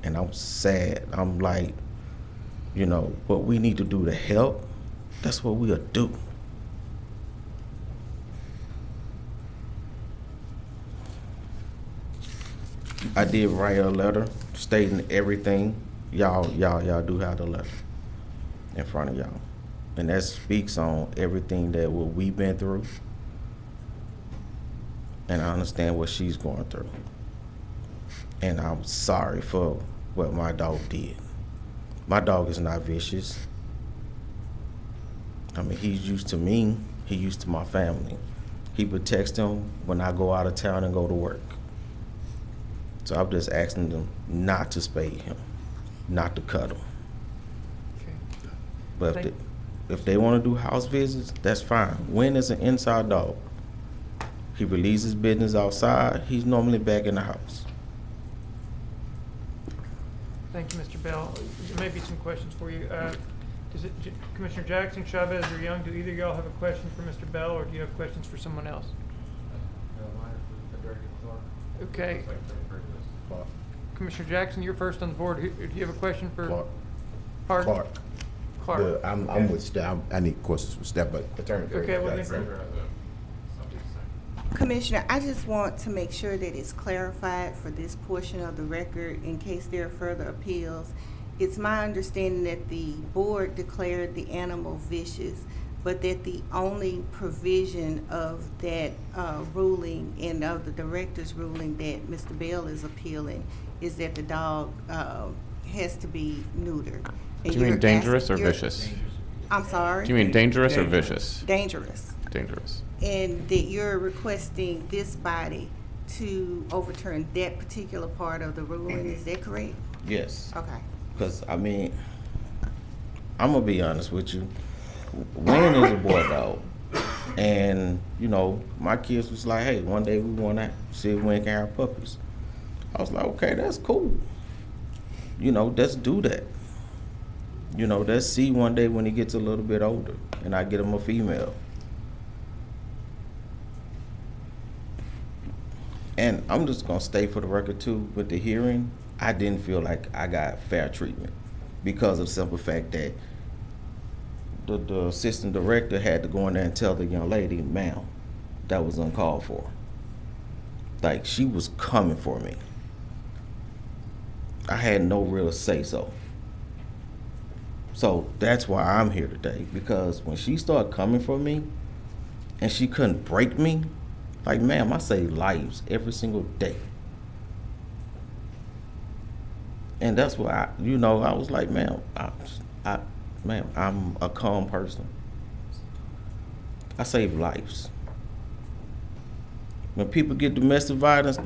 and I'm sad. I'm like, you know, what we need to do to help, that's what we'll do. I did write a letter stating everything. Y'all do have the letter in front of y'all. And that speaks on everything that what we've been through. And I understand what she's going through. And I'm sorry for what my dog did. My dog is not vicious. I mean, he's used to me. He's used to my family. He protects them when I go out of town and go to work. So I'm just asking them not to spay him, not to cut him. Okay. But if they want to do house visits, that's fine. Wynn is an inside dog. He releases business outside. He's normally back in the house. Thank you, Mr. Bell. There may be some questions for you. Is it Commissioner Jackson, Chavez, or Young? Do either of y'all have a question for Mr. Bell, or do you have questions for someone else? Okay. Commissioner Jackson, you're first on the board. Do you have a question for Clark? Clark. Clark. I'm with Steph. I need questions for Steph, but Attorney. Okay, well then. Commissioner, I just want to make sure that it's clarified for this portion of the record in case there are further appeals. It's my understanding that the board declared the animal vicious, but that the only provision of that ruling and of the director's ruling that Mr. Bell is appealing is that the dog has to be neutered. Do you mean dangerous or vicious? I'm sorry? Do you mean dangerous or vicious? Dangerous. Dangerous. And that you're requesting this body to overturn that particular part of the ruling, is that correct? Yes. Okay. Because, I mean, I'm going to be honest with you. Wynn is a boy dog. And, you know, my kids was like, hey, one day we want to see if Wynn can have puppies. I was like, okay, that's cool. You know, let's do that. You know, let's see one day when he gets a little bit older and I get him a female. And I'm just gonna stay for the record too, with the hearing, I didn't feel like I got fair treatment because of the simple fact that the assistant director had to go in there and tell the young lady, ma'am, that was uncalled for. Like, she was coming for me. I had no real say so. So that's why I'm here today, because when she started coming for me and she couldn't break me, like, ma'am, I save lives every single day. And that's why I was like, ma'am, ma'am, I'm a calm person. I save lives. When people get domestic violence,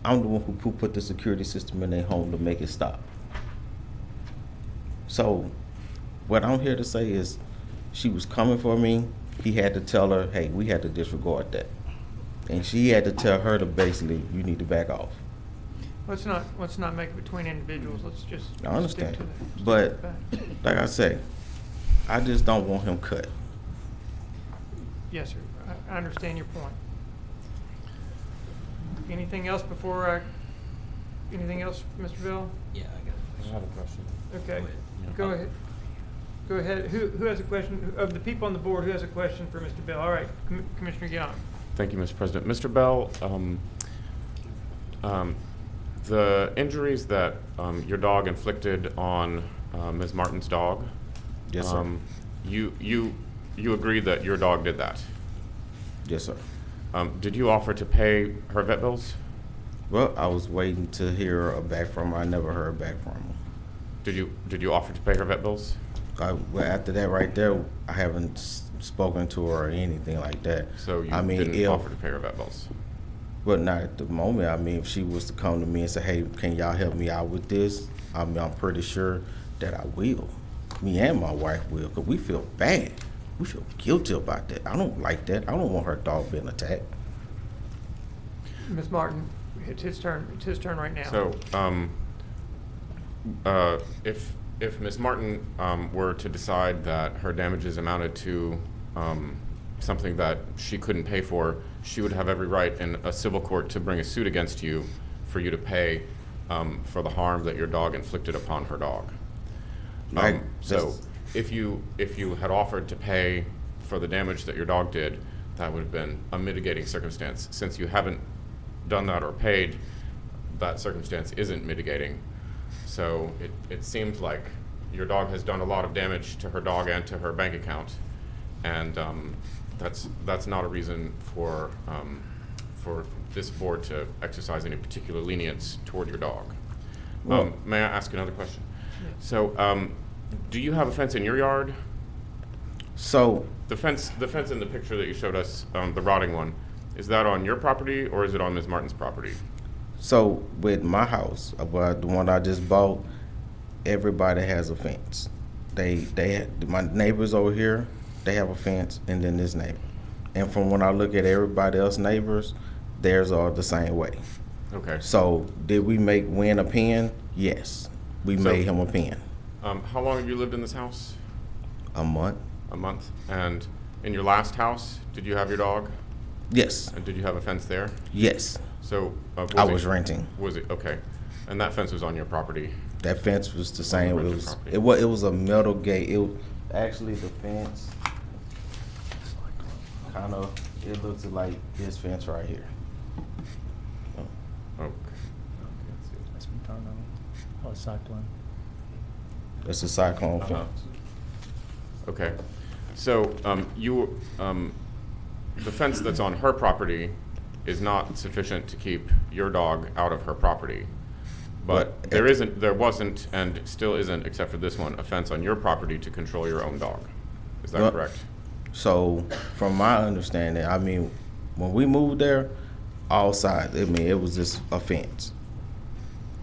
I'm the one who put the security system in their home to make it stop. So what I'm here to say is, she was coming for me. He had to tell her, hey, we had to disregard that. And she had to tell her to basically, you need to back off. Let's not make it between individuals. Let's just I understand. stick to the But fact. like I say, I just don't want him cut. Yes, sir. I understand your point. Anything else before anything else, Mr. Bell? Yeah, I have a question. Okay, go ahead. Go ahead. Who has a question? Of the people on the board, who has a question for Mr. Bell? All right, Commissioner Young. Thank you, Mr. President. Mr. Bell, the injuries that your dog inflicted on Ms. Martin's dog. Yes, sir. You agree that your dog did that? Yes, sir. Did you offer to pay her vet bills? Well, I was waiting to hear back from her. I never heard back from her. Did you offer to pay her vet bills? Well, after that right there, I haven't spoken to her or anything like that. So you didn't offer to pay her vet bills? Well, not at the moment. I mean, if she was to come to me and say, hey, can y'all help me out with this? I mean, I'm pretty sure that I will. Me and my wife will, because we feel bad. We feel guilty about that. I don't like that. I don't want her dog being attacked. Ms. Martin, it's his turn. It's his turn right now. So, if Ms. Martin were to decide that her damages amounted to something that she couldn't pay for, she would have every right in a civil court to bring a suit against you for you to pay for the harm that your dog inflicted upon her dog. So if you had offered to pay for the damage that your dog did, that would have been a mitigating circumstance. Since you haven't done that or paid, that circumstance isn't mitigating. So it seems like your dog has done a lot of damage to her dog and to her bank account, and that's not a reason for this board to exercise any particular lenience toward your dog. Well, may I ask another question? Yes. So, do you have a fence in your yard? So the fence in the picture that you showed us, the rotting one, is that on your property or is it on Ms. Martin's property? So with my house, the one I just bought, everybody has a fence. My neighbors over here, they have a fence, and then this neighbor. And from when I look at everybody else's neighbors, theirs are the same way. Okay. So did we make Win a pen? Yes, we made him a pen. How long have you lived in this house? A month. A month. And in your last house, did you have your dog? Yes. And did you have a fence there? Yes. So I was renting. Was it okay? And that fence was on your property. That fence was the same. It was a metal gate. Actually the fence kind of, it looks like this fence right here. Okay. That's been turned on. Oh, a cyclone. It's a cyclone fence. Okay. So the fence that's on her property is not sufficient to keep your dog out of her property. But there wasn't, and still isn't, except for this one, a fence on your property to control your own dog. Is that correct? So, from my understanding, I mean, when we moved there, all sides, I mean, it was just a fence.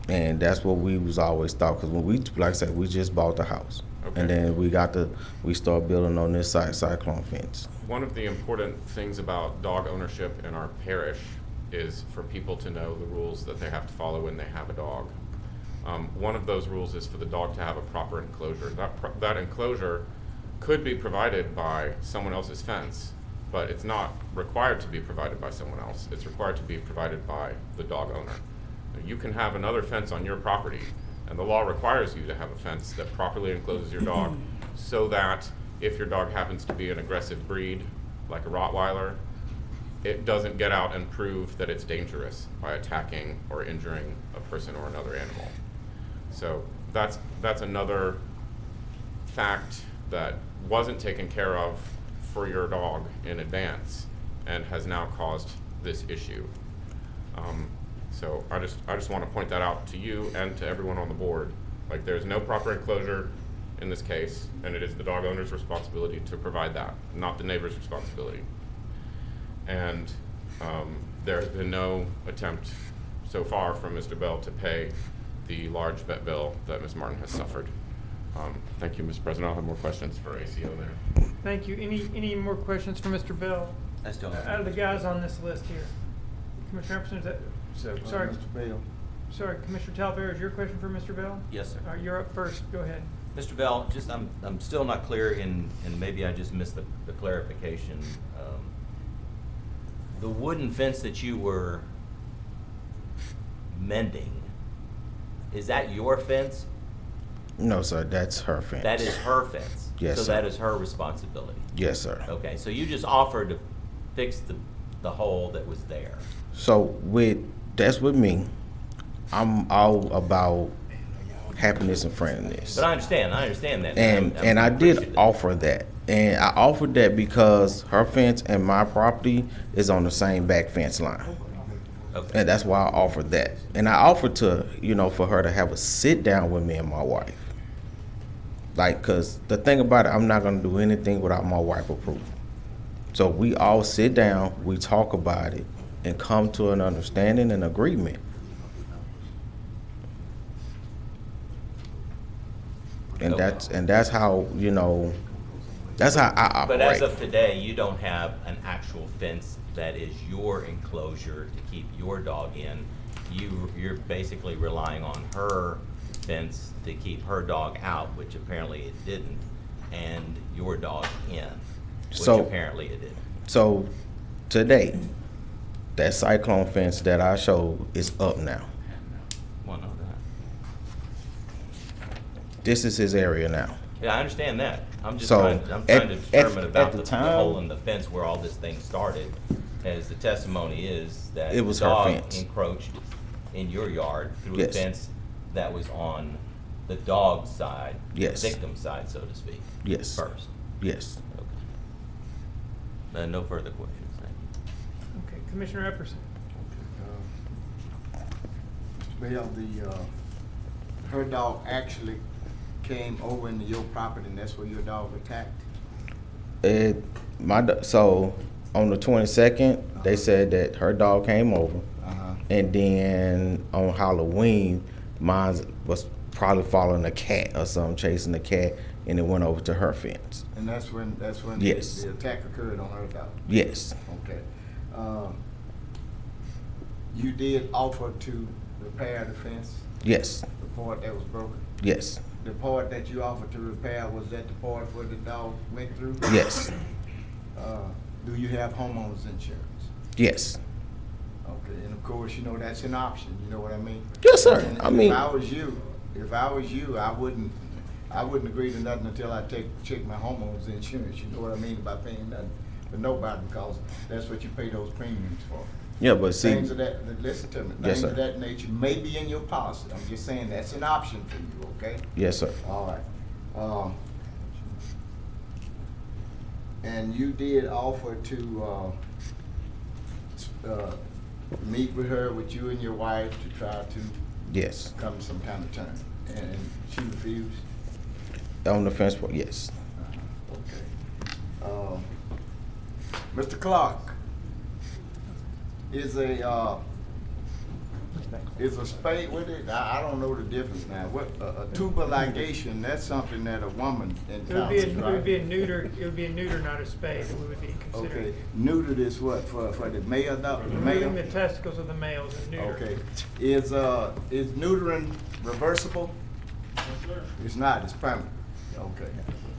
And that's what we was always thought, because when we, like I said, we just bought the house. Okay. And then we started building on this cyclone fence. One of the important things about dog ownership in our parish is for people to know the rules that they have to follow when they have a dog. One of those rules is for the dog to have a proper enclosure. That enclosure could be provided by someone else's fence, but it's not required to be provided by someone else. It's required to be provided by the dog owner. You can have another fence on your property, and the law requires you to have a fence that properly encloses your dog so that if your dog happens to be an aggressive breed, like a Rottweiler, it doesn't get out and prove that it's dangerous by attacking or injuring a person or another animal. So that's another fact that wasn't taken care of for your dog in advance and has now caused this issue. So I just want to point that out to you and to everyone on the board. Like, there's no proper enclosure in this case, and it is the dog owner's responsibility to provide that, not the neighbor's responsibility. And there has been no attempt so far from Mr. Bell to pay the large vet bill that Ms. Martin has suffered. Thank you, Mr. President. I'll have more questions for ACO there. Thank you. Any more questions for Mr. Bell? I still have Out of the guys on this list here. Commissioner Epperson, is that? Sorry. Mr. Bell. Sorry, Commissioner Talbert, is your question for Mr. Bell? Yes, sir. All right, you're up first. Go ahead. Mr. Bell, just I'm still not clear, and maybe I just missed the clarification. The wooden fence that you were mending, is that your fence? No, sir, that's her fence. That is her fence? Yes, so sir. that is her responsibility? Yes, sir. Okay, so you just offered to fix the hole that was there? So that's with me. I'm all about happiness and friendliness. But I understand that. And I did offer that. And I offered that because her fence and my property is on the same back fence line. Okay. And that's why I offered that. And I offered to, for her to have a sit down with me and my wife. Like, cause the thing about it, I'm not gonna do anything without my wife approval. So we all sit down, we talk about it, and come to an understanding and agreement. And that's how, that's how I operate. But as of today, you don't have an actual fence that is your enclosure to keep your dog in. You're basically relying on her fence to keep her dog out, which apparently it didn't, and your dog in, which apparently it did. So today, that cyclone fence that I showed is up now. Well, no, This is his area now. yeah, I understand that. I'm just So, trying to determine about the the time- hole in the fence where all this thing started, as the testimony is that It was the her dog fence. encroached in your yard through Yes. a fence that was on the dog's side, Yes. the victim's side, so to speak. Yes. First. Yes. No further questions. Thank you. Okay, Commissioner Epperson. Mr. Bell, her dog actually came over into your property, and that's where your dog attacked? So on the 22nd, they said that her dog came over, and then on Halloween, mine was probably following a cat or something, chasing the cat, and it went over to her fence. And that's when Yes. the attack occurred on her dog? Yes. Okay. You did offer to repair the fence? Yes. The part that was broken? Yes. The part that you offered to repair, was that the part where the dog went through? Yes. Do you have homeowners insurance? Yes. Okay, and of course, that's an option, you know what I mean? Yes, sir. And I mean, if I was you, I wouldn't agree to nothing until I check my homeowner's insurance, you know what I mean, by paying nothing for nobody, because that's what you pay those premiums for. Yeah, but see, Things of that, listen to me, Yes, things sir. of that nature may be in your policy. I'm just saying that's an option for you, okay? Yes, sir. All right. And you did offer to meet with her, with you and your wife, to try to Yes. come to some kind of term, and she refused? On the fence, yes. Okay. Mr. Clark, is a Is a spade with it? I don't know the difference now. What, a tuber ligation, that's something that a woman encounters, It right? would be a neuter, not a spade, it would be considered. Okay, neutered is what, for the male dog? Removing the testicles of the males is neuter. Okay, is neutering reversible? It's not, it's permanent. Okay,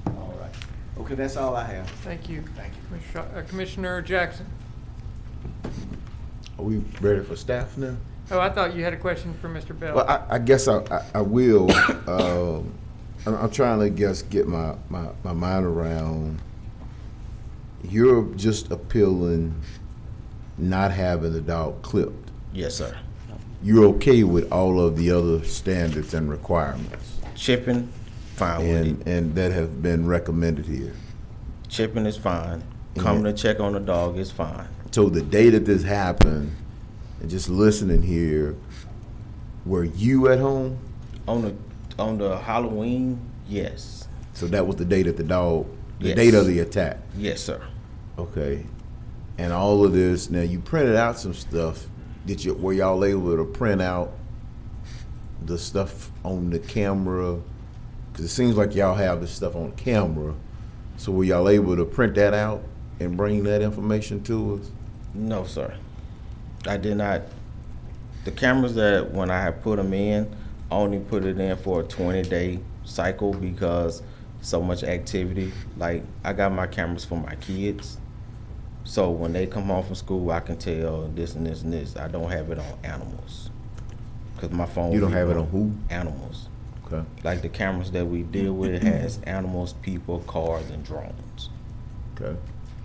all right. Okay, that's all I have. Thank you. Thank you. Commissioner Jackson. Are we ready for staff now? Oh, I thought you had a question for Mr. Bell. Well, I guess I will. I'm trying to get my mind around. You're just appealing not having the dog clipped. Yes, sir. You're okay with all of the other standards and requirements? Chipping, fine with it. And that has been recommended here? Chipping is fine. Coming to check on the dog is fine. So the day that this happened, and just listening here, were you at home? On the Halloween, yes. So that was the day that the dog, the Yes. date of the attack? Yes, sir. Okay. And all of this, now you printed out some stuff. Were y'all able to print out the stuff on the camera? Because it seems like y'all have this stuff on camera. So were y'all able to print that out and bring that information to us? No, sir. I did not. The cameras that when I had put them in, I only put it in for a 20-day cycle because so much activity. Like, I got my cameras for my kids. So when they come home from school, I can tell this and this and this. I don't have it on animals. Because my phone. You don't have it on who? Animals. Okay. Like the cameras that we deal with has animals, people, cars, and drones. Okay.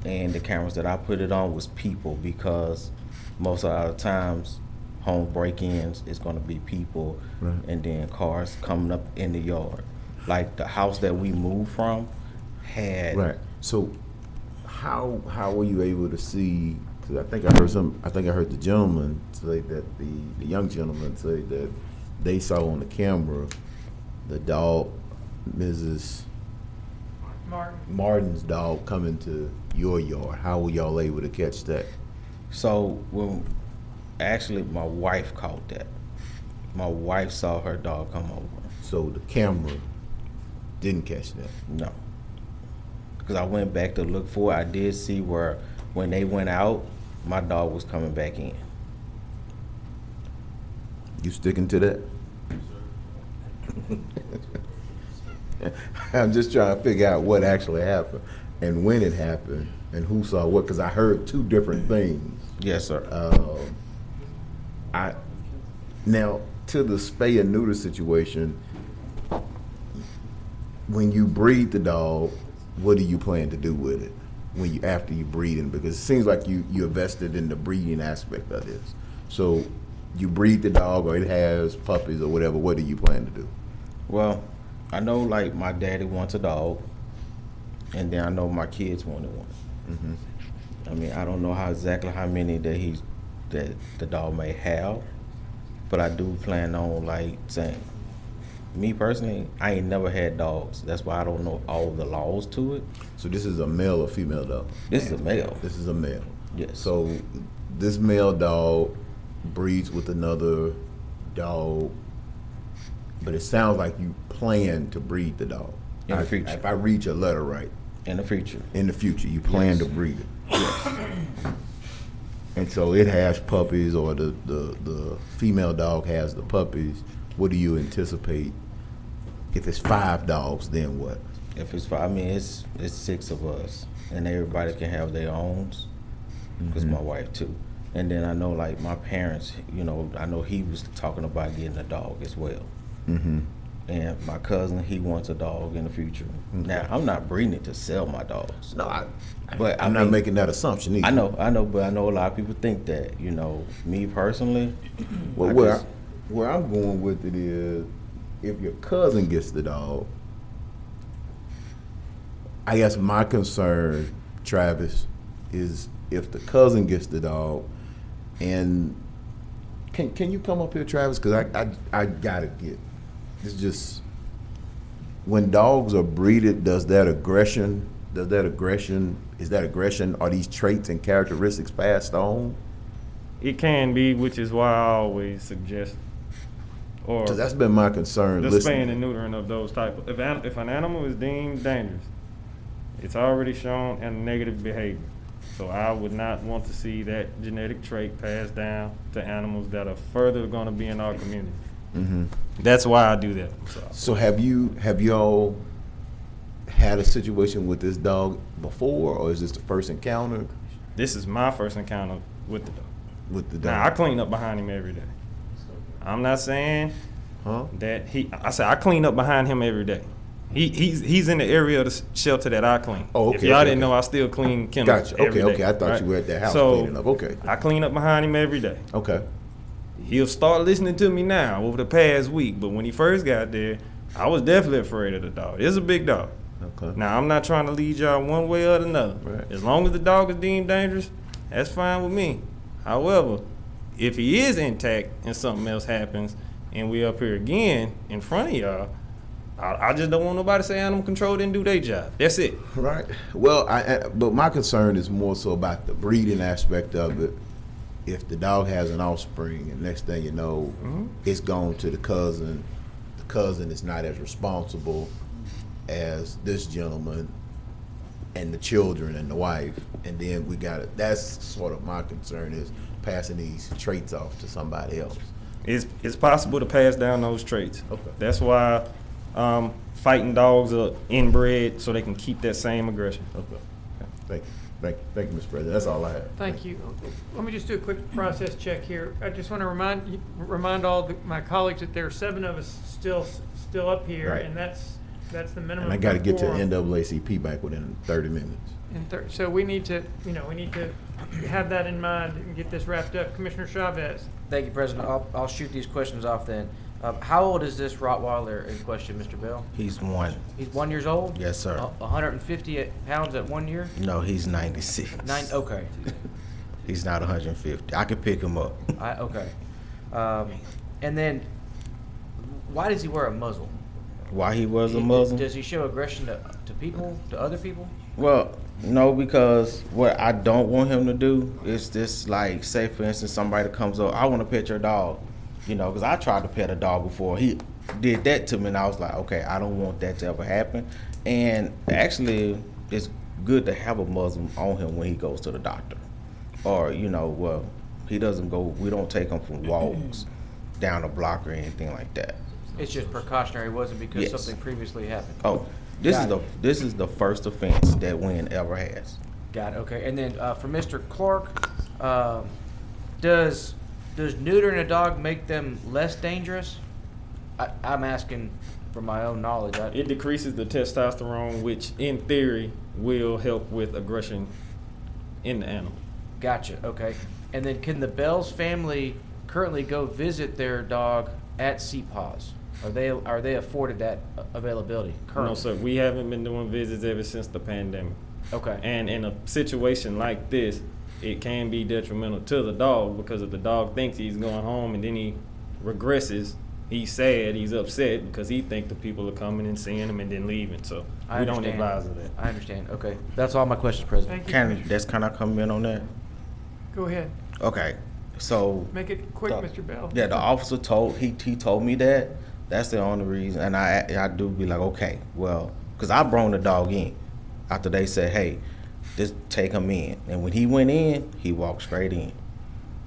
And the cameras that I put it on was people because most of the times home break-ins is going to be people, right, and then cars coming up in the yard. Like the house that we moved from had. Right. So how were you able to see? Because I think I heard the gentleman say that the young gentleman say that they saw on the camera the dog, Mrs. Martin's dog, coming to your yard. How were y'all able to catch that? So actually my wife caught that. My wife saw her dog come over. So the camera didn't catch that? No. Because I went back to look for it. I did see where when they went out, my dog was coming back in. You sticking to that? I'm just trying to figure out what actually happened and when it happened and who saw what, because I heard two different things. Yes, sir. Now, to the spay and neuter situation, when you breed the dog, what do you plan to do with it after you breed him? Because it seems like you're vested in the breeding aspect of this. So you breed the dog, or it has puppies or whatever. What do you plan to do? Well, I know like my daddy wants a dog, and then I know my kids wanted one. Mm-hmm. I mean, I don't know exactly how many that the dog may have, but I do plan on like saying, me personally, I ain't never had dogs. That's why I don't know all the laws to it. So this is a male or female dog? This is a male. This is a male. Yes. So this male dog breeds with another dog, but it sounds like you plan to breed the dog. In the future. If I read your letter right. In the future. In the future, you plan to breed it. Yes. And so it has puppies, or the female dog has the puppies. What do you anticipate? If it's 5 dogs, then what? If it's 5, I mean, it's 6 of us, and everybody can have their owns, because my wife too. And then I know like my parents, I know he was talking about getting a dog as well. Mm-hmm. And my cousin, he wants a dog in the future. Okay. Now, I'm not breeding it to sell my dogs. No, but I'm not making that assumption either. I know, but I know a lot of people think that, me personally. Well, where I'm going with it is, if your cousin gets the dog, I guess my concern, Travis, is if the cousin gets the dog, and can you come up here, Travis? Because I gotta get. It's just, when dogs are breeded, is that aggression, are these traits and characteristics passed on? It can be, which is why I always suggest. Or So that's been my concern. the listening. spaying and neutering of those type of, if an animal is deemed dangerous, it's already shown in negative behavior. So I would not want to see that genetic trait passed down to animals that are further going to be in our community. Mm-hmm. That's why I do that. So have y'all had a situation with this dog before, or is this the first encounter? This is my first encounter with the dog. With the dog. Now I clean up behind him every day. I'm not saying that I say I clean up behind him every day. He's in the area of the shelter that I clean. Oh, okay. If y'all okay, didn't know, I still clean kennels. Gotcha. every Okay, day, I thought right? you were at that house So, cleaning up. Okay. I clean up behind him every day. Okay. He'll start listening to me now over the past week, but when he first got there, I was definitely afraid of the dog. It's a big dog. Okay. Now, I'm not trying to lead y'all one way or another. Right. As long as the dog is deemed dangerous, that's fine with me. However, if he is intact and something else happens and we up here again in front of y'all, I just don't want nobody to say animal control didn't do their job. That's it. Right. Well, but my concern is more so about the breeding aspect of it. If the dog has an offspring, and next thing you know, it's gone to the cousin. The cousin is not as responsible as this gentleman and the children and the wife. And then we got it. That's sort of my concern, is passing these traits off to somebody else. It's possible to pass down those traits. Okay. That's why fighting dogs are inbred so they can keep that same aggression. Okay. Thank you, Mr. President. That's all I have. Thank you. Let me just do a quick process check here. I just want to remind all my colleagues that there are 7 of us still up here, Right. and that's the minimum. And I got to get to quorum. NAACP back within 30 minutes. So we need to have that in mind and get this wrapped up. Commissioner Chavez. Thank you, President. I'll shoot these questions off then. How old is this Rottweiler in question, Mr. Bell? He's 1. He's 1 year old? Yes, sir. 150 pounds at 1 year? No, he's 96. Okay. He's not 150. I could pick him up. Okay. And then, why does he wear a muzzle? Why he wears a muzzle? Does he show aggression to people, to other people? Well, no, because what I don't want him to do is this, like, say for instance, somebody comes up, I want to pet your dog, because I tried to pet a dog before. He did that to me, and I was like, okay, I don't want that to ever happen. And actually, it's good to have a muzzle on him when he goes to the doctor. Or, well, he doesn't go, we don't take him for walks down the block or anything like that. It's just precautionary, wasn't because Yes. something previously happened. Oh, this is the first offense that Wynn ever has. Got it. Okay. And then for Mr. Clark, does neutering a dog make them less dangerous? I'm asking for my own knowledge. It decreases the testosterone, which in theory will help with aggression in the animal. Gotcha. Okay. And then can the Bell's family currently go visit their dog at CPAWS? Are they afforded that availability currently? No, sir. We haven't been doing visits ever since the pandemic. Okay. And in a situation like this, it can be detrimental to the dog, because if the dog thinks he's going home and then he regresses, he's sad, he's upset because he thinks the people are coming and seeing him and then leaving. So we don't advise of that. I understand. Okay. That's all my questions, President. Thank you. Can I come in on that? Go ahead. Okay. So Make it quick, Mr. Bell. yeah, the officer told me that. That's the only reason, and I do be like, okay, well, because I brought the dog in after they said, hey, just take him in, and when he went in, he walked straight in.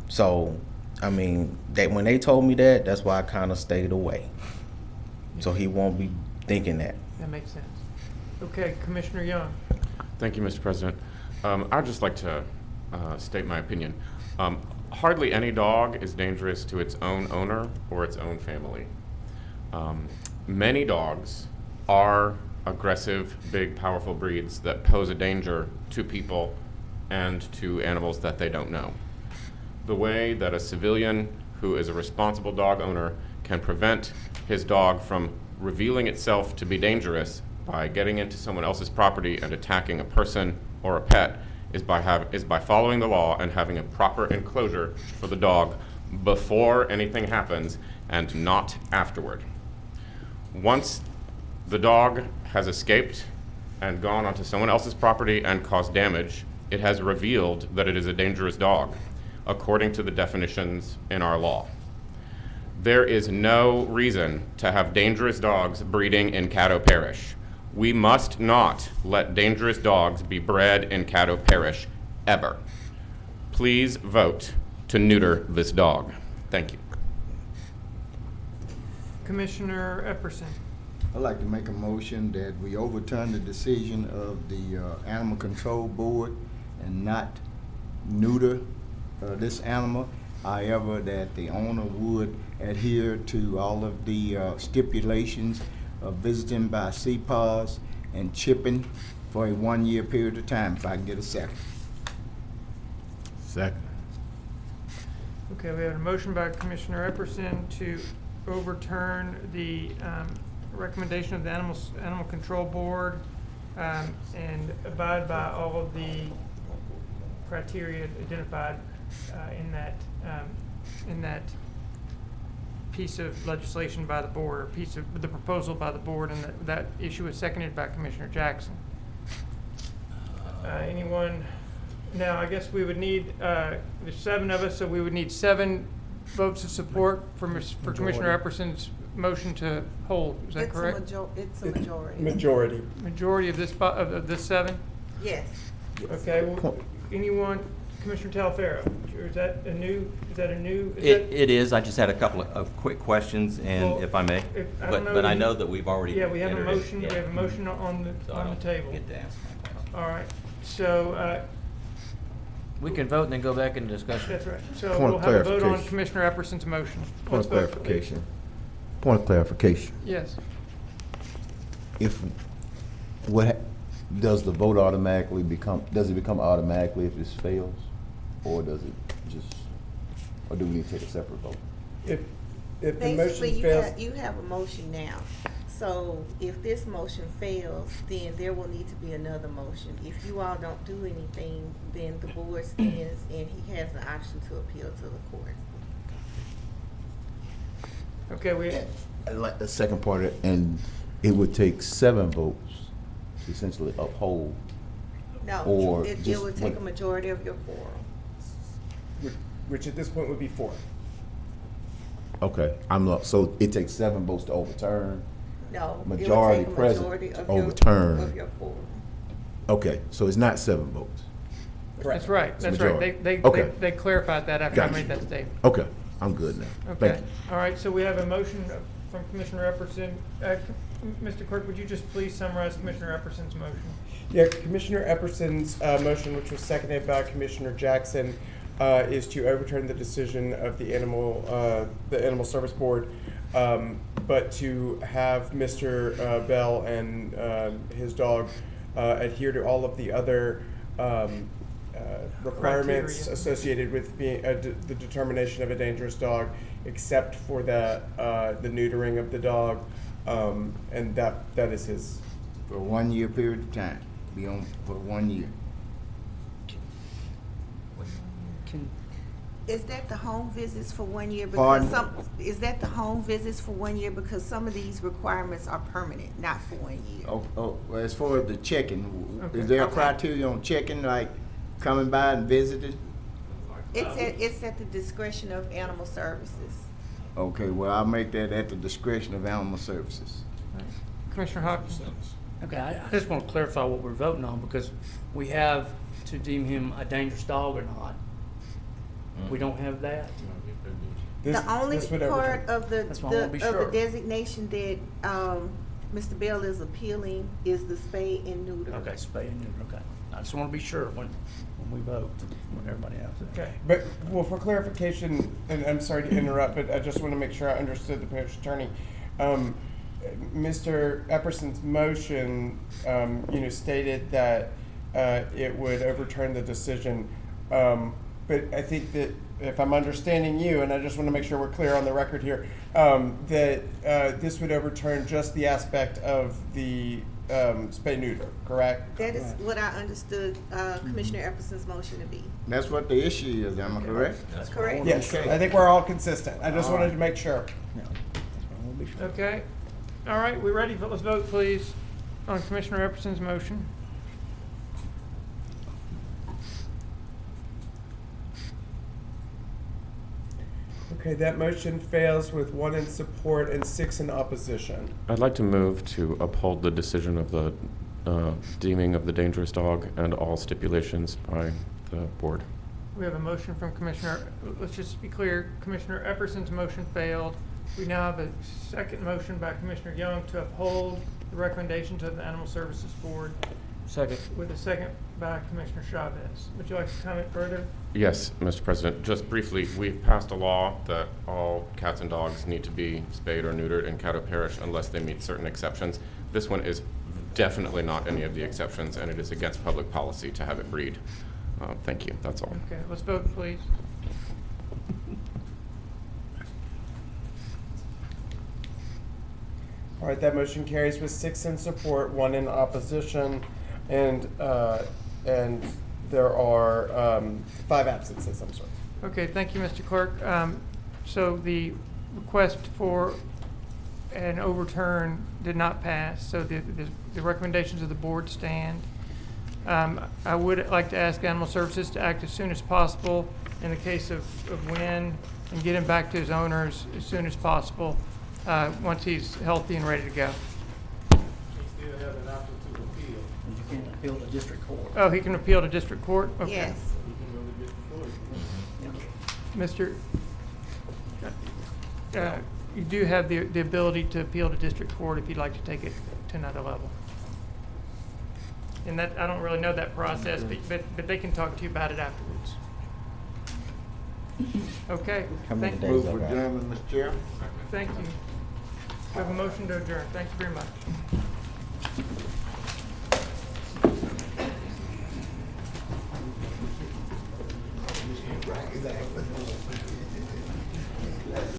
So, I mean, when they told me that, that's why I kind of stayed away, so he won't be thinking that. That makes sense. Okay, Commissioner Young. Thank you, Mr. President. I'd just like to state my opinion. Hardly any dog is dangerous to its own owner or its own family. Many dogs are aggressive, big, powerful breeds that pose a danger to people and to animals that they don't know. The way that a civilian who is a responsible dog owner can prevent his dog from revealing itself to be dangerous by getting into someone else's property and attacking a person or a pet is by following the law and having a proper enclosure for the dog before anything happens and not afterward. Once the dog has escaped and gone onto someone else's property and caused damage, it has revealed that it is a dangerous dog. according to the definitions in our law. There is no reason to have dangerous dogs breeding in Caddo Parish. We must not let dangerous dogs be bred in Caddo Parish, ever. Please vote to neuter this dog. Thank you. Commissioner Epperson. I'd like to make a motion that we overturn the decision of the Animal Control Board and not neuter this animal. However, that the owner would adhere to all of the stipulations of visiting by CPAWS and chipping for a 1-year period of time, if I can get a second. Second. Okay, we have a motion by Commissioner Epperson to overturn the recommendation of the Animal Control Board and abide by all of the criteria identified in that piece of legislation by the board, or piece of the proposal by the board, and that issue was seconded by Commissioner Jackson. Anyone? Now, I guess we would need, there's 7 of us, so we would need 7 votes of support for Commissioner Epperson's motion to hold. Is that correct? It's a majority. Majority. Majority of this 7? Yes. Okay, well, anyone, Commissioner Talfero, is that a new, It is. I just had a couple of quick questions, and Well, if I may, but I know that we've already. Yeah, we have a entered it. motion, we Yeah. have a motion on the table. Get to ask my question. All right, so, We can vote and then go back into discussion. that's right. So Point we'll of have a vote on clarification. Commissioner Epperson's motion. Point Let's of vote, please. clarification. Point of clarification. Yes. If, does the vote automatically become, does it become automatically if this fails? Or does it just, or do we need to take a separate vote? If the Basically, motion fails, you have a motion now. So if this motion fails, then there will need to be another motion. If you all don't do anything, then the board stands and he has the option to appeal to the court. Okay, we, I like the second part of it, and it would take 7 votes to essentially uphold. No, Or it just would take a what- majority of your quorum. which at this point would be 4. Okay, so it takes 7 votes to overturn. No, Majority it would take a present majority to of overturn. Of your quorum. Okay, so it's not 7 votes. that's right, It's that's right. majority. They Okay. they clarified that after I Gotcha. made that statement. Okay, I'm good now. Thank Okay, you. all right, so we have a motion from Commissioner Epperson. Mr. Clerk, would you just please summarize Commissioner Epperson's motion? Yeah, Commissioner Epperson's motion, which was seconded by Commissioner Jackson, is to overturn the decision of the Animal Service Board, but to have Mr. Bell and his dog adhere to all of the other requirements Criteria. associated with being the determination of a dangerous dog, except for the neutering of the dog, and that is his. For a 1-year period of time, be on for 1 year. Is that the home visits for 1 year? Pardon? Is that the home visits for 1 year? Because some of these requirements are permanent, not for 1 year. Well, as far as the checking, Okay. is there a Okay. criteria on checking, like coming by and visiting? It's at the discretion of Animal Services. Okay, well, I'll make that at the discretion of Animal Services. Commissioner Hopkins? Okay, I just want to clarify what we're voting on, because we have to deem him a dangerous dog or not. We don't have that. The only would part overturn. of the That's why I wanna be of the sure. designation that Mr. Bell is appealing is the spay and neuter. Okay, spay and neuter, okay. I just want to be sure when we vote, when everybody else is. Okay. But, well, for clarification, and I'm sorry to interrupt, but I just want to make sure I understood the parish attorney. Mr. Epperson's motion, stated that it would overturn the decision. But I think that if I'm understanding you, and I just want to make sure we're clear on the record here, that this would overturn just the aspect of the spay neuter, correct? That is what I understood Commissioner Epperson's motion to be. That's what the issue is, am I correct? That's correct. Yes, Okay. I think we're all consistent. I just wanted to make sure. Okay, all right, we ready? Let's vote, please, on Commissioner Epperson's motion. Okay, that motion fails with 1 in support and 6 in opposition. I'd like to move to uphold the decision of the deeming of the dangerous dog and all stipulations by the board. We have a motion from Commissioner, let's just be clear, Commissioner Epperson's motion failed. We now have a second motion by Commissioner Young to uphold the recommendations of the Animal Services Board. Second. With a second by Commissioner Chavez. Would you like to comment further? Yes, Mr. President. Just briefly, we've passed a law that all cats and dogs need to be spayed or neutered in Caddo Parish unless they meet certain exceptions. This one is definitely not any of the exceptions, and it is against public policy to have it breed. Thank you. That's all. Okay, let's vote, please. All right, that motion carries with 6 in support, 1 in opposition, and there are 5 absences, I'm sorry. Okay, thank you, Mr. Clerk. So the request for an overturn did not pass, so the recommendations of the board stand. I would like to ask Animal Services to act as soon as possible in the case of Wynn and get him back to his owners as soon as possible once he's healthy and ready to go. He still has an option to appeal. You can appeal to district court. Oh, he can appeal to district court? Okay. Yes. He can go to district court. Mr. You do have the ability to appeal to district court if you'd like to take it to another level. And that, I don't really know that process, but they can talk to you about it afterwards. Okay. How many Thank days you. I got? Adjournment, Mr. Chair. Thank you. We have a motion to adjourn. Thank you very much.